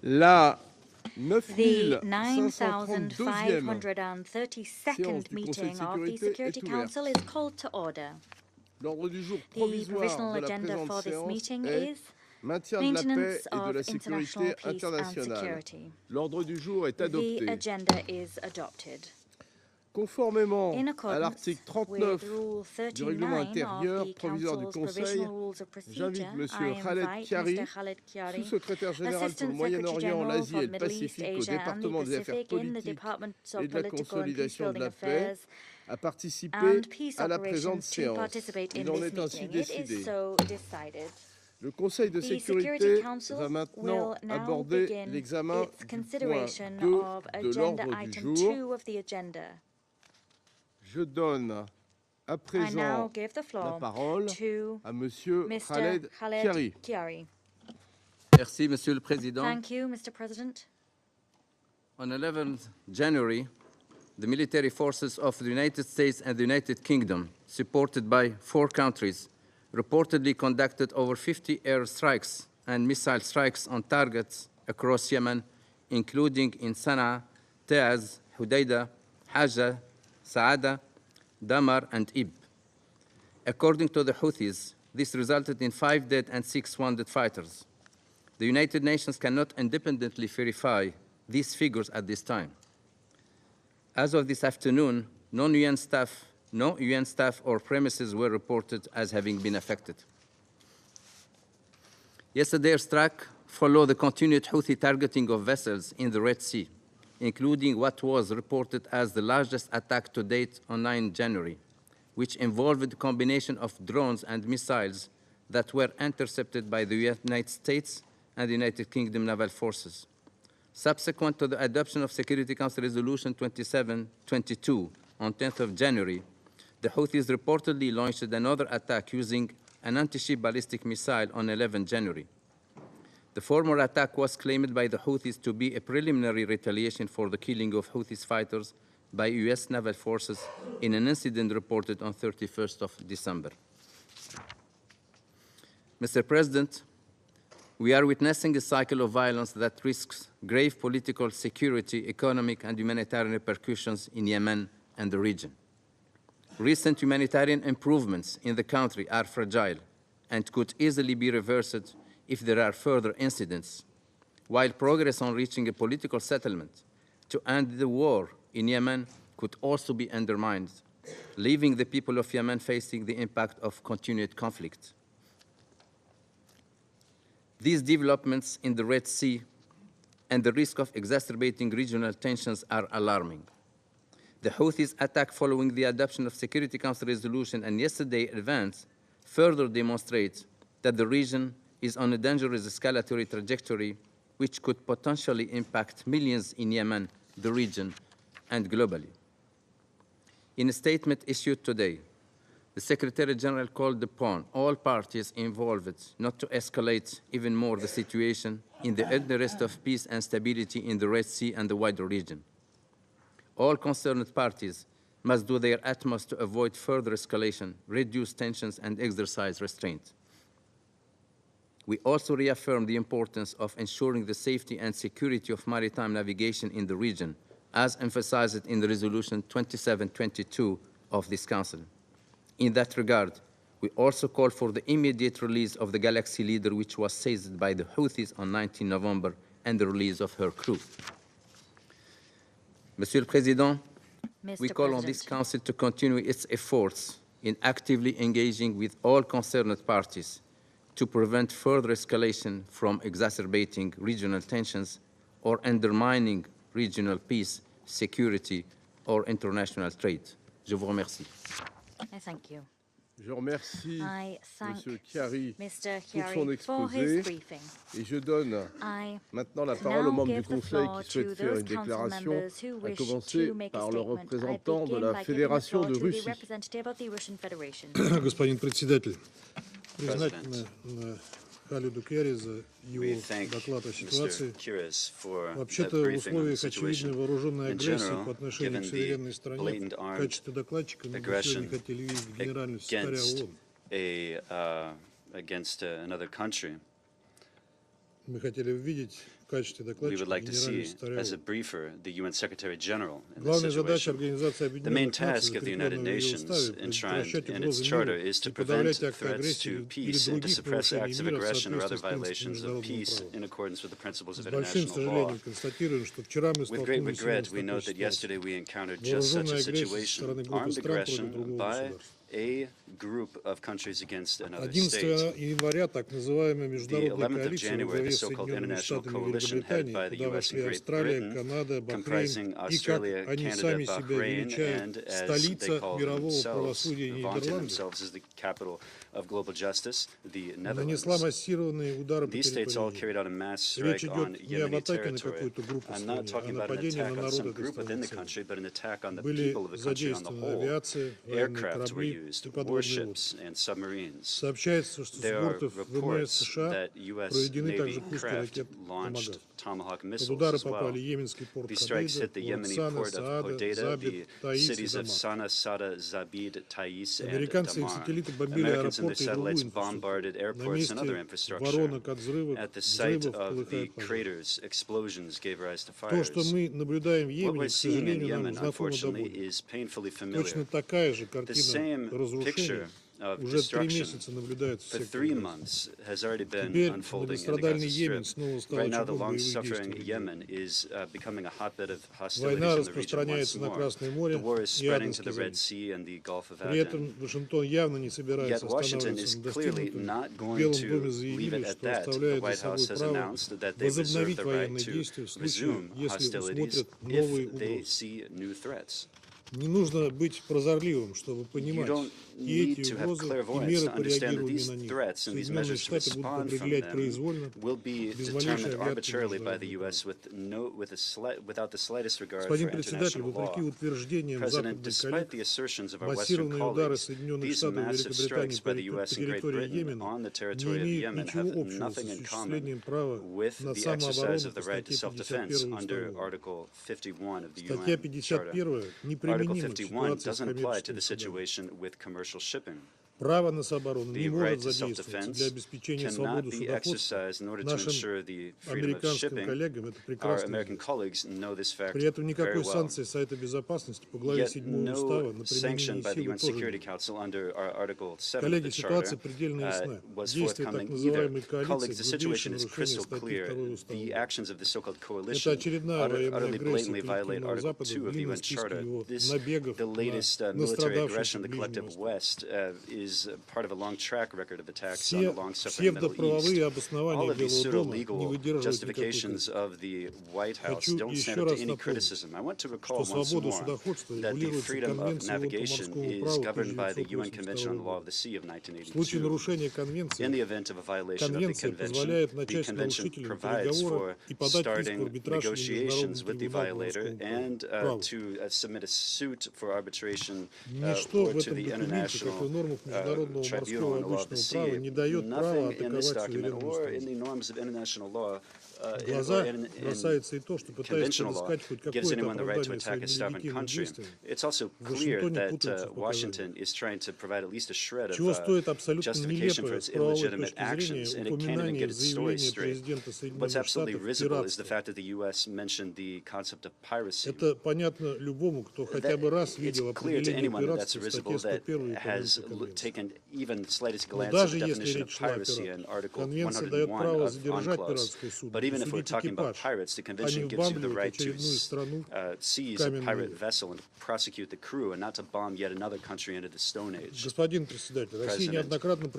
La The 9532e 9532nd meeting of the Security Council is called to order. L'ordre du jour The provisoire provisional de la agenda présente for this séance meeting est is maintien de la paix maintenance et de of la international sécurité peace and internationale. security. L'ordre du jour est The adopté. agenda is adopted. Conformément In à accordance l'article with 39 Rule du règlement 39 of intérieur the provisoire du Council's Conseil, provisional rules of j'invite procedure, M. I Khaled invite Kiari, Mr. Khaled Kiari, sous-secrétaire général pour le Assistant Moyen-Orient, Secretary General l'Asie for et le Middle East, Pacifique au Asia and the département des affaires Pacific in the politiques Department et of de la Political and Peace consolidation de Building la paix, Affairs à participer and peace à la présente operations to séance. participate in Il en this est ainsi meeting. It décidé. is so decided. Le Conseil de The Security sécurité Council va maintenant will now aborder begin l'examen its du point consideration 2 of de agenda l'ordre du item jour. 2 of the agenda. Je donne à I now présent give the la floor parole to à Monsieur Mr. Khaled Kiari. Kiari. Merci, Monsieur le Président. Thank you, Mr. President. On 11th January, the military forces of the United States and the United Kingdom, supported by 4 countries, reportedly conducted over 50 air strikes and missile strikes on targets across Yemen, including in Sana'a, Taiz, Hudaydah, Hajjah, Saada, Damar, and Ib. According to the Houthis, this resulted in 5 dead and 6 wounded fighters. The United Nations cannot independently verify these figures at this time. As of this afternoon, no UN staff or premises were reported as having been affected. Yesterday's strike followed the continued Houthi targeting of vessels in the Red Sea, including what was reported as the largest attack to date on 9 January, which involved a combination of drones and missiles that were intercepted by the United States and the United Kingdom naval forces. Subsequent to the adoption of Security Council Resolution 2722 on 10th of January, the Houthis reportedly launched another attack using an anti-ship ballistic missile on 11 January. The former attack was claimed by the Houthis to be a preliminary retaliation for the killing of Houthis fighters by U.S. naval forces in an incident reported on 31st of December. Mr. President, we are witnessing a cycle of violence that risks grave political, security, economic, and humanitarian repercussions in Yemen and the region. Recent humanitarian improvements in the country are fragile and could easily be reversed if there are further incidents, while progress on reaching a political settlement to end the war in Yemen could also be undermined, leaving the people of Yemen facing the impact of continued conflict. These developments in the Red Sea and the risk of exacerbating regional tensions are alarming. The Houthis' attack following the adoption of Security Council resolution and yesterday's events further demonstrates that the region is on a dangerous escalatory trajectory which could potentially impact millions in Yemen, the region, and globally. In a statement issued today, the Secretary General called upon all parties involved not to escalate even more the situation in the interest of peace and stability in the Red Sea and the wider region. All concerned parties must do their utmost to avoid further escalation, reduce tensions, and exercise restraint. We also reaffirm the importance of ensuring the safety and security of maritime navigation in the region, as emphasized in the Resolution 2722 of this Council. In that regard, we also call for the immediate release of the Galaxy Leader, which was seized by the Houthis on 19 November, and the release of her crew. Monsieur le Président, we call on this Council to continue its efforts in actively engaging with all concerned parties to prevent further escalation from exacerbating regional tensions or undermining regional peace, security, or international trade. Je vous remercie. I thank you. Je remercie I thank M. Chiari Mr. pour son Chiari for his exposé briefing. et je donne I maintenant la parole aux now membres du give the Conseil floor qui souhaitent to faire those une council déclaration, members who à wish commencer to make a par le statement. I représentant de begin la by giving the Fédération floor de to the Russie. representative of the Russian Federation. Господин председатель, признательны Халиду Киари за его доклад о ситуации. Вообще-то в условиях очевидной вооруженной агрессии по отношению к суверенной стране в качестве докладчика мы бы сегодня хотели видеть генерального секретаря ООН. Against another country. Мы хотели видеть we would like to see as a briefer the UN Secretary General in this situation. The main task of the United Nations, enshrined in its charter, is to prevent threats to peace and to suppress acts of aggression or other violations of peace in accordance with the principles of international law. With great regret, we note that yesterday we encountered just such a situation, armed aggression by a group of countries against another state. The 11th of January, the so-called international coalition headed by the U.S. and Great Britain, comprising Australia, Canada, Bahrain, and as they call themselves, vaunting themselves as the capital of global justice, the Netherlands. These states all carried out a mass strike on Yemeni territory. I'm not talking about an attack on some group within the country, but an attack on the people of the country on the whole. Aircraft were used, warships and submarines. There are reports that U.S. Navy craft launched Tomahawk missiles as well. These strikes hit the Yemeni port of Hodeidah, the cities of Sana, Sada, Zabid, Taiz, and Damar. Americans and their satellites bombarded airports and other infrastructure. At the site of the craters, explosions gave rise to fires. What we're seeing in Yemen, unfortunately, is painfully familiar. The same picture of destruction for 3 months has already been unfolding in the Gaza Strip. Right now, the long-suffering Yemen is becoming a hotbed of hostilities in the region once more. The war is spreading to the Red Sea and the Gulf of Aden. Yet Washington is clearly not going to leave it at that. The White House has announced that they reserve the right to resume hostilities if they see new threats. You don't need to have clairvoyance to understand that these threats and these measures to respond from them will be determined arbitrarily by the U.S. without the slightest regard for international law. President, despite the assertions of our Western colleagues, these massive strikes by the U.S. and Great Britain on the territory of Yemen have nothing in common with the exercise of the right to self-defense under Article 51 of the UN Charter. Article 51 doesn't apply to the situation with commercial shipping. The right to self-defense cannot be exercised in order to ensure the freedom of shipping. Our American colleagues know this fact very well. Yet no sanction by the UN Security Council under our Article 7 of the Charter was forthcoming either. Colleagues, the situation is crystal clear. The actions of the so-called coalition utterly blatantly violate Article 2 of the UN Charter. The latest military aggression of the collective West is part of a long track record of attacks on the long-suffering Middle East. All of these pseudo-legal justifications of the White House don't stand up to any criticism. I want to recall once more that the freedom of navigation is governed by the UN Convention on the Law of the Sea of 1982. In the event of a violation of the convention provides for starting negotiations with the violator and to submit a suit for arbitration or to the International Tribunal on the Law of the Sea. Nothing in this document or in the norms of international law or in conventional law gives anyone the right to attack a sovereign country. It's also clear that Washington is trying to provide at least a shred of justification for its illegitimate actions, and it can't even get its story straight. What's absolutely risible is the fact that the U.S. mentioned the concept of piracy. It's clear to anyone that that's risible that has taken even the slightest glance at the definition of piracy in Article 101 of UNCLOS. But even if we're talking about pirates, the convention gives you the right to seize a pirate vessel and prosecute the crew and not to bomb yet another country into the Stone Age. President,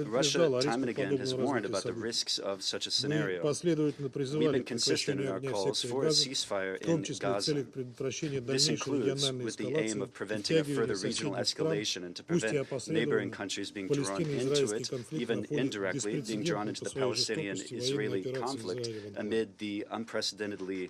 Russia time and again has warned about the risks of such a scenario. We've been consistent in our calls for a ceasefire in Gaza. This includes with the aim of preventing a further regional escalation and to prevent neighboring countries being drawn into it, even indirectly being drawn into the Palestinian-Israeli conflict amid the unprecedentedly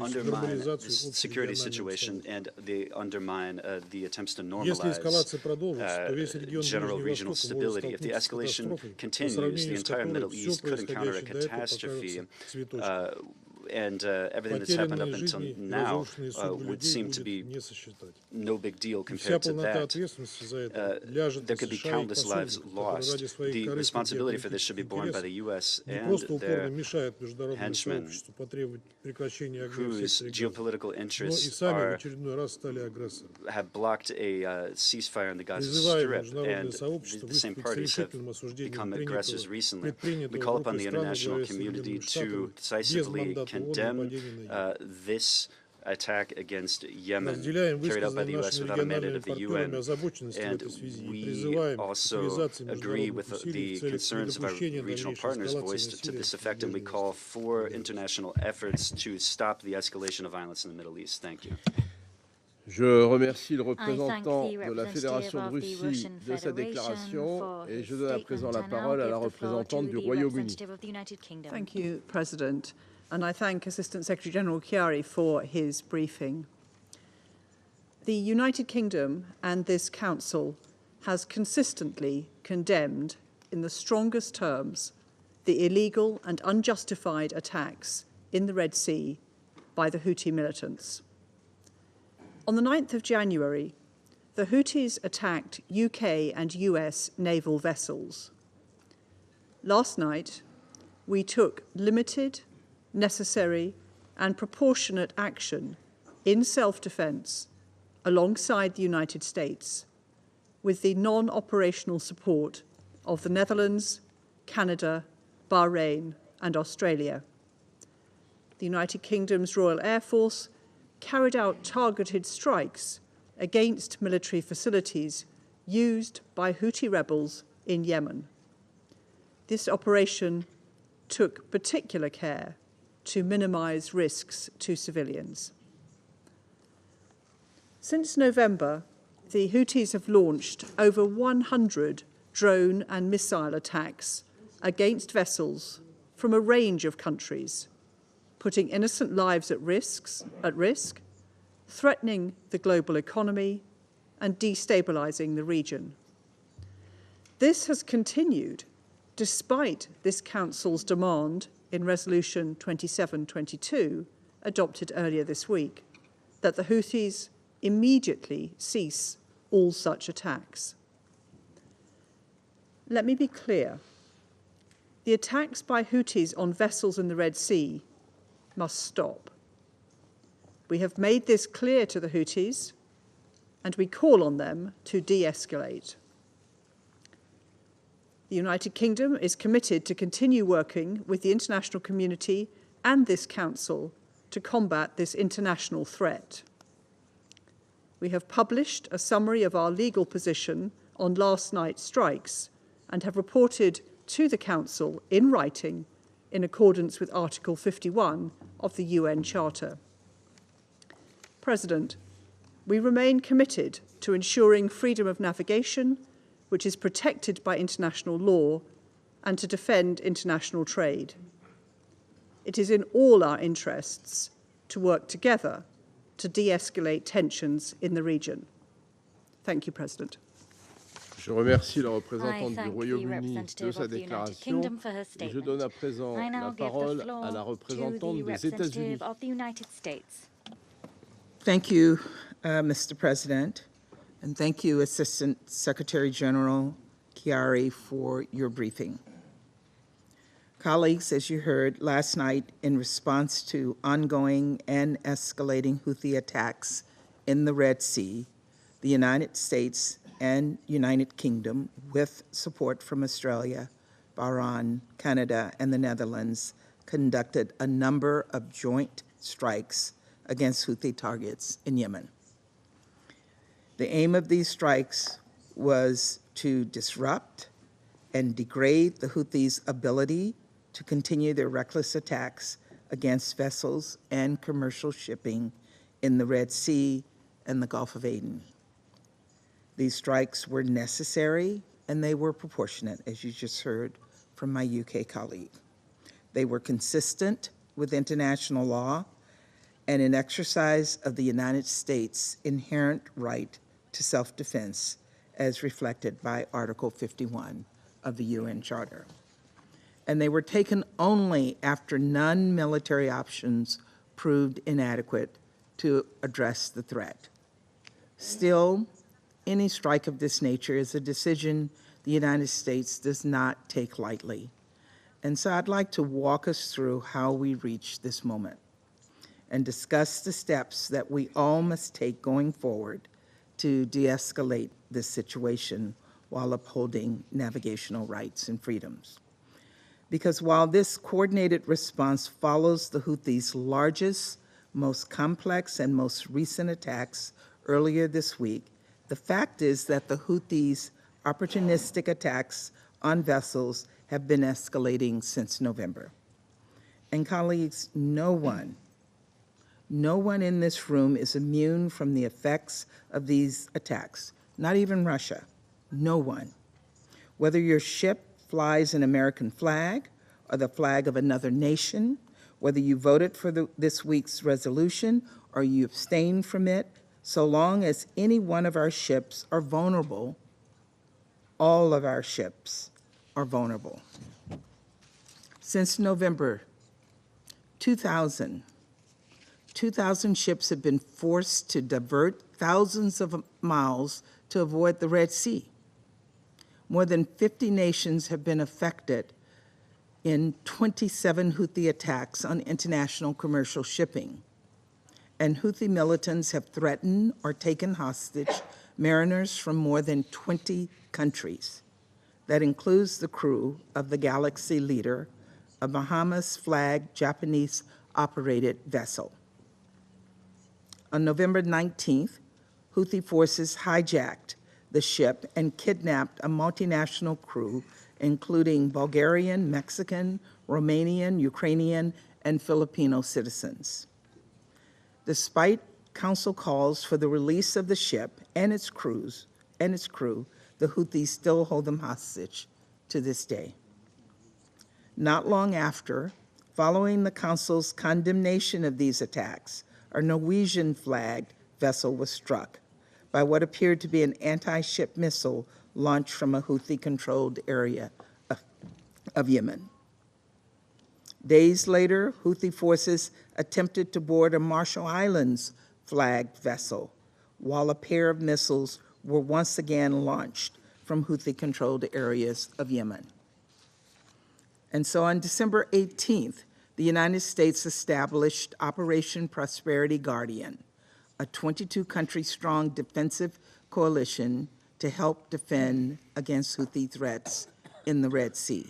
undermine the security situation, and they undermine the attempts to normalize general regional stability. If the escalation continues, the entire Middle East could encounter a catastrophe, and everything that's happened up until now would seem to be no big deal compared to that. There could be countless lives lost. The responsibility for this should be borne by the U.S. and their henchmen, whose geopolitical interests have blocked a ceasefire in the Gaza Strip, and the same parties have become aggressors recently. We call upon the international community to decisively condemn this attack against Yemen carried out by the U.S. without a mandate of the UN. And we also agree with the concerns of our regional partners voiced to this effect, and we call for international efforts to stop the escalation of violence in the Middle East. Thank you. Je remercie le représentant de la Fédération de Russie de sa déclaration et je donne à présent la parole à la représentante du Royaume-Uni. Thank you, President. And I thank Assistant Secretary General Chiari for his briefing. The United Kingdom and this Council has consistently condemned, in the strongest terms, the illegal and unjustified attacks in the Red Sea by the Houthi militants. On the 9th of January, the Houthis attacked UK and US naval vessels. Last night, we took limited, necessary, and proportionate action in self-defense alongside the United States with the non-operational support of the Netherlands, Canada, Bahrain, and Australia. The United Kingdom's Royal Air Force carried out targeted strikes against military facilities used by Houthi rebels in Yemen. This operation took particular care to minimize risks to civilians. Since November, the Houthis have launched over 100 drone and missile attacks against vessels from a range of countries, putting innocent lives at risk, threatening the global economy, and destabilizing the region. This has continued despite this Council's demand in Resolution 2722, adopted earlier this week, that the Houthis immediately cease all such attacks. Let me be clear. The attacks by Houthis on vessels in the Red Sea must stop. We have made this clear to the Houthis, and we call on them to de-escalate. The United Kingdom is committed to continue working with the international community and this Council to combat this international threat. We have published a summary of our legal position on last night's strikes and have reported to the Council in writing in accordance with Article 51 of the UN Charter. President, we remain committed to ensuring freedom of navigation, which is protected by international law, and to defend international trade. It is in all our interests to work together to de-escalate tensions in the region. Thank you, President. Je remercie la représentante du Royaume-Uni de sa déclaration et je donne à présent la parole à la représentante des États-Unis. Thank you, Mr. President, and thank you, Assistant Secretary General Chiari, for your briefing. Colleagues, as you heard last night, in response to ongoing and escalating Houthi attacks in the Red Sea, the United States and United Kingdom, with support from Australia, Bahrain, Canada, and the Netherlands, conducted a number of joint strikes against Houthi targets in Yemen. The aim of these strikes was to disrupt and degrade the Houthis' ability to continue their reckless attacks against vessels and commercial shipping in the Red Sea and the Gulf of Aden. These strikes were necessary and they were proportionate, as you just heard from my UK colleague. They were consistent with international law and an exercise of the United States' inherent right to self-defense, as reflected by Article 51 of the UN Charter. And they were taken only after non-military options proved inadequate to address the threat. Still, any strike of this nature is a decision the United States does not take lightly. And so I'd like to walk us through how we reached this moment and discuss the steps that we all must take going forward to de-escalate this situation while upholding navigational rights and freedoms. Because while this coordinated response follows the Houthis' largest, most complex and most recent attacks earlier this week, the fact is that the Houthis' opportunistic attacks on vessels have been escalating since November. And colleagues, no one in this room is immune from the effects of these attacks, not even Russia, no one. Whether your ship flies an American flag or the flag of another nation, whether you voted for this week's resolution or you abstained from it, so long as any one of our ships are vulnerable, all of our ships are vulnerable. Since November 2000 ships have been forced to divert thousands of miles to avoid the Red Sea. More than 50 nations have been affected in 27 Houthi attacks on international commercial shipping. And Houthi militants have threatened or taken hostage mariners from more than 20 countries. That includes the crew of the Galaxy Leader, a Bahamas-flagged Japanese-operated vessel. On November 19th, Houthi forces hijacked the ship and kidnapped a multinational crew, including Bulgarian, Mexican, Romanian, Ukrainian, and Filipino citizens. Despite council calls for the release of the ship and its crew, the Houthis still hold them hostage to this day. Not long after, following the council's condemnation of these attacks, a Norwegian-flagged vessel was struck by what appeared to be an anti-ship missile launched from a Houthi-controlled area of Yemen. Days later, Houthi forces attempted to board a Marshall Islands-flagged vessel, while a pair of missiles were once again launched from Houthi-controlled areas of Yemen. And so on December 18th, the United States established Operation Prosperity Guardian, a 22-country-strong defensive coalition to help defend against Houthi threats in the Red Sea.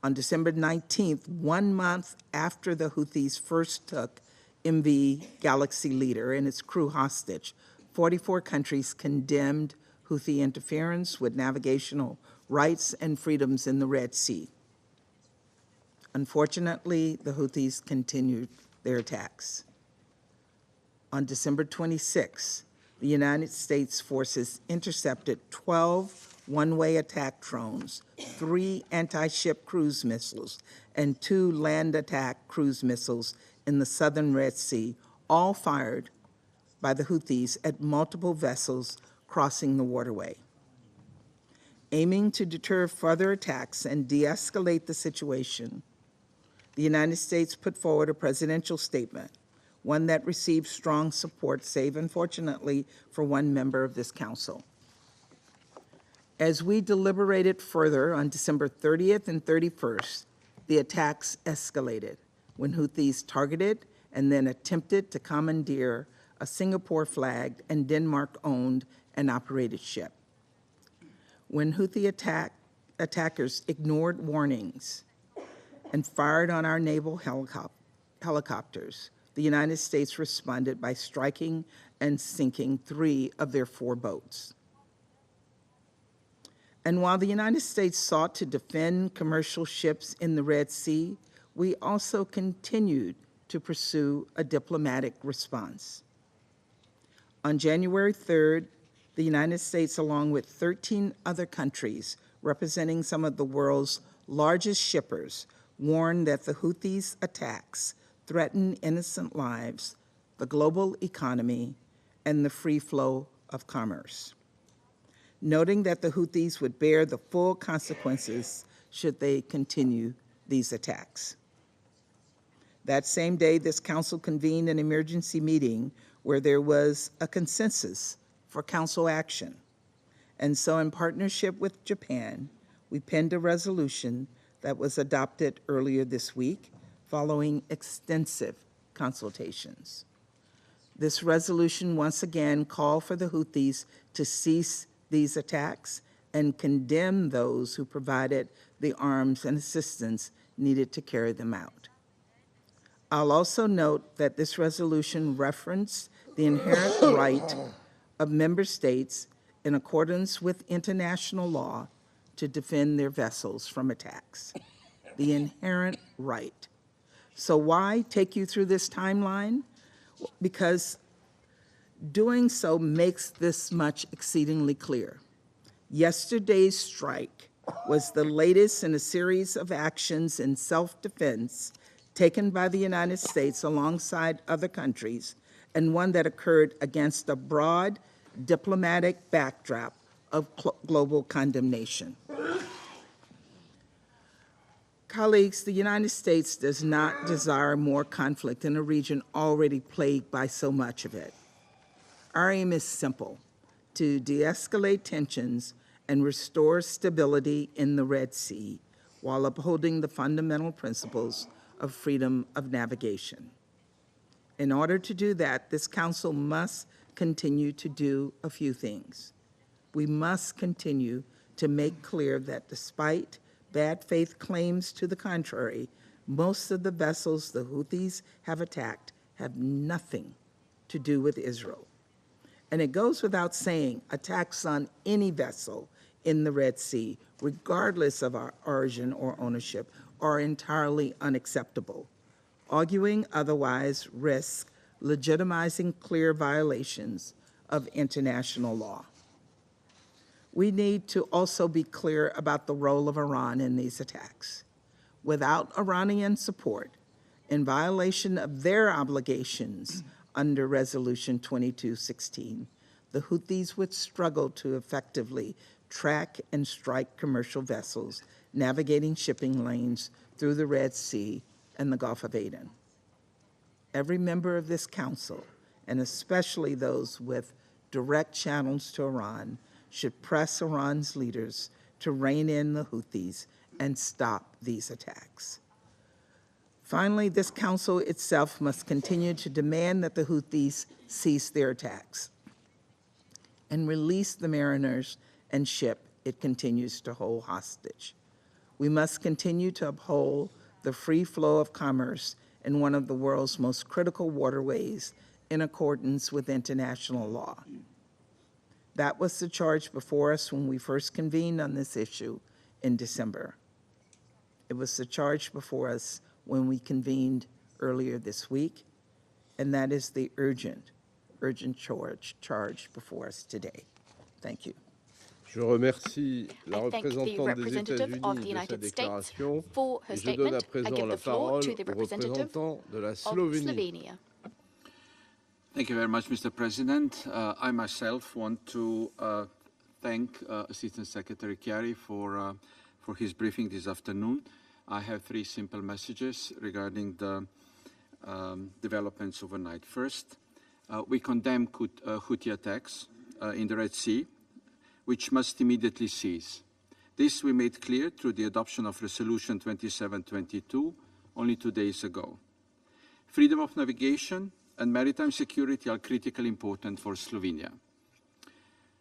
On December 19th, 1 month after the Houthis first took MV Galaxy Leader and its crew hostage, 44 countries condemned Houthi interference with navigational rights and freedoms in the Red Sea. Unfortunately, the Houthis continued their attacks. On December 26, the United States forces intercepted 12 one-way attack drones, 3 anti-ship cruise missiles, and 2 land attack cruise missiles in the southern Red Sea, all fired by the Houthis at multiple vessels crossing the waterway. Aiming to deter further attacks and de-escalate the situation, the United States put forward a presidential statement, one that received strong support, save unfortunately for one member of this council. As we deliberated further on December 30th and 31st, the attacks escalated when Houthis targeted and then attempted to commandeer a Singapore-flagged and Denmark-owned and operated ship. When Houthi attackers ignored warnings and fired on our naval helicopters, the United States responded by striking and sinking 3 of their 4 boats. And while the United States sought to defend commercial ships in the Red Sea, we also continued to pursue a diplomatic response. On January 3rd, the United States, along with 13 other countries representing some of the world's largest shippers, warned that the Houthis' attacks threaten innocent lives, the global economy, and the free flow of commerce, noting that the Houthis would bear the full consequences should they continue these attacks. That same day, this council convened an emergency meeting where there was a consensus for council action. And so in partnership with Japan, we penned a resolution that was adopted earlier this week following extensive consultations. This resolution once again called for the Houthis to cease these attacks and condemn those who provided the arms and assistance needed to carry them out. I'll also note that this resolution referenced the inherent right of member states in accordance with international law to defend their vessels from attacks. The inherent right. So why take you through this timeline? Because doing so makes this much exceedingly clear. Yesterday's strike was the latest in a series of actions in self-defense taken by the United States alongside other countries, and one that occurred against a broad diplomatic backdrop of global condemnation. Colleagues, the United States does not desire more conflict in a region already plagued by so much of it. Our aim is simple: to de-escalate tensions and restore stability in the Red Sea while upholding the fundamental principles of freedom of navigation. In order to do that, this Council must continue to do a few things. We must continue to make clear that despite bad faith claims to the contrary, most of the vessels the Houthis have attacked have nothing to do with Israel. And it goes without saying, attacks on any vessel in the Red Sea, regardless of our origin or ownership, are entirely unacceptable. Arguing otherwise risks legitimizing clear violations of international law. We need to also be clear about the role of Iran in these attacks. Without Iranian support, in violation of their obligations under Resolution 2216, the Houthis would struggle to effectively track and strike commercial vessels navigating shipping lanes through the Red Sea and the Gulf of Aden. Every member of this Council, and especially those with direct channels to Iran, should press Iran's leaders to rein in the Houthis and stop these attacks. Finally, this Council itself must continue to demand that the Houthis cease their attacks and release the mariners and ship it continues to hold hostage. We must continue to uphold the free flow of commerce in one of the world's most critical waterways in accordance with international law. That was the charge before us when we first convened on this issue in December. It was the charge before us when we convened earlier this week, and that is the urgent charge before us today. Thank you. Je remercie la représentante des États-Unis de sa déclaration et je donne à présent la parole au représentant de la Slovénie. Thank you very much, Mr. President. I myself want to thank Assistant Secretary Chiari for his briefing this afternoon. I have three simple messages regarding the developments overnight. First, we condemn Houthi attacks in the Red Sea, which must immediately cease. This we made clear through the adoption of Resolution 2722 only 2 days ago. Freedom of navigation and maritime security are critically important for Slovenia.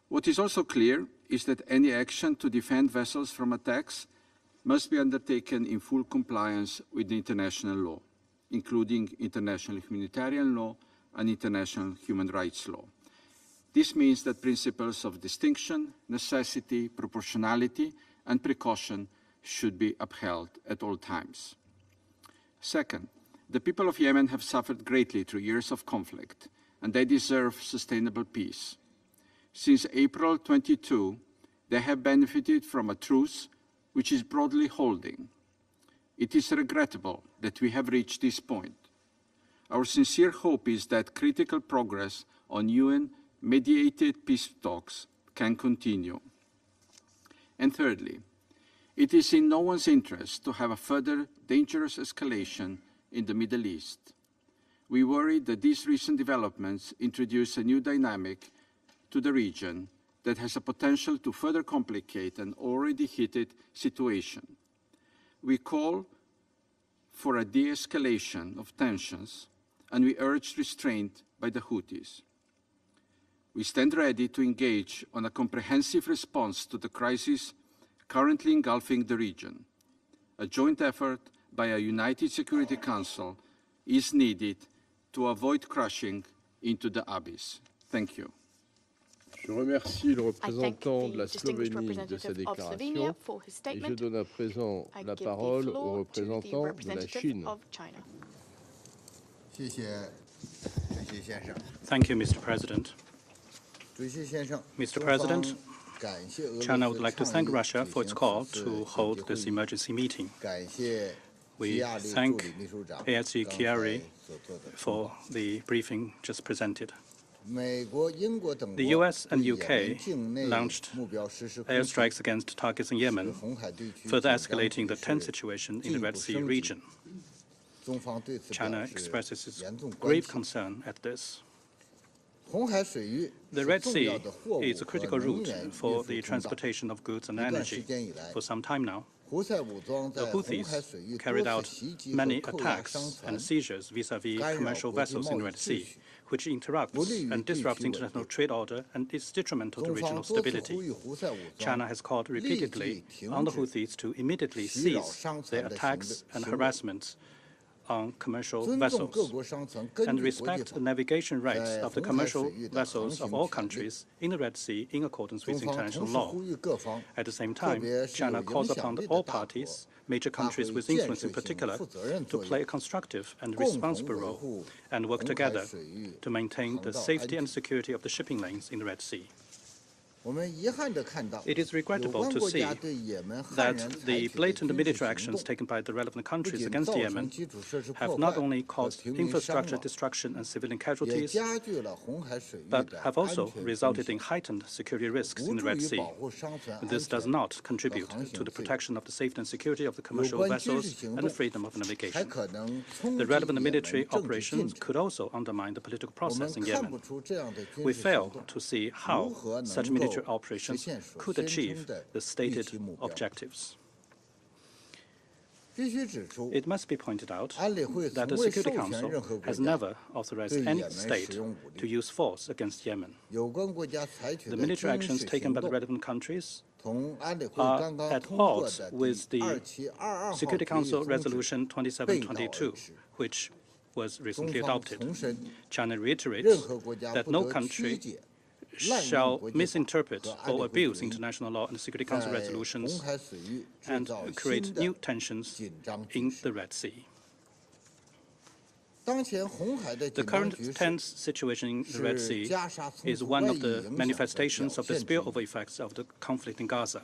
What is also clear is that any action to defend vessels from attacks must be undertaken in full compliance with the international law, including international humanitarian law and international human rights law. This means that principles of distinction, necessity, proportionality, and precaution should be upheld at all times. Second, the people of Yemen have suffered greatly through years of conflict, and they deserve sustainable peace. Since April 22, they have benefited from a truce which is broadly holding. It is regrettable that we have reached this point. Our sincere hope is that critical progress on UN-mediated peace talks can continue. And thirdly, it is in no one's interest to have a further dangerous escalation in the Middle East. We worry that these recent developments introduce a new dynamic to the region that has a potential to further complicate an already heated situation. We call for a de-escalation of tensions, and we urge restraint by the Houthis. We stand ready to engage on a comprehensive response to the crisis currently engulfing the region, a joint effort by a united Security Council is needed to avoid crashing into the abyss. Thank you. Je remercie le représentant de la Slovénie de sa déclaration et je donne à présent la parole au représentant de la Chine. Thank you, Mr. President. Mr. President, China would like to thank Russia for its call to hold this emergency meeting. We thank ASG Chiari for the briefing just presented. The US and UK launched airstrikes against targets in Yemen, further escalating the tense situation in the Red Sea region. China expresses its grave concern at this. The Red Sea is a critical route for the transportation of goods and energy. For some time now, the Houthis carried out many attacks and seizures vis-à-vis commercial vessels in the Red Sea, which interrupts and disrupts international trade order and is detrimental to regional stability. China has called repeatedly on the Houthis to immediately cease their attacks and harassments on commercial vessels and respect the navigation rights of the commercial vessels of all countries in the Red Sea in accordance with international law. At the same time, China calls upon all parties, major countries with influence in particular, to play a constructive and responsible role and work together to maintain the safety and security of the shipping lanes in the Red Sea. It is regrettable to see that the blatant military actions taken by the relevant countries against Yemen have not only caused infrastructure destruction and civilian casualties, but have also resulted in heightened security risks in the Red Sea. This does not contribute to the protection of the safety and security of the commercial vessels and the freedom of navigation. The relevant military operations could also undermine the political process in Yemen. We fail to see how such military operations could achieve the stated objectives. It must be pointed out that the Security Council has never authorized any state to use force against Yemen. The military actions taken by the relevant countries are at odds with the Security Council Resolution 2722, which was recently adopted. China reiterates that no country shall misinterpret or abuse international law and Security Council resolutions and create new tensions in the Red Sea. The current tense situation in the Red Sea is one of the manifestations of the spillover effects of the conflict in Gaza.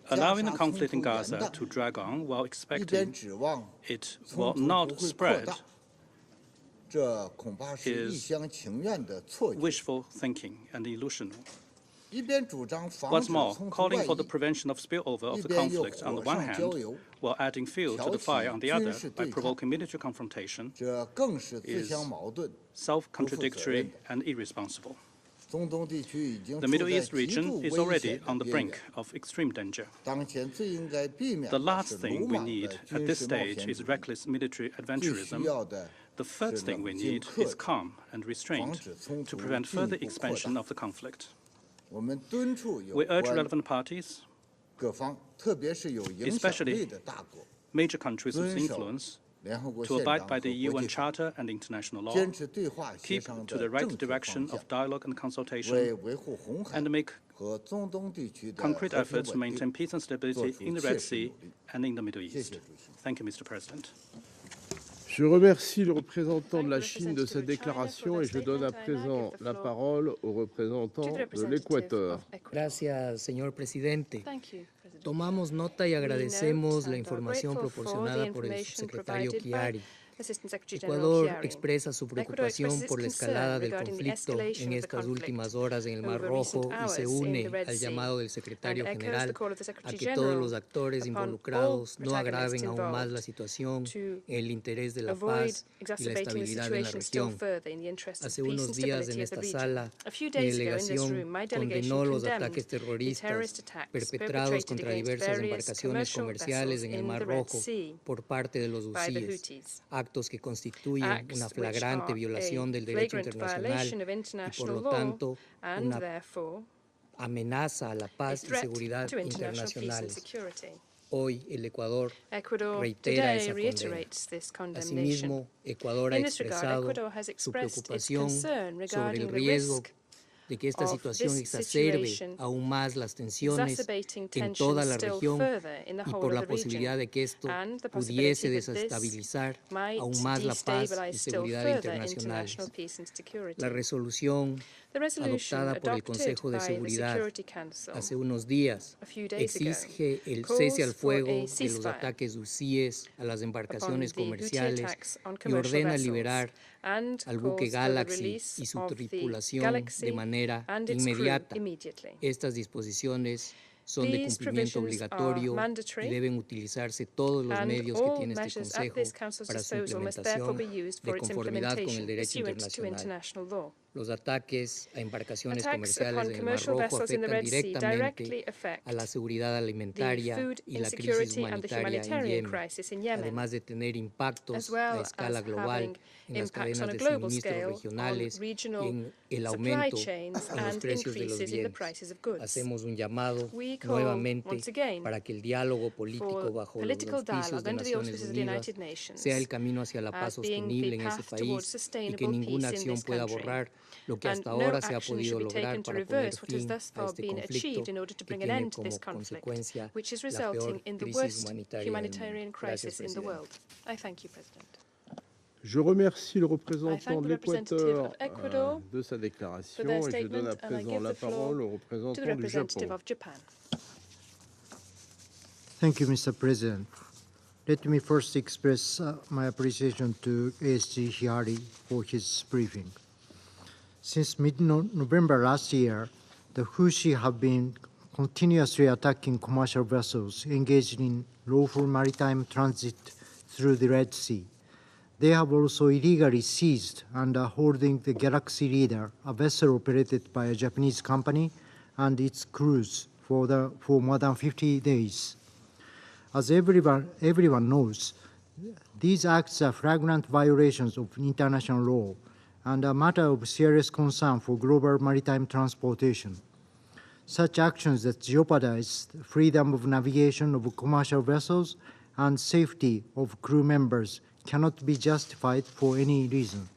Allowing the conflict in Gaza to drag on while expecting it will not spread is wishful thinking and illusional. What's more, calling for the prevention of spillover of the conflict on the one hand, while adding fuel to the fire on the other by provoking military confrontation, is self-contradictory and irresponsible. The Middle East region is already on the brink of extreme danger. The last thing we need at this stage is reckless military adventurism. The first thing we need is calm and restraint to prevent further expansion of the conflict. We urge relevant parties, especially major countries with influence, to abide by the UN Charter and international law, keep to the right direction of dialogue and consultation, and make concrete efforts to maintain peace and stability in the Red Sea and in the Middle East. Thank you, Mr. President. Je remercie le représentant de la Chine de sa déclaration et je donne à présent la parole au représentant de l'Équateur. Gracias, señor presidente. Tomamos nota y agradecemos la información proporcionada por el subsecretario Chiari. Ecuador expresa su preocupación por la escalada del conflicto en estas últimas horas en el Mar Rojo y se une al llamado del secretario general a que todos los actores involucrados no agraven aún más la situación en el interés de la paz y la estabilidad de la región. Hace unos días en esta sala, mi delegación condenó los ataques terroristas perpetrados contra diversas embarcaciones comerciales en el Mar Rojo por parte de los hutíes, actos que constituyen una flagrante violación del derecho internacional y por lo tanto una amenaza a la paz y seguridad internacionales. Hoy el Ecuador reitera esa condena. Asimismo, Ecuador ha expresado su preocupación sobre el riesgo de que esta situación exacerbe aún más las tensiones en toda la región y por la posibilidad de que esto pudiese desestabilizar aún más la paz y seguridad internacionales. La resolución adoptada por el Consejo de Seguridad hace unos días exige el cese al fuego de los ataques hutíes a las embarcaciones comerciales y ordena liberar al buque Galaxy y su tripulación de manera inmediata. Estas disposiciones son de cumplimiento obligatorio y deben utilizarse todos los medios que tiene este Consejo para su implementación de conformidad con el derecho internacional. Los ataques a embarcaciones comerciales en el Mar Rojo afectan directamente a la seguridad alimentaria y la crisis humanitaria en Yemen, además de tener impactos a escala global en las cadenas de suministro regionales y en el aumento en los precios de los bienes. Hacemos un llamado nuevamente para que el diálogo político bajo los auspicios de Naciones Unidas sea el camino hacia la paz sostenible en ese país y que ninguna acción pueda borrar lo que hasta ahora se ha podido lograr para poner fin a este conflicto que tiene como consecuencia la peor crisis humanitaria en el mundo. Gracias, Presidente. Je remercie le représentant de l'Équateur de sa déclaration et je donne à présent la parole au représentant du Japon. Thank you, Mr. President. Let me first express my appreciation to ASG Hihari for his briefing. Since mid-November last year, the Houthis have been continuously attacking commercial vessels engaged in lawful maritime transit through the Red Sea. They have also illegally seized and are holding the Galaxy Leader, a vessel operated by a Japanese company, and its crews for more than 50 days. As everyone knows, these acts are flagrant violations of international law and a matter of serious concern for global maritime transportation. Such actions that jeopardize the freedom of navigation of commercial vessels and safety of crew members cannot be justified for any reason.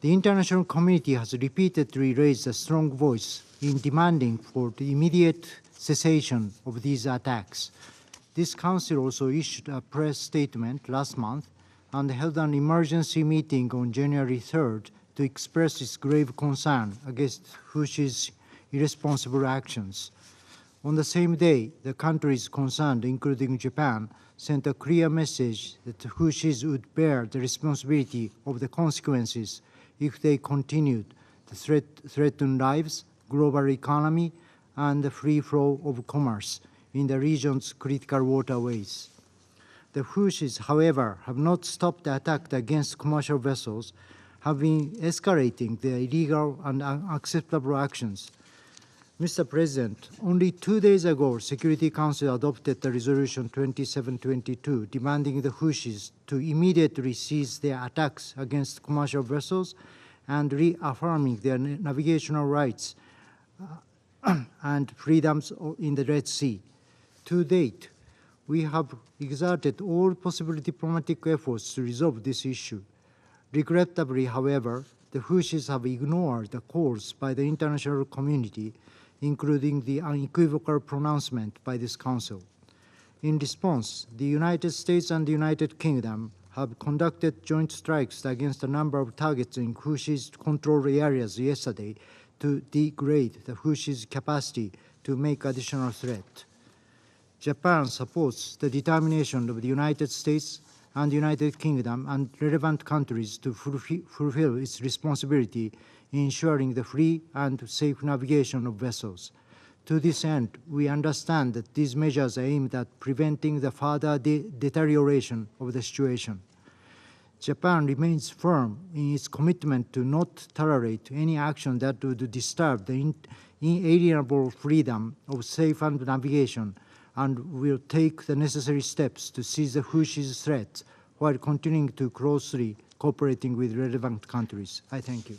The international community has repeatedly raised a strong voice in demanding for the immediate cessation of these attacks. This Council also issued a press statement last month and held an emergency meeting on January 3rd to express its grave concern against Houthis' irresponsible actions. On the same day, the countries concerned, including Japan, sent a clear message that the Houthis would bear the responsibility of the consequences if they continued to threaten lives, global economy, and the free flow of commerce in the region's critical waterways. The Houthis, however, have not stopped the attack against commercial vessels, have been escalating their illegal and unacceptable actions. Mr. President, only 2 days ago, Security Council adopted the Resolution 2722 demanding the Houthis to immediately cease their attacks against commercial vessels and reaffirming their navigational rights and freedoms in the Red Sea. To date, we have exerted all possible diplomatic efforts to resolve this issue. Regrettably, however, the Houthis have ignored the calls by the international community, including the unequivocal pronouncement by this Council. In response, the United States and the United Kingdom have conducted joint strikes against a number of targets in Houthis' controlled areas yesterday to degrade the Houthis' capacity to make additional threat. Japan supports the determination of the United States and the United Kingdom and relevant countries to fulfill its responsibility in ensuring the free and safe navigation of vessels. To this end, we understand that these measures are aimed at preventing the further deterioration of the situation. Japan remains firm in its commitment to not tolerate any action that would disturb the inalienable freedom of safe navigation and will take the necessary steps to seize the Houthis' threat while continuing to closely cooperating with relevant countries. I thank you.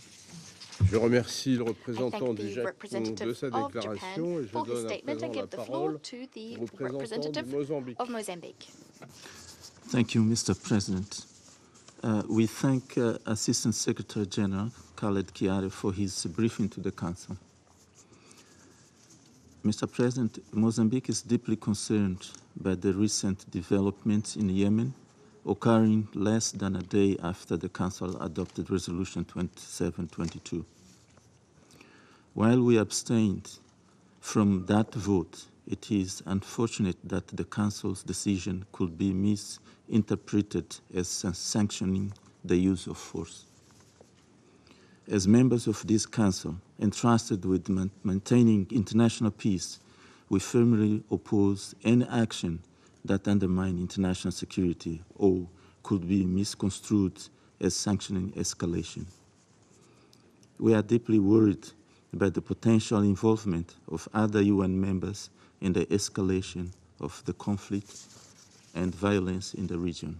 Je remercie le représentant du Japon de sa déclaration et je donne à présent la parole au représentant du Mozambique. Thank you, Mr. President. We thank Assistant Secretary General Khaled Kiari for his briefing to the Council. Mr. President, Mozambique is deeply concerned by the recent developments in Yemen, occurring less than a day after the Council adopted Resolution 2722. While we abstained from that vote, it is unfortunate that the Council's decision could be misinterpreted as sanctioning the use of force. As members of this Council, entrusted with maintaining international peace, we firmly oppose any action that undermines international security or could be misconstrued as sanctioning escalation. We are deeply worried about the potential involvement of other UN members in the escalation of the conflict and violence in the region.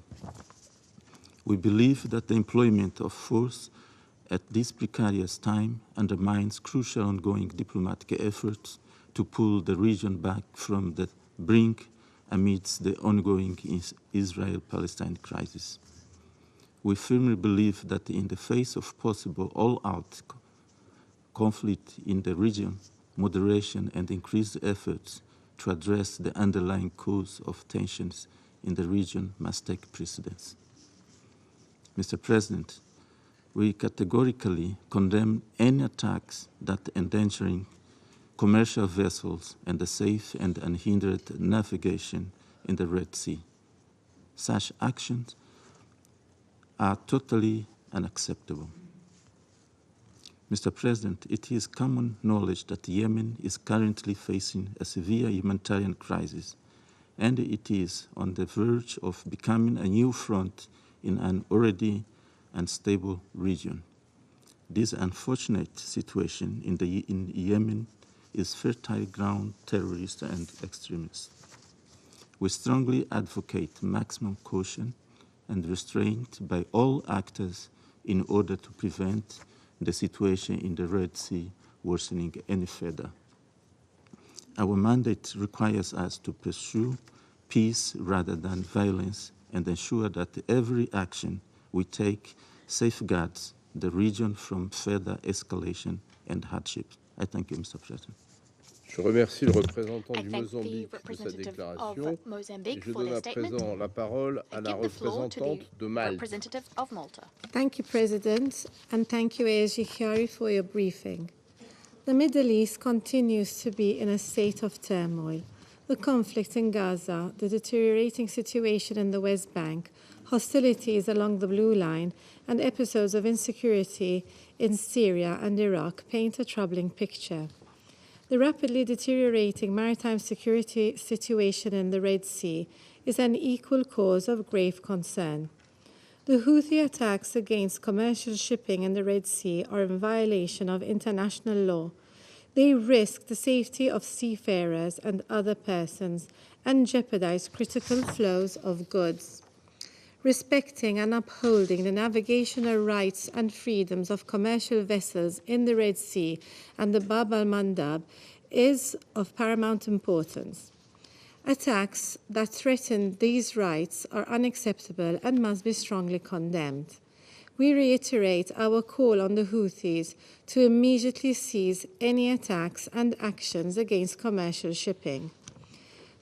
We believe that the employment of force at this precarious time undermines crucial ongoing diplomatic efforts to pull the region back from the brink amidst the ongoing Israel-Palestine crisis. We firmly believe that in the face of possible all-out conflict in the region, moderation and increased efforts to address the underlying cause of tensions in the region must take precedence. Mr. President, we categorically condemn any attacks that endangering commercial vessels and the safe and unhindered navigation in the Red Sea. Such actions are totally unacceptable. Mr. President, it is common knowledge that Yemen is currently facing a severe humanitarian crisis, and it is on the verge of becoming a new front in an already unstable region. This unfortunate situation in Yemen is fertile ground terrorists and extremists. We strongly advocate maximum caution and restraint by all actors in order to prevent the situation in the Red Sea worsening any further. Our mandate requires us to pursue peace rather than violence and ensure that every action we take safeguards the region from further escalation and hardship. I thank you, Mr. President. Je remercie le représentant du Mozambique de sa déclaration et je donne à présent la parole à la représentante de Malte. Thank you, President, and thank you, ASG Chiari, for your briefing. The Middle East continues to be in a state of turmoil. The conflict in Gaza, the deteriorating situation in the West Bank, hostilities along the Blue Line, and episodes of insecurity in Syria and Iraq paint a troubling picture. The rapidly deteriorating maritime security situation in the Red Sea is an equal cause of grave concern. The Houthi attacks against commercial shipping in the Red Sea are in violation of international law. They risk the safety of seafarers and other persons and jeopardize critical flows of goods. Respecting and upholding the navigational rights and freedoms of commercial vessels in the Red Sea and the Bab al-Mandab is of paramount importance. Attacks that threaten these rights are unacceptable and must be strongly condemned. We reiterate our call on the Houthis to immediately cease any attacks and actions against commercial shipping.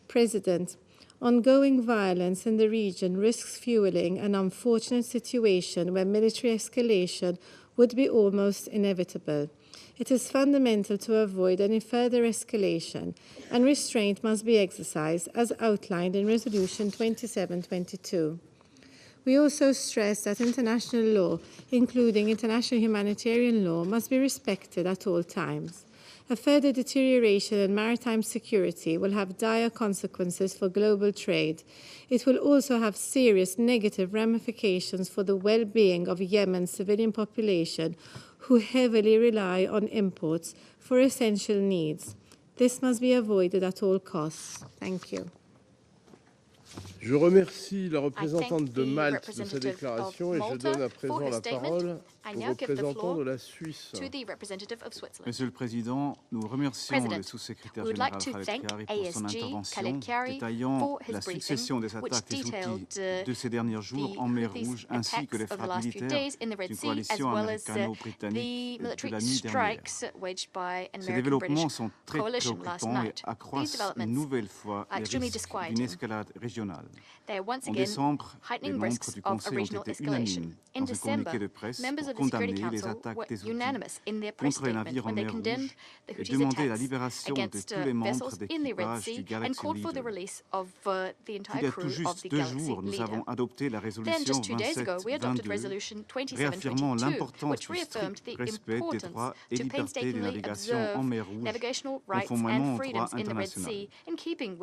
President, ongoing violence in the region risks fueling an unfortunate situation where military escalation would be almost inevitable. It is fundamental to avoid any further escalation, and restraint must be exercised as outlined in Resolution 2722. We also stress that international law, including international humanitarian law, must be respected at all times. A further deterioration in maritime security will have dire consequences for global trade. It will also have serious negative ramifications for the well-being of Yemen's civilian population, who heavily rely on imports for essential needs. This must be avoided at all costs. Thank you. Je remercie la représentante de Malte de sa déclaration et je donne à présent la parole au représentant de la Suisse. Monsieur le Président, nous remercions le sous-secrétaire général Khaled Kari pour son intervention détaillant la succession des attaques des Houthis de ces derniers jours en mer Rouge ainsi que les frappes militaires d'une coalition américano-britannique de la nuit dernière. Ces développements sont très préoccupants et accroissent une nouvelle fois les risques d'une escalade régionale. En décembre, les membres du Conseil ont été unanimes dans un communiqué de presse pour condamner les attaques des Houthis contre les navires en mer Rouge et demander la libération de tous les membres d'équipage du Galaxy Leader. Il y a tout juste 2 jours, nous avons adopté la résolution 2722, réaffirmant l'importance du strict respect des droits et libertés de navigation en mer Rouge, conformément au droit international.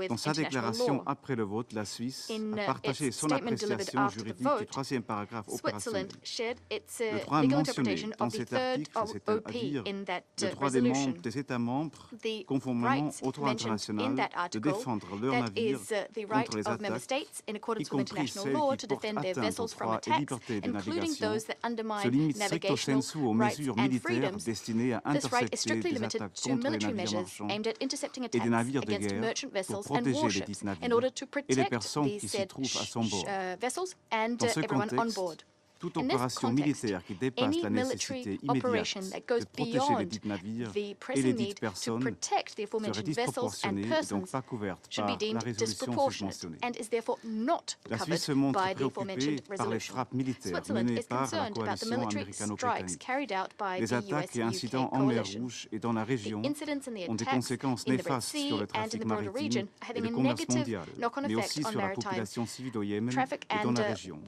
Dans sa déclaration après le vote, la Suisse a partagé son appréciation juridique du 3e paragraphe opérationnel. Le droit mentionné dans cet article, c'est-à-dire le droit des États membres, conformément au droit international, de défendre leurs navires contre les attaques, y compris celles qui portent atteinte aux droits et libertés de navigation, se limite stricto sensu aux mesures militaires destinées à intercepter des attaques contre les navires marchands et des navires de guerre pour protéger les dits navires et les personnes qui s'y trouvent à son bord. Dans ce contexte, toute opération militaire qui dépasse la nécessité immédiate de protéger les dits navires et les dites personnes serait disproportionnée et donc pas couverte par la résolution susmentionnée. La Suisse se montre préoccupée par les frappes militaires menées par la coalition américano-britannique. Les attaques et incidents en mer Rouge et dans la région ont des conséquences néfastes sur le trafic maritime et le commerce mondial, mais aussi sur la population civile au Yémen et dans la région.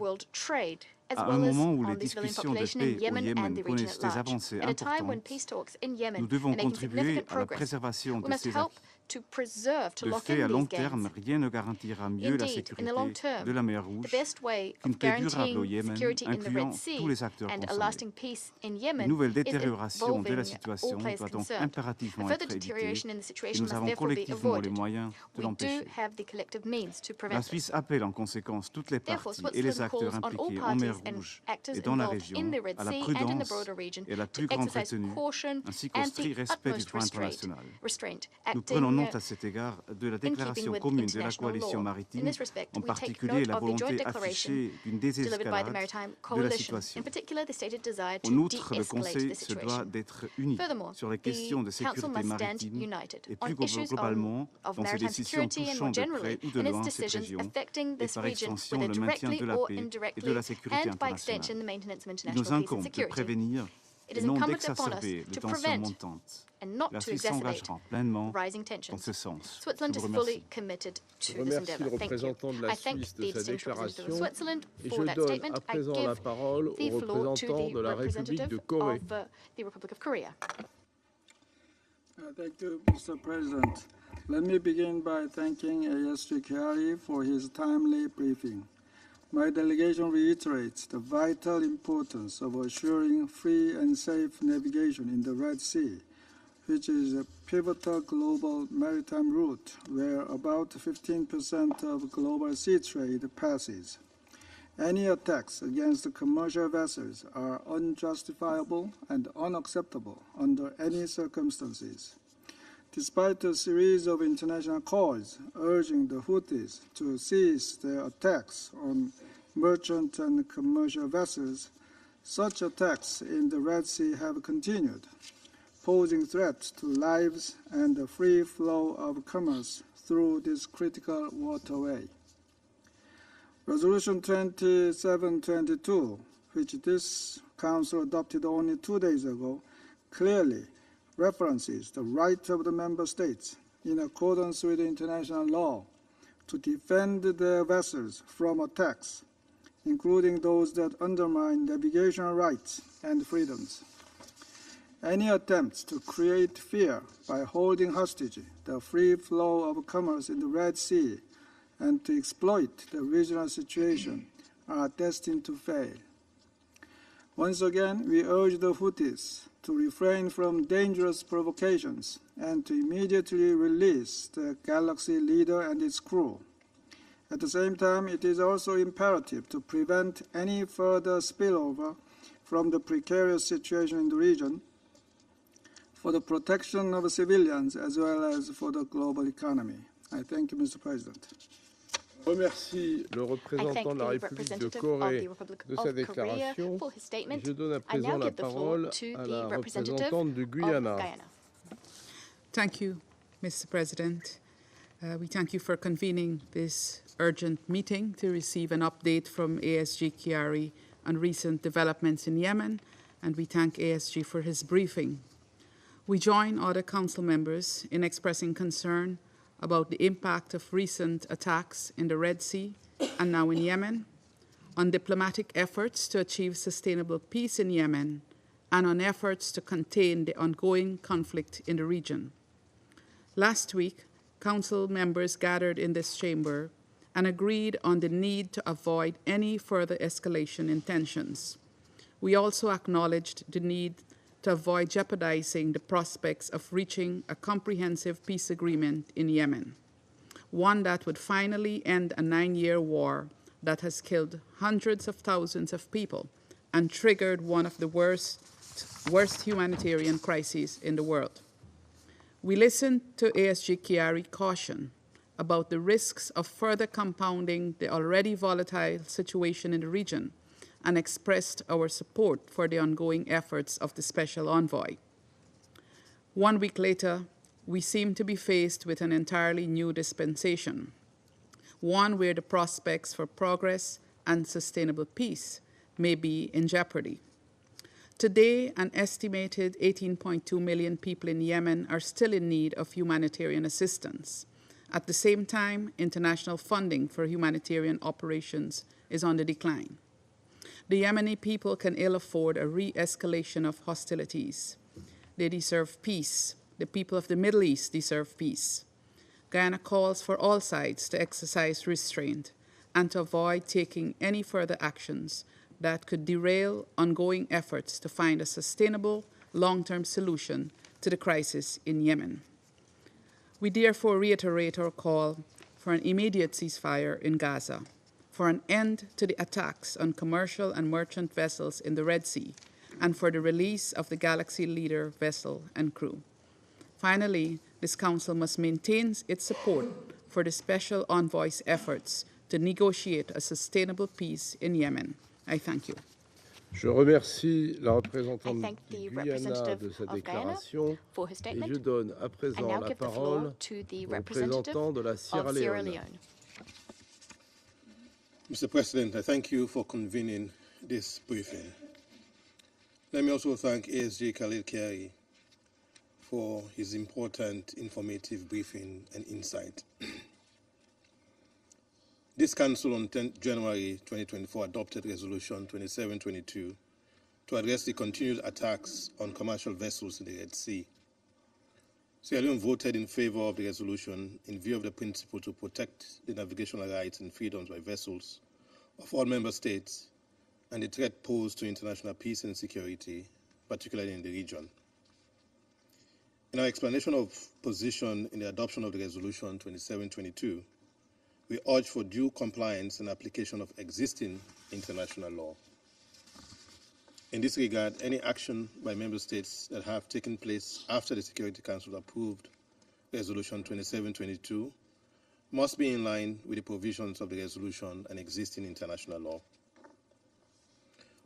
À un moment où les discussions de paix au Yémen connaissent des avancées importantes, nous devons contribuer à la préservation de ces acquis. De fait, à long terme, rien ne garantira mieux la sécurité de la mer Rouge qu'une paix durable au Yémen, incluant tous les acteurs concernés. Une nouvelle détérioration de la situation doit donc impérativement être évitée et nous avons collectivement les moyens de l'empêcher. La Suisse appelle en conséquence toutes les parties et les acteurs impliqués en mer Rouge et dans la région à la prudence et à la plus grande retenue, ainsi qu'au strict respect du droit international. Nous prenons note à cet égard de la déclaration commune de la coalition maritime, en particulier la volonté affichée d'une désescalade de la situation. En outre, le Conseil se doit d'être uni sur les questions de sécurité maritime et plus globalement dans ses décisions touchant de près ou de loin cette région et par extension le maintien de la paix et de la sécurité internationale. Il nous incombe de prévenir et non d'exacerber les tensions montantes. La Suisse s'engagera pleinement dans ce sens. Je vous remercie. Je remercie le représentant de la Suisse de sa déclaration et je donne à présent la parole au représentant de la République de Corée. Thank you, Mr. President. Let me begin by thanking ASG Kari for his timely briefing. My delegation reiterates the vital importance of assuring free and safe navigation in the Red Sea, which is a pivotal global maritime route where about 15% of global sea trade passes. Any attacks against commercial vessels are unjustifiable and unacceptable under any circumstances. Despite a series of international calls urging the Houthis to cease their attacks on merchant and commercial vessels, such attacks in the Red Sea have continued, posing threats to lives and the free flow of commerce through this critical waterway. Resolution 2722, which this Council adopted only 2 days ago, clearly references the right of the member states, in accordance with international law, to defend their vessels from attacks, including those that undermine navigational rights and freedoms. Any attempts to create fear by holding hostage the free flow of commerce in the Red Sea and to exploit the regional situation are destined to fail. Once again, we urge the Houthis to refrain from dangerous provocations and to immediately release the Galaxy Leader and its crew. At the same time, it is also imperative to prevent any further spillover from the precarious situation in the region for the protection of civilians as well as for the global economy. I thank you, Mr. President. Je remercie le représentant de la République de Corée de sa déclaration. Je donne à présent la parole à la représentante du Guyana. Thank you, Mr. President. We thank you for convening this urgent meeting to receive an update from ASG Kiari on recent developments in Yemen, and we thank ASG for his briefing. We join other council members in expressing concern about the impact of recent attacks in the Red Sea and now in Yemen, on diplomatic efforts to achieve sustainable peace in Yemen, and on efforts to contain the ongoing conflict in the region. Last week, Council members gathered in this chamber and agreed on the need to avoid any further escalation in tensions. We also acknowledged the need to avoid jeopardizing the prospects of reaching a comprehensive peace agreement in Yemen, one that would finally end a 9-year war that has killed hundreds of thousands of people and triggered one of the worst humanitarian crises in the world. We listened to ASG Kiari caution about the risks of further compounding the already volatile situation in the region and expressed our support for the ongoing efforts of the Special Envoy. 1 week later, we seem to be faced with an entirely new dispensation, one where the prospects for progress and sustainable peace may be in jeopardy. Today, an estimated 18.2 million people in Yemen are still in need of humanitarian assistance. At the same time, international funding for humanitarian operations is on the decline. The Yemeni people can ill afford a re-escalation of hostilities. They deserve peace. The people of the Middle East deserve peace. Guyana calls for all sides to exercise restraint and to avoid taking any further actions that could derail ongoing efforts to find a sustainable, long-term solution to the crisis in Yemen. We therefore reiterate our call for an immediate ceasefire in Gaza, for an end to the attacks on commercial and merchant vessels in the Red Sea, and for the release of the Galaxy Leader vessel and crew. Finally, this Council must maintain its support for the Special Envoy's efforts to negotiate a sustainable peace in Yemen. I thank you. Je remercie la représentante du Guyana de sa déclaration et je donne à présent la parole au représentant de la Sierra Leone. Mr. President, I thank you for convening this briefing. Let me also thank ASG Khalil Kiari for his important, informative briefing and insight. This Council on 10 January 2024 adopted Resolution 2722 to address the continued attacks on commercial vessels in the Red Sea. Sierra Leone voted in favor of the resolution in view of the principle to protect the navigational rights and freedoms by vessels of all member states and the threat posed to international peace and security, particularly in the region. In our explanation of position in the adoption of the Resolution 2722, we urge for due compliance and application of existing international law. In this regard, any action by member states that have taken place after the Security Council approved Resolution 2722 must be in line with the provisions of the resolution and existing international law.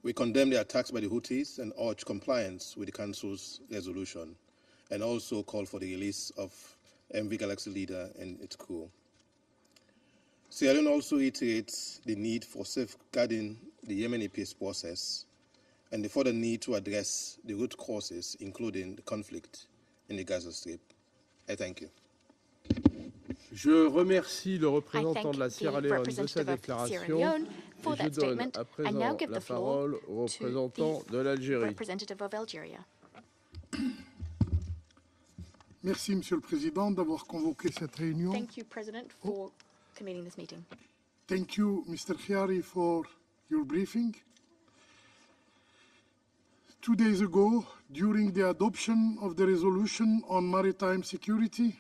We condemn the attacks by the Houthis and urge compliance with the Council's resolution, and also call for the release of MV Galaxy Leader and its crew. Sierra Leone also reiterates the need for safeguarding the Yemeni peace process and the further need to address the root causes, including the conflict in the Gaza Strip. I thank you. Je remercie le représentant de la Sierra Leone de sa déclaration et je donne à présent la parole au représentant de l'Algérie. Merci, Monsieur le Président, d'avoir convoqué cette réunion. Thank you, President, for convening this meeting. Thank you, Mr. Khiari, for your briefing. 2 days ago, during the adoption of the resolution on maritime security,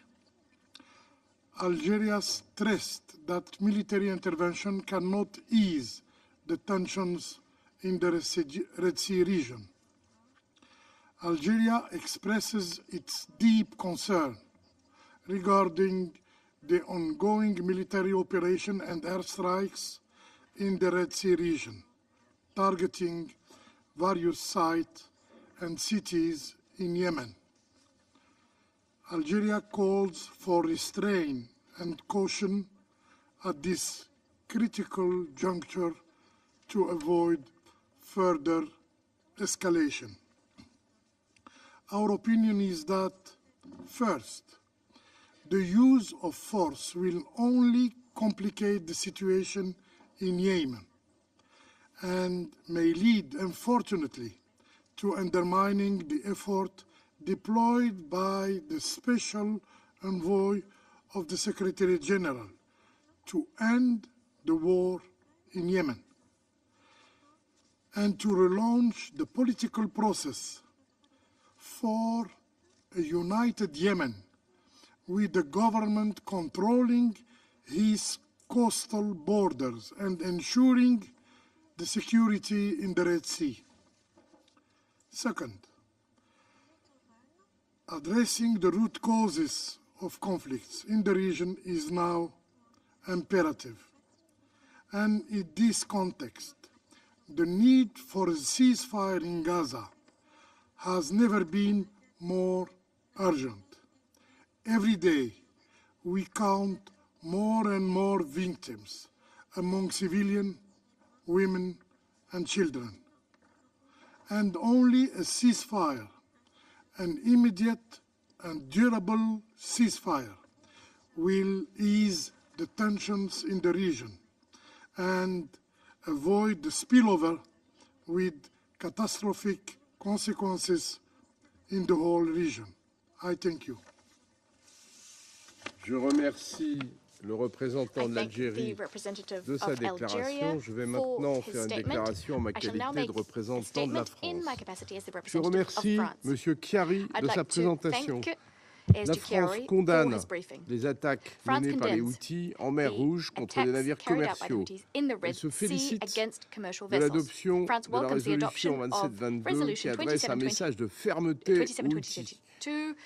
Algeria stressed that military intervention cannot ease the tensions in the Red Sea region. Algeria expresses its deep concern regarding the ongoing military operation and airstrikes in the Red Sea region, targeting various sites and cities in Yemen. Algeria calls for restraint and caution at this critical juncture to avoid further escalation. Our opinion is that, first, the use of force will only complicate the situation in Yemen and may lead, unfortunately, to undermining the effort deployed by the Special Envoy of the Secretary General to end the war in Yemen and to relaunch the political process for a united Yemen with the government controlling his coastal borders and ensuring the security in the Red Sea. Second, addressing the root causes of conflicts in the region is now imperative. And in this context, the need for a ceasefire in Gaza has never been more urgent. Every day, we count more and more victims among civilian, women, and children. And only a ceasefire, an immediate and durable ceasefire, will ease the tensions in the region and avoid the spillover with catastrophic consequences in the whole region. I thank you. Je remercie le représentant de l'Algérie de sa déclaration. Je vais maintenant faire une déclaration en ma qualité de représentant de la France. Je remercie M. Chiari de sa présentation. La France condamne les attaques menées par les hutíes en mer Rouge contre des navires commerciaux. Elle se félicite de l'adoption de la résolution 2722 qui adresse un message de fermeté aux hutíes.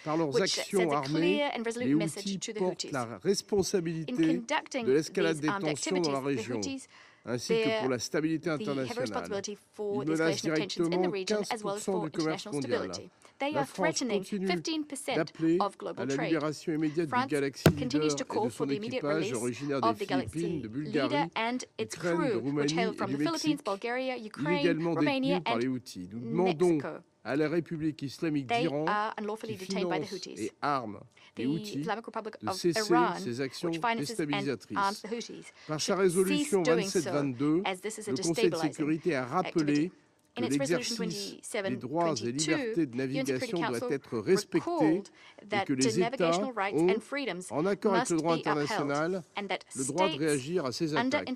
Par leurs actions armées, les hutíes portent la responsabilité de l'escalade des tensions dans la région, ainsi que pour la stabilité internationale. Ils menacent directement 15% du commerce mondial. La France continue d'appeler à la libération immédiate du Galaxy Leader et de son équipage originaire des Philippines, de Bulgarie, d'Ukraine, de Roumanie et du Mexique, illégalement détenus par les hutíes. Nous demandons à la République islamique d'Iran, qui finance et arme les hutíes, de cesser ces actions déstabilisatrices. Par sa résolution 2722, le Conseil de sécurité a rappelé que l'exercice des droits et libertés de navigation doit être respecté et que les États ont, en accord avec le droit international, le droit de réagir à ces attaques.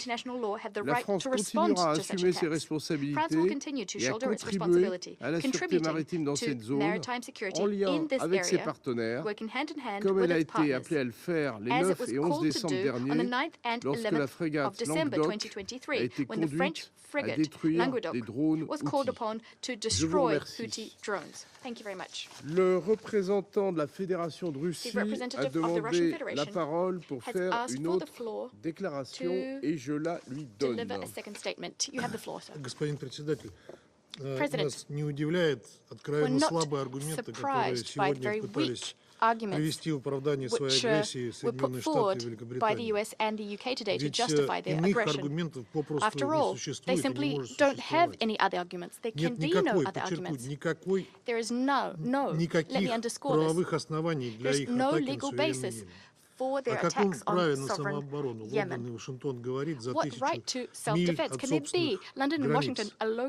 La France continuera à assumer ses responsabilités et à contribuer à la sûreté maritime dans cette zone, en lien avec ses partenaires, comme elle a été appelée à le faire les 9 et 11 décembre dernier, lorsque la frégate Languedoc a été conduite à détruire des drones hutíes. Je vous remercie. Le représentant de la Fédération de Russie a demandé la parole pour faire une autre déclaration et je la lui donne. Господин председатель, нас не удивляет откровенно слабые аргументы, которые сегодня пытались привести в оправдание своей агрессии Соединенные Штаты и Великобритания. Ведь иных аргументов попросту не существует и не может существовать. Нет никакой, подчеркну, никаких правовых оснований для их атаки на суверенный Йемен. О каком праве на самооборону Лондон и Вашингтон говорит за 1000 миль от собственных границ?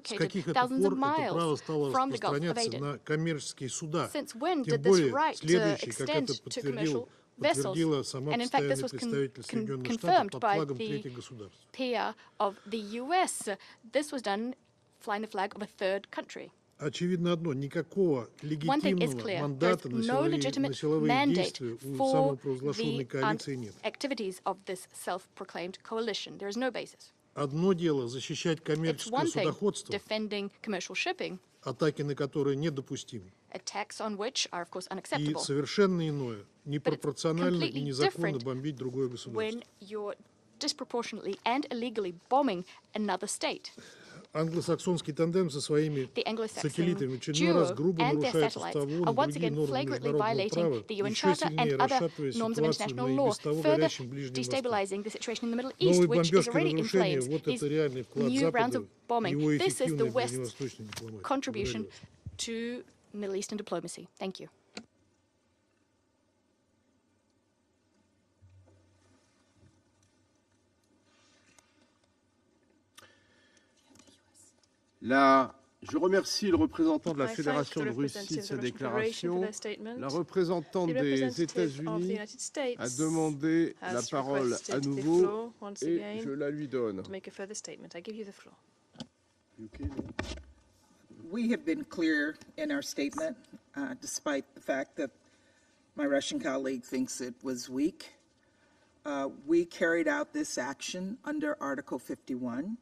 С каких это пор это право стало распространяться на коммерческие суда? Тем более следующий, как это подтвердила сама постоянный представитель Соединенных Штатов под флагом третьих государств. очевидно одно, никакого легитимного мандата на силовые действия у самопровозглашенной коалиции нет. Одно дело защищать коммерческое судоходство, атаки на которые недопустимы. И совершенно иное, непропорционально и незаконно бомбить другое государство. Англосаксонский тандем со своими сателлитами в очередной раз грубо нарушает устав ООН и другие нормы международного права, еще сильнее расшатывая ситуацию на и без того горячем Ближнем Востоке. Новые бомбежки и разрушения – вот это реальный вклад Запада и его эффективной ближневосточной дипломатии. Je remercie le représentant de la Fédération de Russie de sa déclaration. La représentante des États-Unis a demandé la parole à nouveau et je la lui donne. We have been clear in our statement, despite the fact that my Russian colleague thinks it was weak. We carried out this action under Article 51.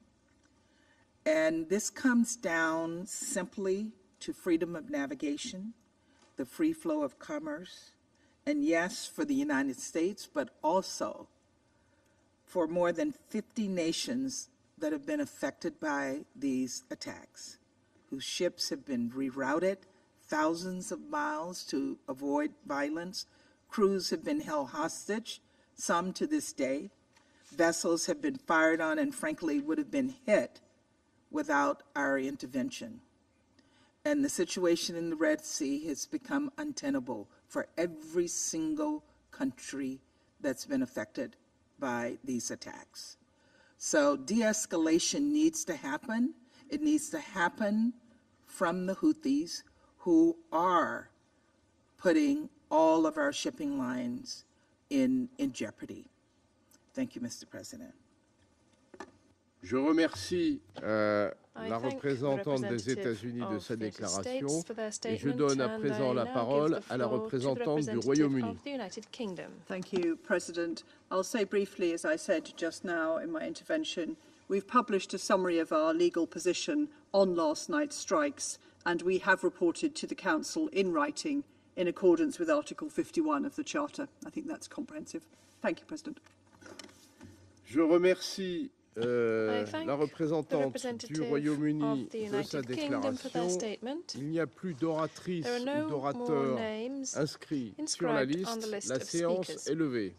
And this comes down simply to freedom of navigation, the free flow of commerce, and yes, for the United States, but also for more than 50 nations that have been affected by these attacks, whose ships have been rerouted thousands of miles to avoid violence. Crews have been held hostage, some to this day. Vessels have been fired on and frankly would have been hit without our intervention. And the situation in the Red Sea has become untenable for every single country that's been affected by these attacks. So de-escalation needs to happen. It needs to happen from the Houthis, who are putting all of our shipping lines in jeopardy. Thank you, Mr. President. Je remercie la représentante des États-Unis de sa déclaration et je donne à présent la parole à la représentante du Royaume-Uni. Thank you, President. I'll say briefly, as I said just now in my intervention, we've published a summary of our legal position on last night's strikes, and we have reported to the Council in writing in accordance with Article 51 of the Charter. I think that's comprehensive. Thank you, President. Je remercie la représentante du Royaume-Uni de sa déclaration. Il n'y a plus d'oratrices ou d'orateurs inscrits sur la liste. La séance est levée.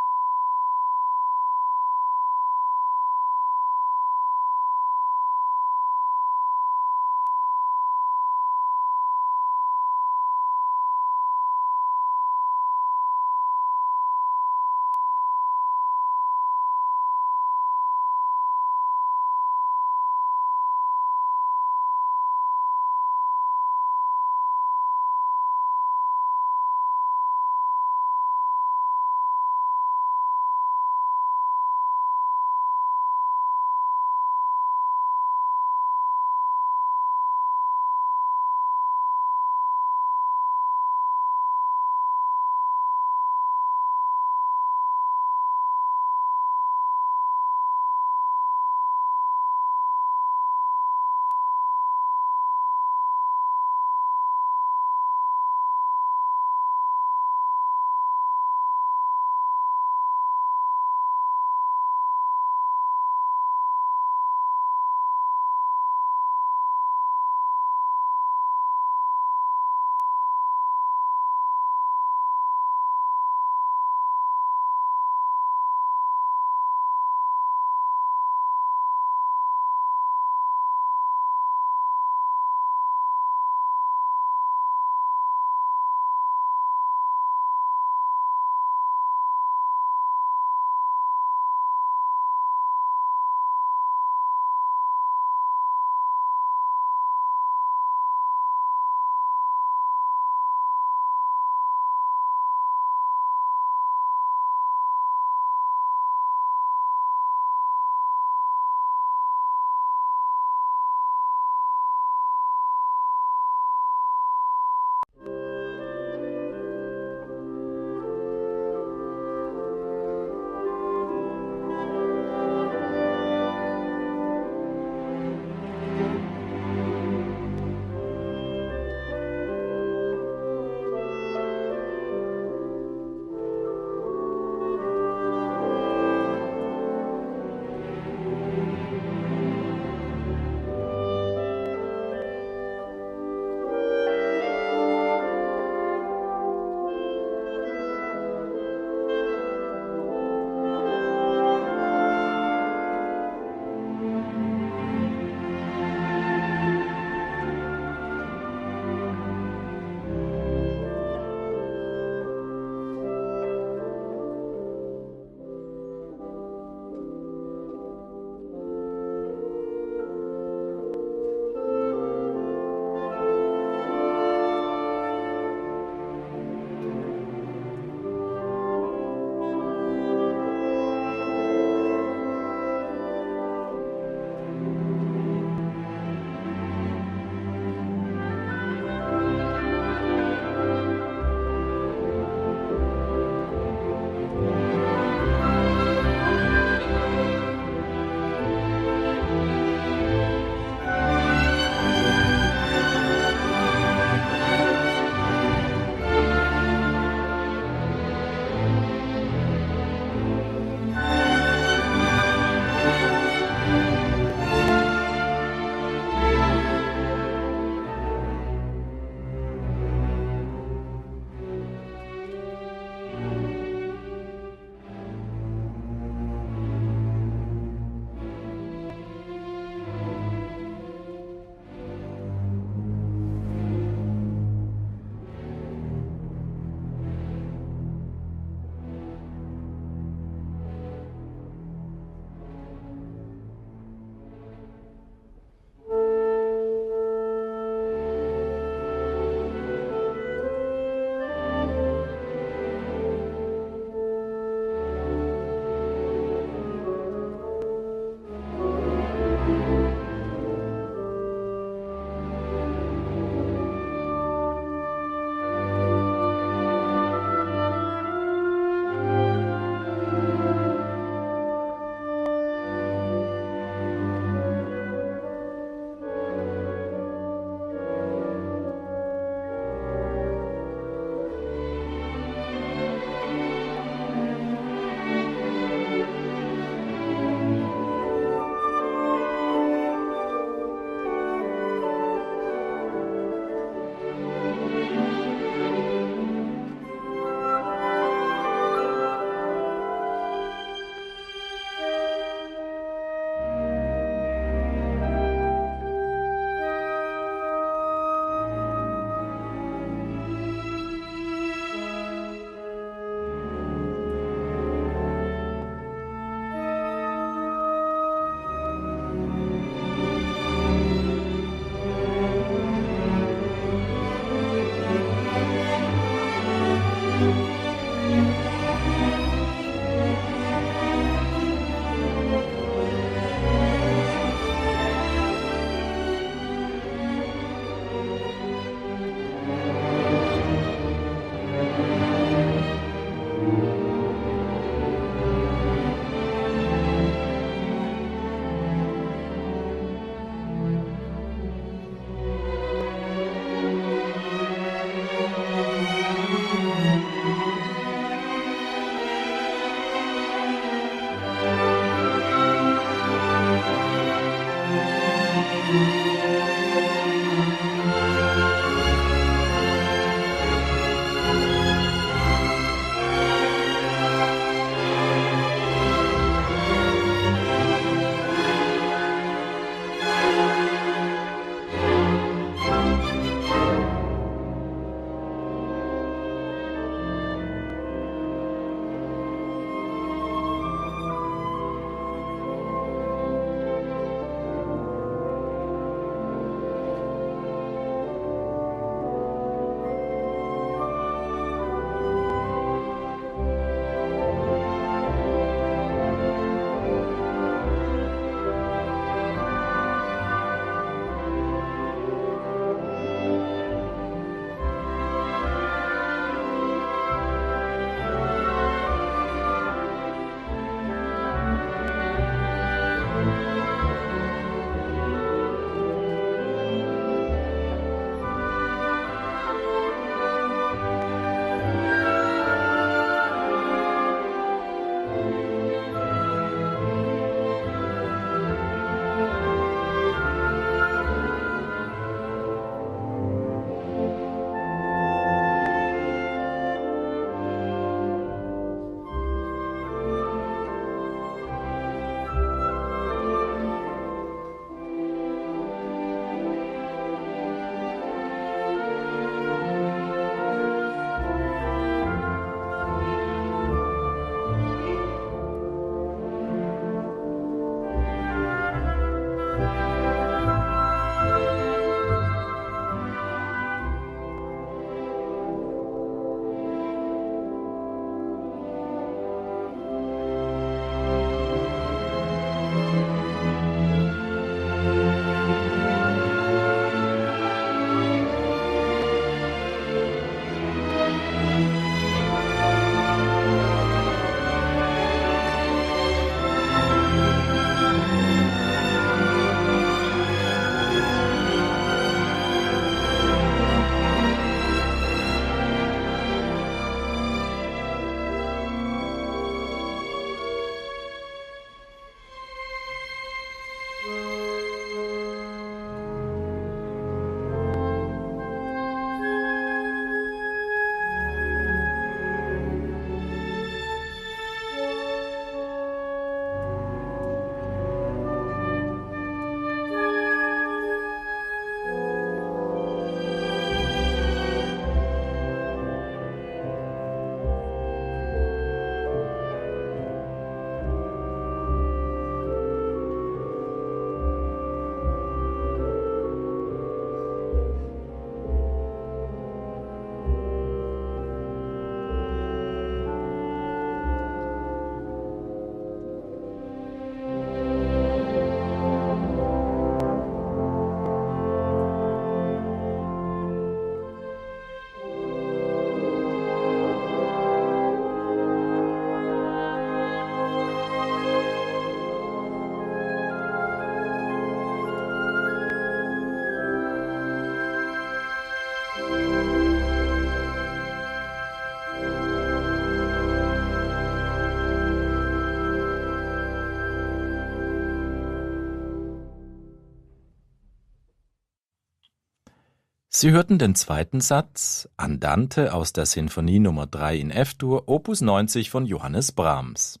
Sie hörten den zweiten Satz, Andante aus der Sinfonie Nummer 3 in F-Dur, Opus 90 von Johannes Brahms.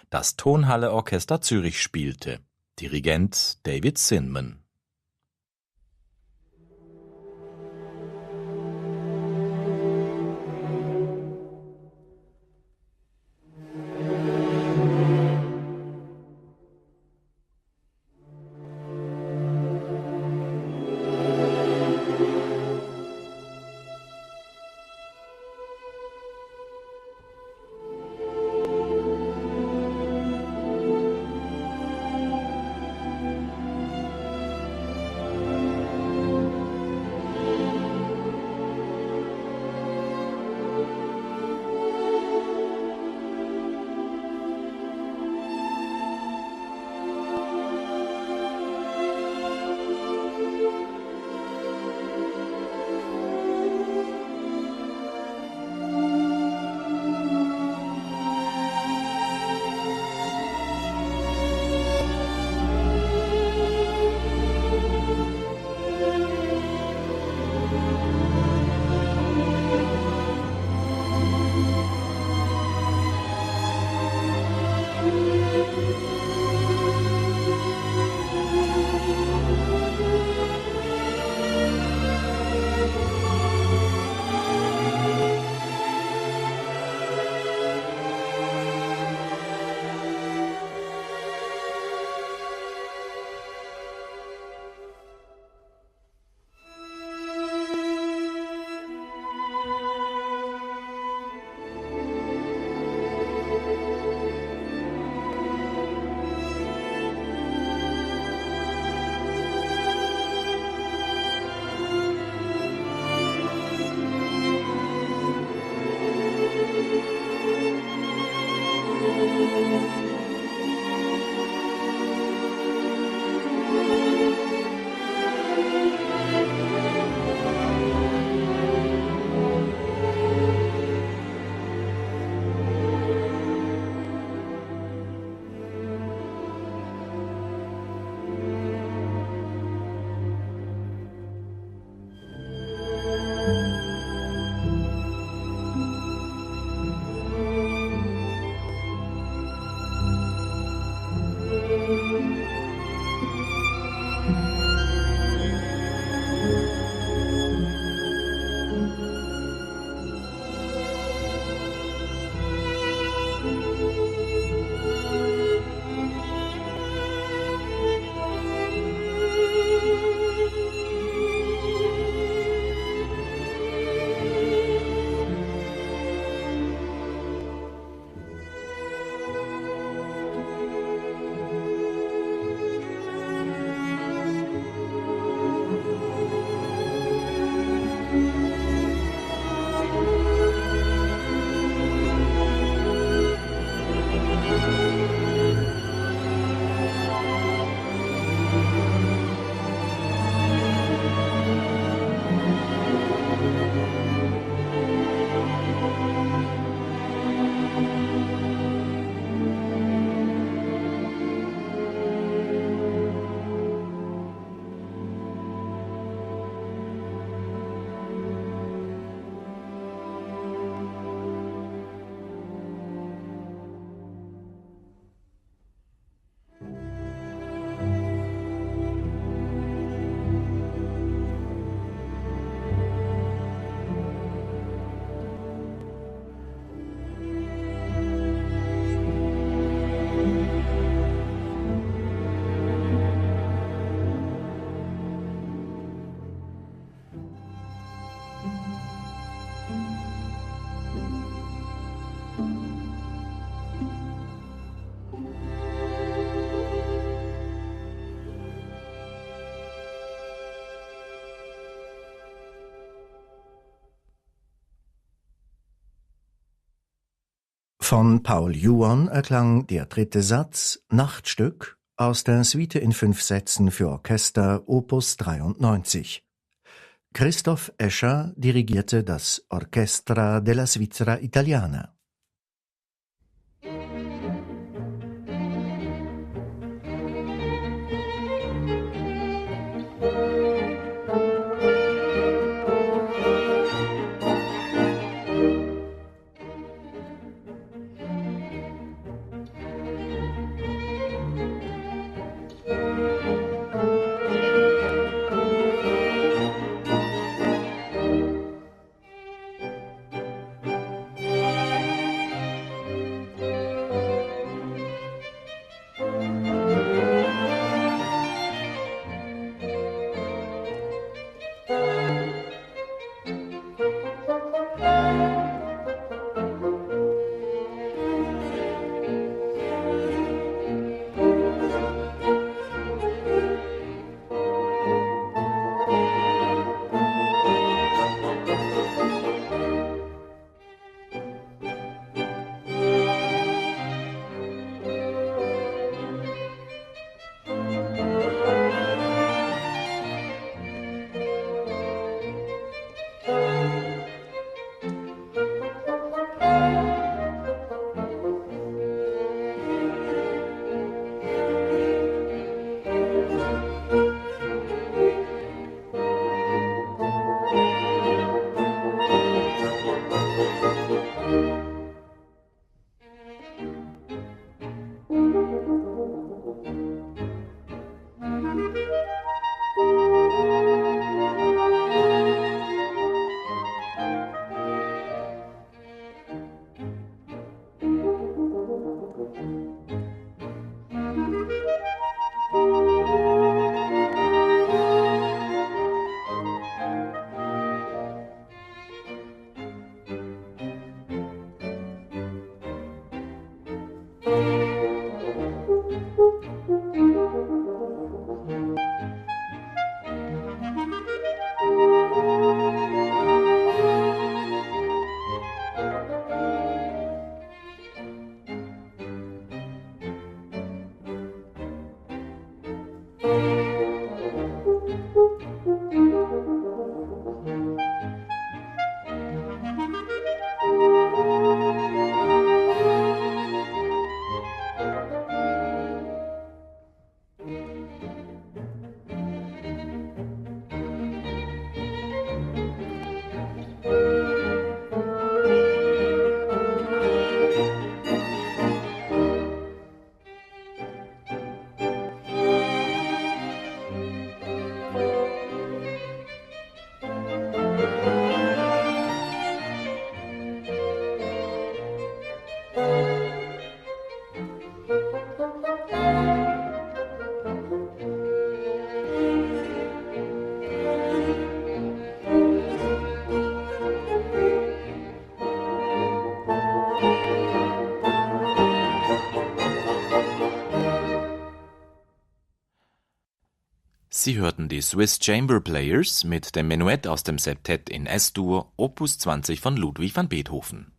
Das Tonhalle Orchester Zürich spielte. Dirigent David Zinman. Von Paul Juon erklang der dritte Satz, Nachtstück, aus der Suite in 5 Sätzen für Orchester Opus 93. Christoph Escher dirigierte das Orchestra della Svizzera Italiana. Sie hörten die Swiss Chamber Players mit dem Menuett aus dem Septett in S-Dur, Opus 20 von Ludwig van Beethoven.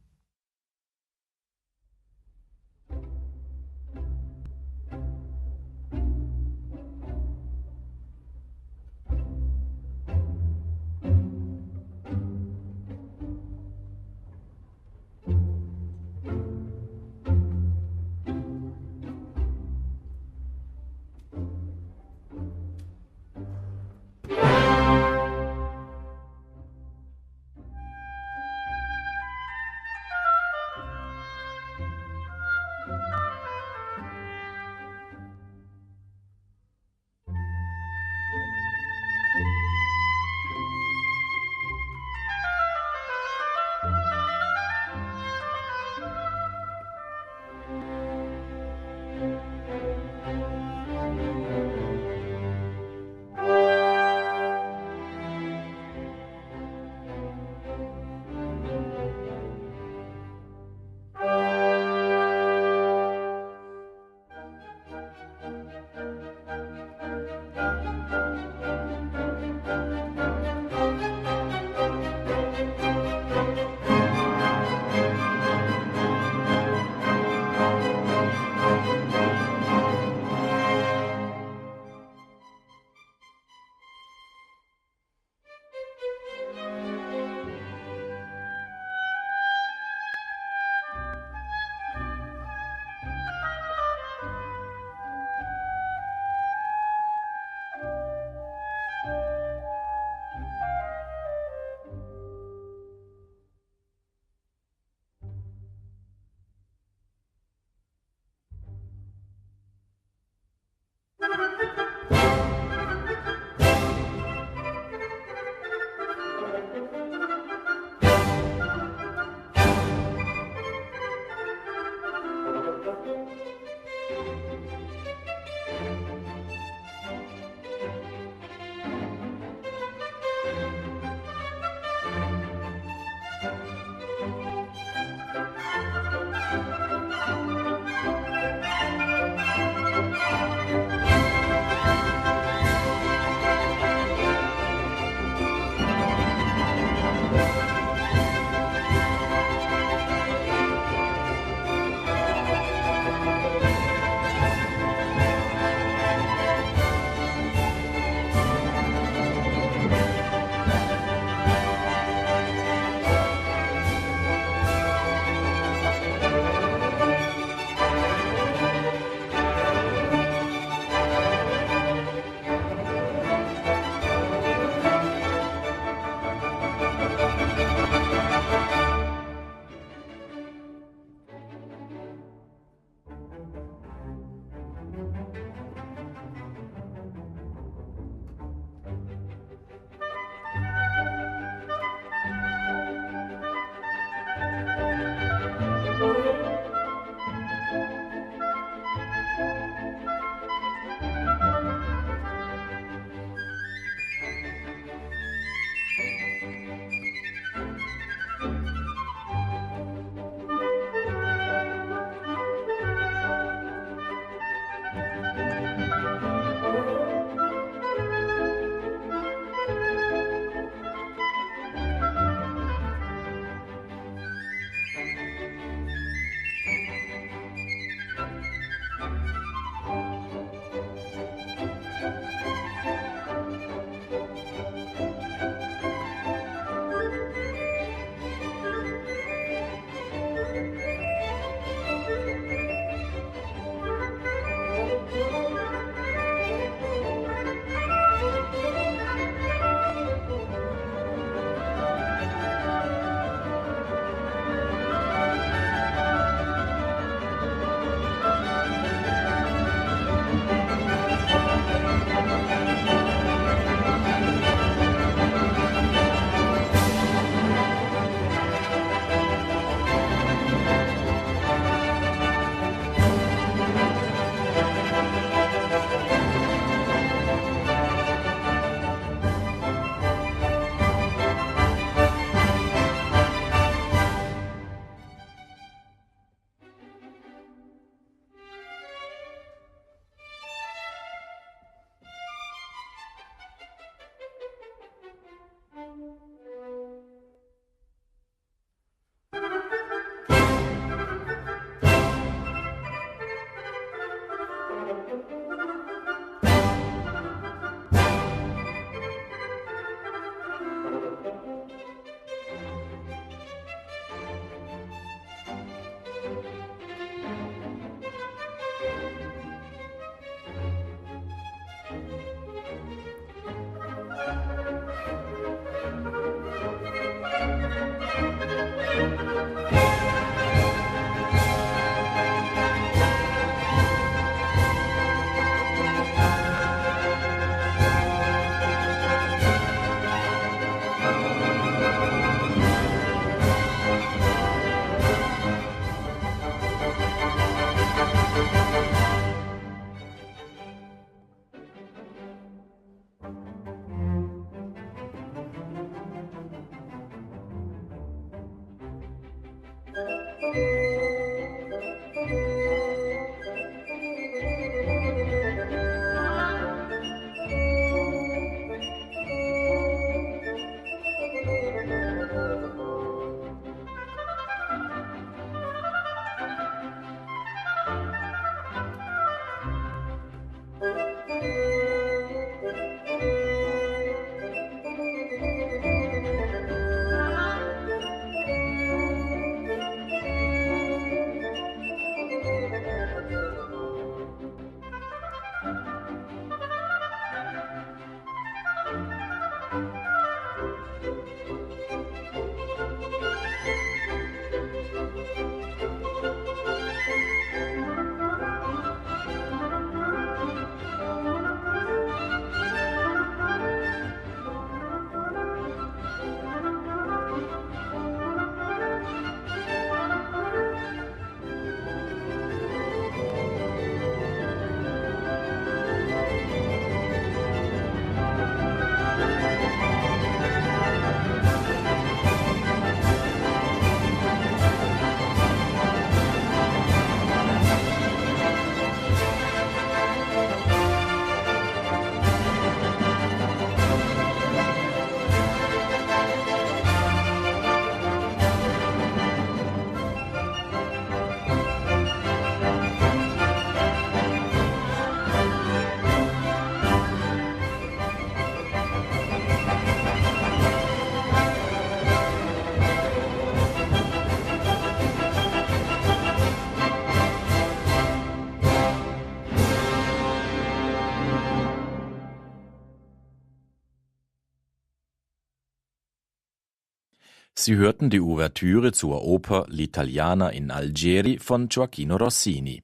Sie hörten die Ouvertüre zur Oper L'Italiana in Algeri von Gioacchino Rossini.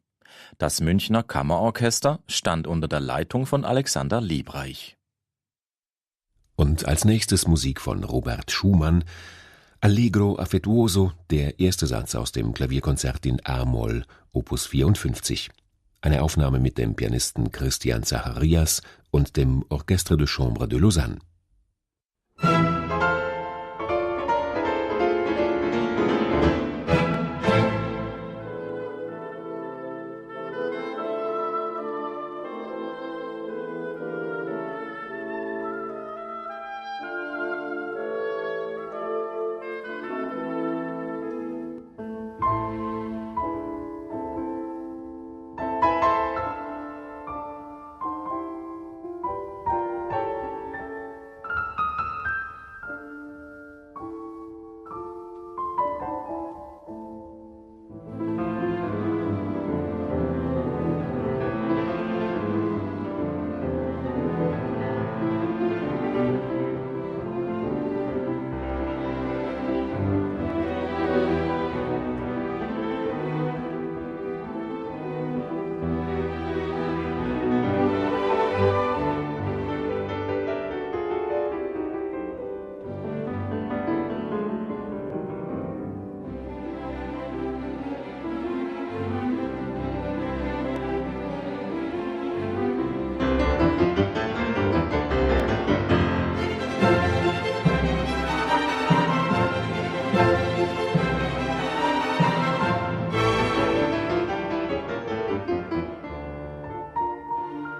Das Münchner Kammerorchester stand unter der Leitung von Alexander Liebreich. Und als nächstes Musik von Robert Schumann, Allegro affettuoso, der erste Satz aus dem Klavierkonzert in A-Moll, Opus 54. Eine Aufnahme mit dem Pianisten Christian Zacharias und dem Orchestre de Chambre de Lausanne.